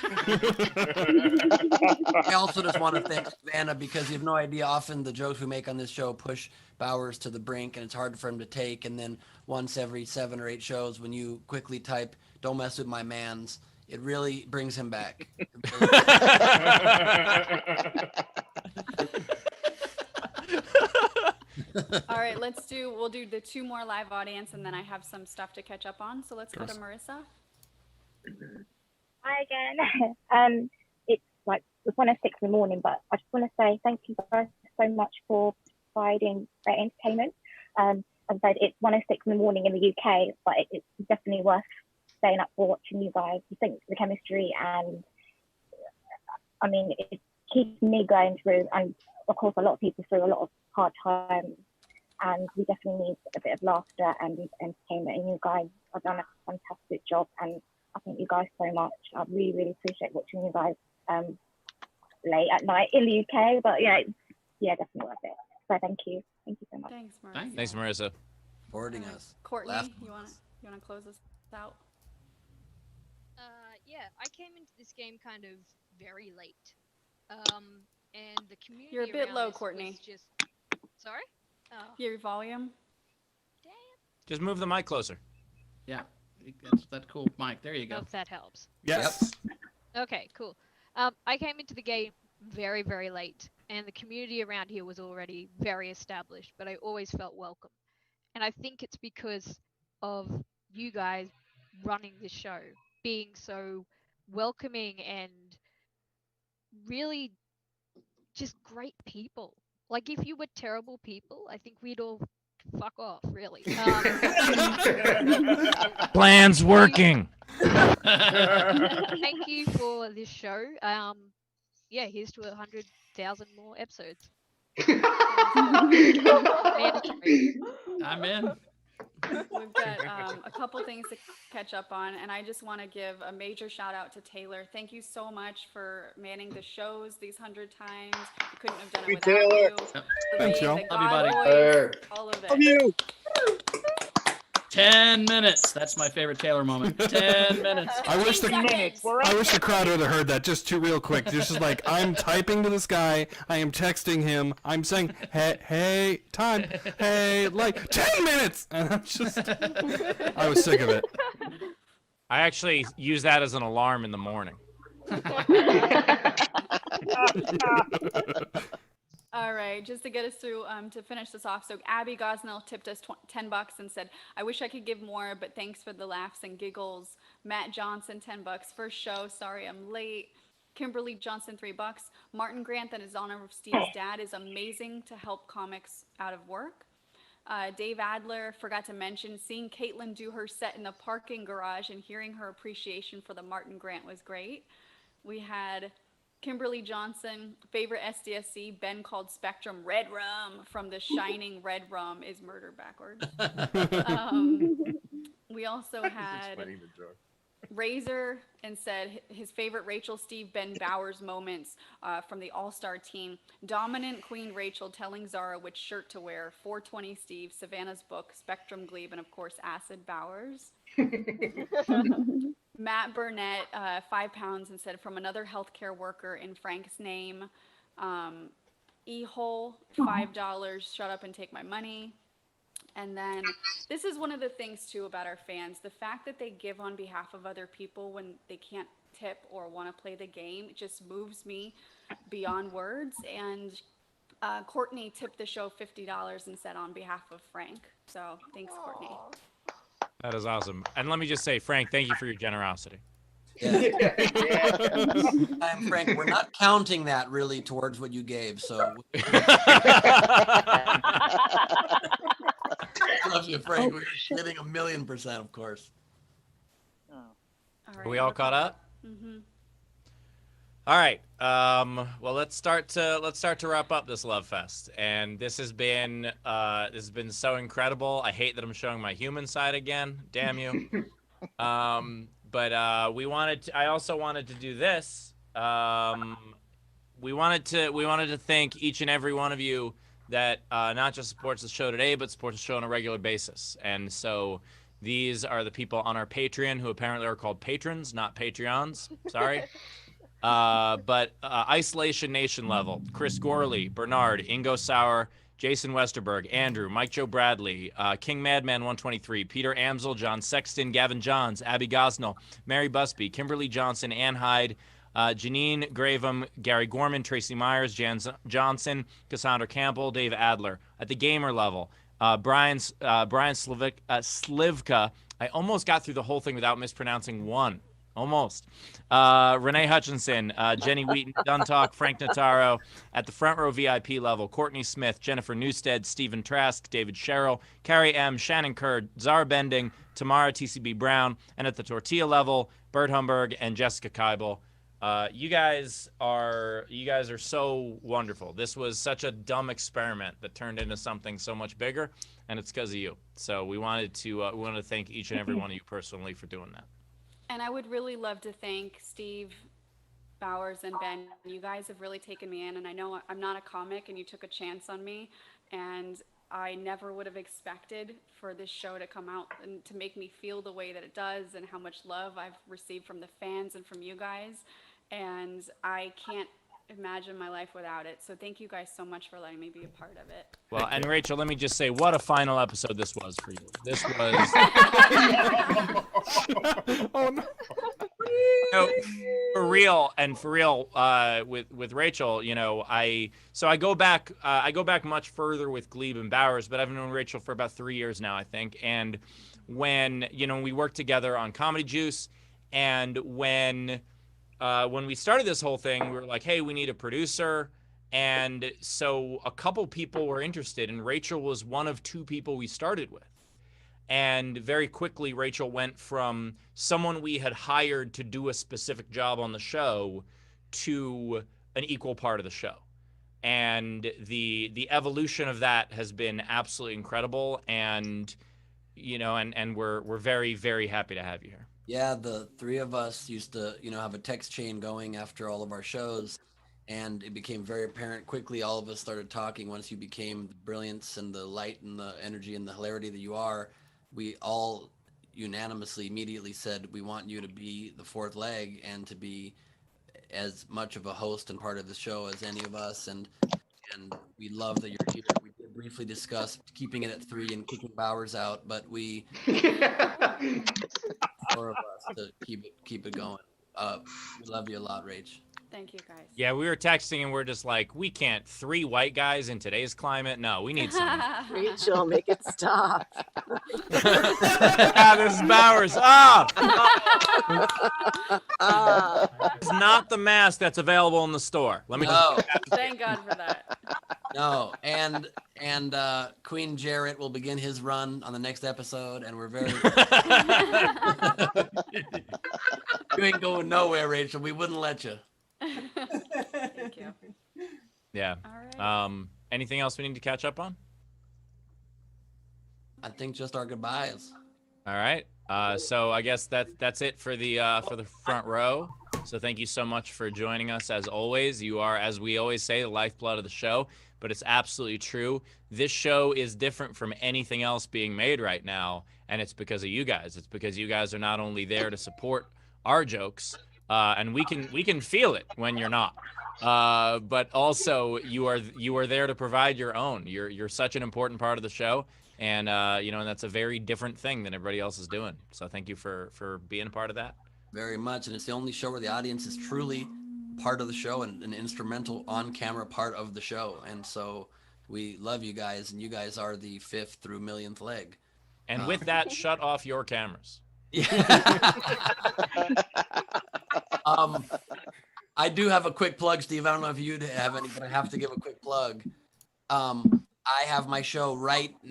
also just want to thank Savannah, because you have no idea, often the jokes we make on this show push Bowers to the brink and it's hard for him to take. And then once every 7 or 8 shows, when you quickly type, "Don't mess with my mans," it really brings him back. All right, we'll do the 2 more live audience, and then I have some stuff to catch up on. So let's go to Marissa. Hi again. It's like it's 1:06 in the morning, but I just want to say thank you guys so much for providing great entertainment. As I said, it's 1:06 in the morning in the UK, but it's definitely worth staying up for watching you guys. You think the chemistry, and I mean, it keeps me going through, and of course, a lot of people through a lot of hard times, and we definitely need a bit of laughter and entertainment. And you guys have done a fantastic job, and I thank you guys so much. I really, really appreciate watching you guys late at night in the UK. But yeah, definitely worth it. So thank you so much. Thanks, Marissa. Thanks, Marissa. Forwarding us. Courtney, you want to close this out? Yeah, I came into this game kind of very late, and the community. You're a bit around low, this Courtney. was just. Sorry. Oh. Your volume. Just move the mic closer. Yeah. That's cool, Mike. There you go. Hope that helps. Yes. Okay, cool. I came into the game very, very late, and the community around here was already very established, but I always felt welcome. And I think it's because of you guys running this show, being so welcoming and really just great people. Like, if you were terrible people, I think we'd all fuck off, really. Plan's working. Thank you for this show. Yeah, here's to 100,000 more episodes. I'm in. We've got a couple things to catch up on, and I just want to give a major shout out to Taylor. Thank you so much for manning the shows these 100 times. We couldn't have done it without Taylor. you. Thanks, y'all. The Love you, God buddy. voice, all of it. Love you. 10 minutes. That's my favorite Taylor moment. 10 minutes. I wish the crowd would have heard that just real quick. Just like I'm typing to this guy, I am texting him, I'm saying, hey, time, hey, like 10 minutes, and I was sick of it. I actually use that as an alarm in the morning. All right, just to get us through, to finish this off. So Abby Gosnell tipped us $10 and said, "I wish I could give more, but thanks for the laughs and giggles." Matt Johnson, $10. First show, sorry I'm late. Kimberly Johnson, $3. Martin Grant, that is honor of Steve's dad, is amazing to help comics out of work. Dave Adler forgot to mention, seeing Caitlin do her set in the parking garage and hearing her appreciation for the Martin Grant was great. We had Kimberly Johnson, favorite SDSC, Ben called Spectrum Red Rum from The Shining. Red Rum is murder backwards. We also had Razor and said his favorite Rachel, Steve, Ben Bowers moments from the All-Star team. Dominant Queen Rachel telling Zara which shirt to wear. 420 Steve, Savannah's book, Spectrum Gleib, and of course Acid Bowers. Matt Burnett, £5 and said from another healthcare worker in Frank's name. E-Hole, $5, shut up and take my money. And then this is one of the things too about our fans, the fact that they give on behalf of other people when they can't tip or want to play the game, it just moves me beyond words. And Courtney tipped the show $50 and said on behalf of Frank. So thanks, Courtney. That is awesome. And let me just say, Frank, thank you for your generosity. I'm Frank. We're not counting that really towards what you gave, so. Love you, Frank. We're getting 1,000,000%, of course. Are we all caught up? Mm-hmm. All right. Well, let's start to wrap up this Love Fest, and this has been so incredible. I hate that I'm showing my human side again. Damn you. But I also wanted to do this. We wanted to thank each and every one of you that not just supports the show today, but supports the show on a regular basis. And so these are the people on our Patreon who apparently are called patrons, not Patreons. Sorry. But Isolation Nation level, Chris Gorley, Bernard, Ingo Sauer, Jason Westerberg, Andrew, Mike Joe Bradley, King Madman 123, Peter Amsel, John Sexton, Gavin Johns, Abby Gosnell, Mary Busby, Kimberly Johnson, Ann Hyde, Janine Gravem, Gary Gorman, Tracy Myers, Jan Johnson, Cassandra Campbell, Dave Adler. At the gamer level, Brian Slivka. I almost got through the whole thing without mispronouncing one. Almost. Renee Hutchinson, Jenny Wheaton, Duntalk, Frank Notaro. At the front row VIP level, Courtney Smith, Jennifer Newstead, Stephen Trask, David Sherrill, Carrie M., Shannon Kerr, Zara Bending, Tamara TCB Brown. And at the tortilla level, Bert Humberg and Jessica Keibel. You guys are so wonderful. This was such a dumb experiment that turned into something so much bigger, and it's because of you. So we wanted to thank each and every one of you personally for doing that. And I would really love to thank Steve Bowers and Ben. You guys have really taken me in, and I know I'm not a comic, and you took a chance on me, and I never would have expected for this show to come out and to make me feel the way that it does and how much love I've received from the fans and from you guys. And I can't imagine my life without it. So thank you guys so much for letting me be a part of it. Well, and Rachel, let me just say what a final episode this was for you. This was Oh no. No, for real with Rachel, I go back much further with Gleib and Bowers, but I've known Rachel for about 3 years now, I think. And when we worked together on Comedy Juice, and when we started this whole thing, we were like, hey, we need a producer. And so a couple people were interested, and Rachel was one of 2 people we started with. And very quickly, Rachel went from someone we had hired to do a specific job on the show to an equal part of the show. And the evolution of that has been absolutely incredible. And, and we're very, very happy to have you here. Yeah, the 3 of us used to, have a text chain going after all of our shows, and it became very apparent quickly. All of us started talking once you became the brilliance and the light and the energy and the hilarity that you are, we all unanimously immediately said we want you to be the fourth leg and to be as much of a host and part of the show as any of us, and we love that you're here. We did briefly discuss keeping it at 3 and kicking Bowers out, but we four of us to keep it going. We love you a lot, Rach. Thank you, guys. Yeah, we were texting and we're just like, we can't 3 white guys in today's climate. No, we need some. Rachel, make it stop. This is Bowers. It's not the mask that's available in the store. Let me. No. Thank God for that. No, and Queen Jarrett will begin his run on the next episode, and we're very. You ain't going nowhere, Rachel. We wouldn't let you. Thank you. Yeah. All right. Anything else we need to catch up on? I think just our goodbyes. All right. So I guess that's it for the front row. So thank you so much for joining us. As always, you are, as we always say, the lifeblood of the show. But it's absolutely true. This show is different from anything else being made right now, and it's because of you guys. It's because you guys are not only there to support our jokes, and we can feel it when you're not. But also you are there to provide your own. You're such an important part of the show, and and that's a very different thing than everybody else is doing. So thank you for being a part of that. Very much, and it's the only show where the audience is truly part of the show and an instrumental on-camera part of the show. And so we love you guys, and you guys are the 5th through millionth leg. And with that, shut off your cameras. I do have a quick plug, Steve. I don't know if you'd have any, but I have to give a quick plug. I have my show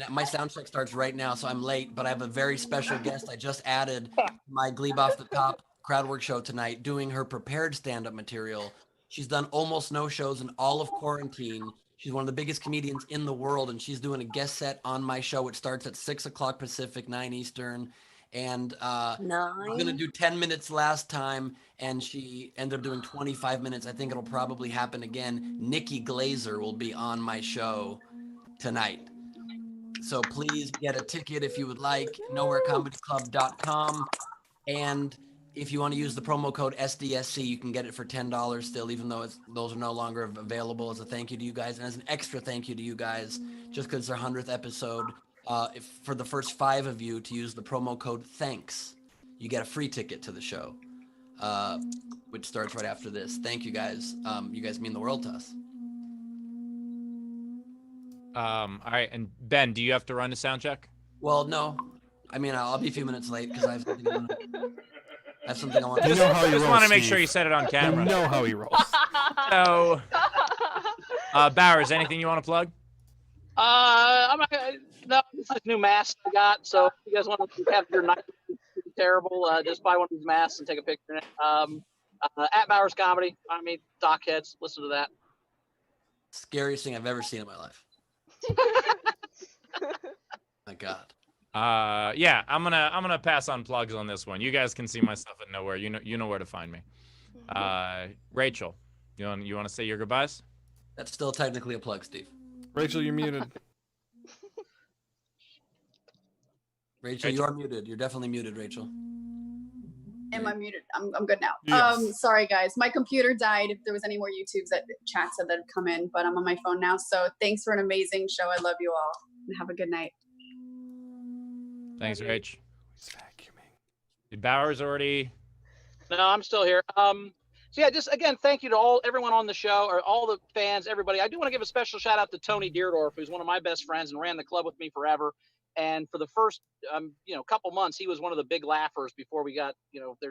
my sound check starts right now, so I'm late, but I have a very special guest I just added my Gleib Off the Top crowd work show tonight, doing her prepared stand-up material. She's done almost no shows in all of quarantine. She's one of the biggest comedians in the world, and she's doing a guest set on my show. It starts at 6 o'clock Pacific, 9 Eastern. And I was going to do 10 minutes last time, and she ended up doing 25 minutes. I think it'll probably happen again. Nikki Glazer will be on my show tonight. So please get a ticket if you would like, nowherecomedyclub.com. And if you want to use the promo code SDSC, you can get it for $10 still, even though those are no longer available, as a thank you to you guys. And as an extra thank you to you guys, just because it's our 100th episode, for the first 5 of you to use the promo code THANKS, you get a free ticket to the show, which starts right after this. Thank you guys. You guys mean the world to us. All right, and Ben, do you have to run a sound check? Well, no. I mean, I'll be a few minutes late because I have something I want to You know how he just rolls, want to make Steve. sure you said it on camera. You know how he rolls. So, Bowers, anything you want to plug? I'm not gonna. No, this is new mask I got. So if you guys want to have your night terrible, just buy one of these masks and take a picture in it. At Bowers Comedy, find me, Doc Heads. Listen to that. Scariest thing I've ever seen in my life. My God. Yeah, I'm gonna pass on plugs on this one. You guys can see my stuff at Nowhere. You know where to find me. Rachel, you want to say your goodbyes? That's still technically a plug, Steve. Rachel, you're muted. Rachel, you are muted. You're definitely muted, Rachel. Am I muted? I'm good now. Yes. Sorry guys, my computer died. If there was any more YouTubes that chat said that had come in, but I'm on my phone now. So thanks for an amazing show. I love you all, and have a good night. Thanks, Rach. Did Bowers already? No, I'm still here. So yeah, just again, thank you to everyone on the show, or all the fans, everybody. I do want to give a special shout out to Tony Deerdorf, who's one of my best friends and ran the club with me forever. And for the first, couple months, he was one of the big laughers before we got,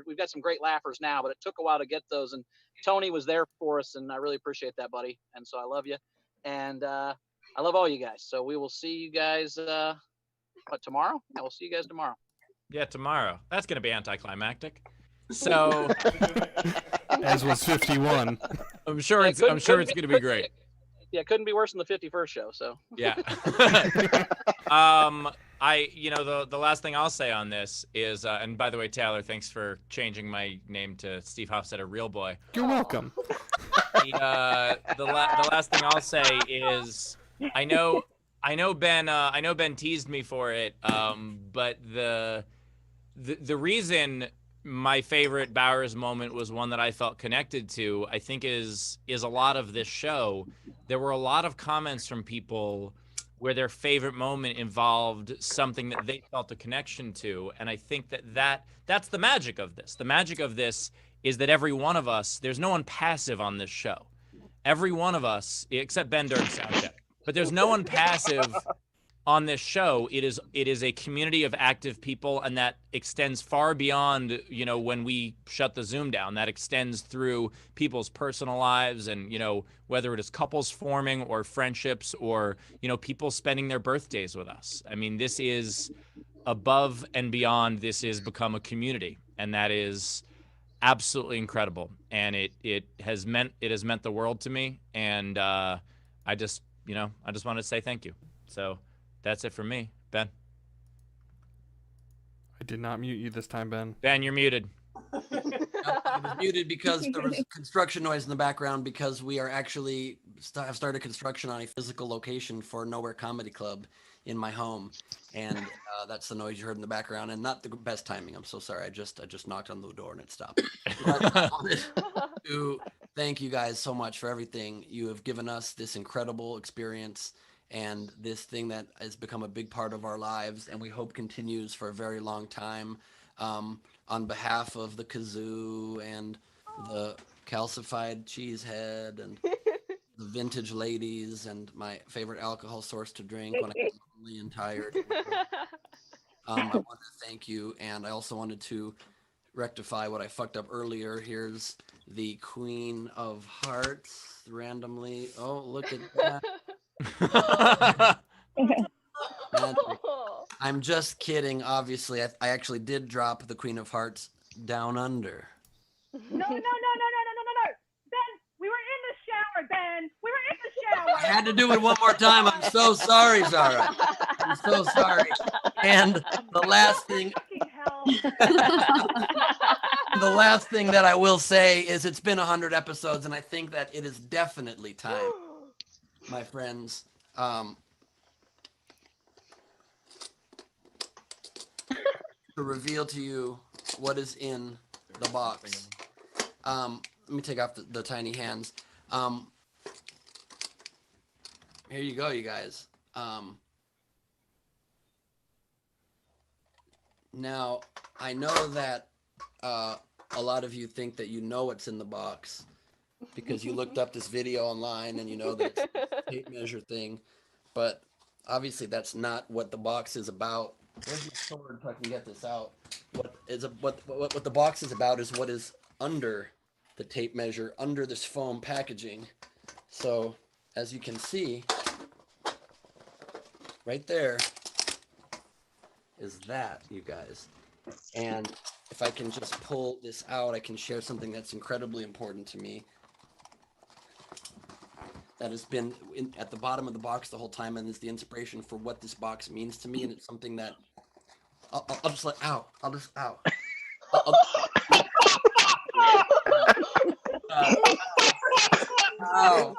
we've got some great laughers now, but it took a while to get those. And Tony was there for us, and I really appreciate that, buddy. And so I love you, and I love all you guys. So we will see you guys. Tomorrow? Yeah, we'll see you guys tomorrow. Yeah, tomorrow. That's gonna be anticlimactic. So, as was 51. I'm sure it's gonna be great. Yeah, couldn't be worse than the 51st show. So yeah. The last thing I'll say on this is, and by the way, Taylor, thanks for changing my name to Steve Hofstetter, Real Boy. You're welcome. The last thing I'll say is, I know I know Ben teased me for it, but the reason my favorite Bowers moment was one that I felt connected to, I think is a lot of this show. There were a lot of comments from people where their favorite moment involved something that they felt a connection to, and I think that's the magic of this. The magic of this is that every one of us, there's no one passive on this show. Every one of us, except Ben during soundcheck, but there's no one passive on this show. It is a community of active people, and that extends far beyond, when we shut the Zoom down. That extends through people's personal lives, and whether it is couples forming or friendships or people spending their birthdays with us. I mean, this is above and beyond. This has become a community, and that is absolutely incredible, and it has meant the world to me, and I just wanted to say thank you. So that's it from me. Ben. I did not mute you this time, Ben. Ben, you're muted. I was muted because there was construction noise in the background, because we are actually have started construction on a physical location for Nowhere Comedy Club in my home, and that's the noise you heard in the background, and not the best timing. I'm so sorry. I just knocked on the door and it stopped. But I wanted to thank you guys so much for everything. You have given us this incredible experience and this thing that has become a big part of our lives, and we hope continues for a very long time. On behalf of the kazoo and the calcified cheesehead and the vintage ladies and my favorite alcohol source to drink when I'm lonely and tired, I want to thank you, and I also wanted to rectify what I fucked up earlier. Here's the Queen of Hearts randomly. Oh, look at that. I'm just kidding, obviously. I actually did drop the Queen of Hearts down under. No. Ben, we were in the shower, Ben. We were in the shower. I had to do it one more time. I'm so sorry, Zara. I'm so sorry. And the last thing that I will say is it's been 100 episodes, and I think that it is definitely time, my friends, to reveal to you what is in the box. Let me take off the tiny hands. Here you go, you guys. Now, I know that a lot of you think that you know what's in the box because you looked up this video online and you know that it's a tape measure thing, but obviously that's not what the box is about. Where's my sword so I can get this out? What the box is about is what is under the tape measure, under this foam packaging. So, as you can see, right there is that, you guys. And if I can just pull this out, I can share something that's incredibly important to me, that has been at the bottom of the box the whole time, and is the inspiration for what this box means to me. And it's something that I'll just let out. Ow.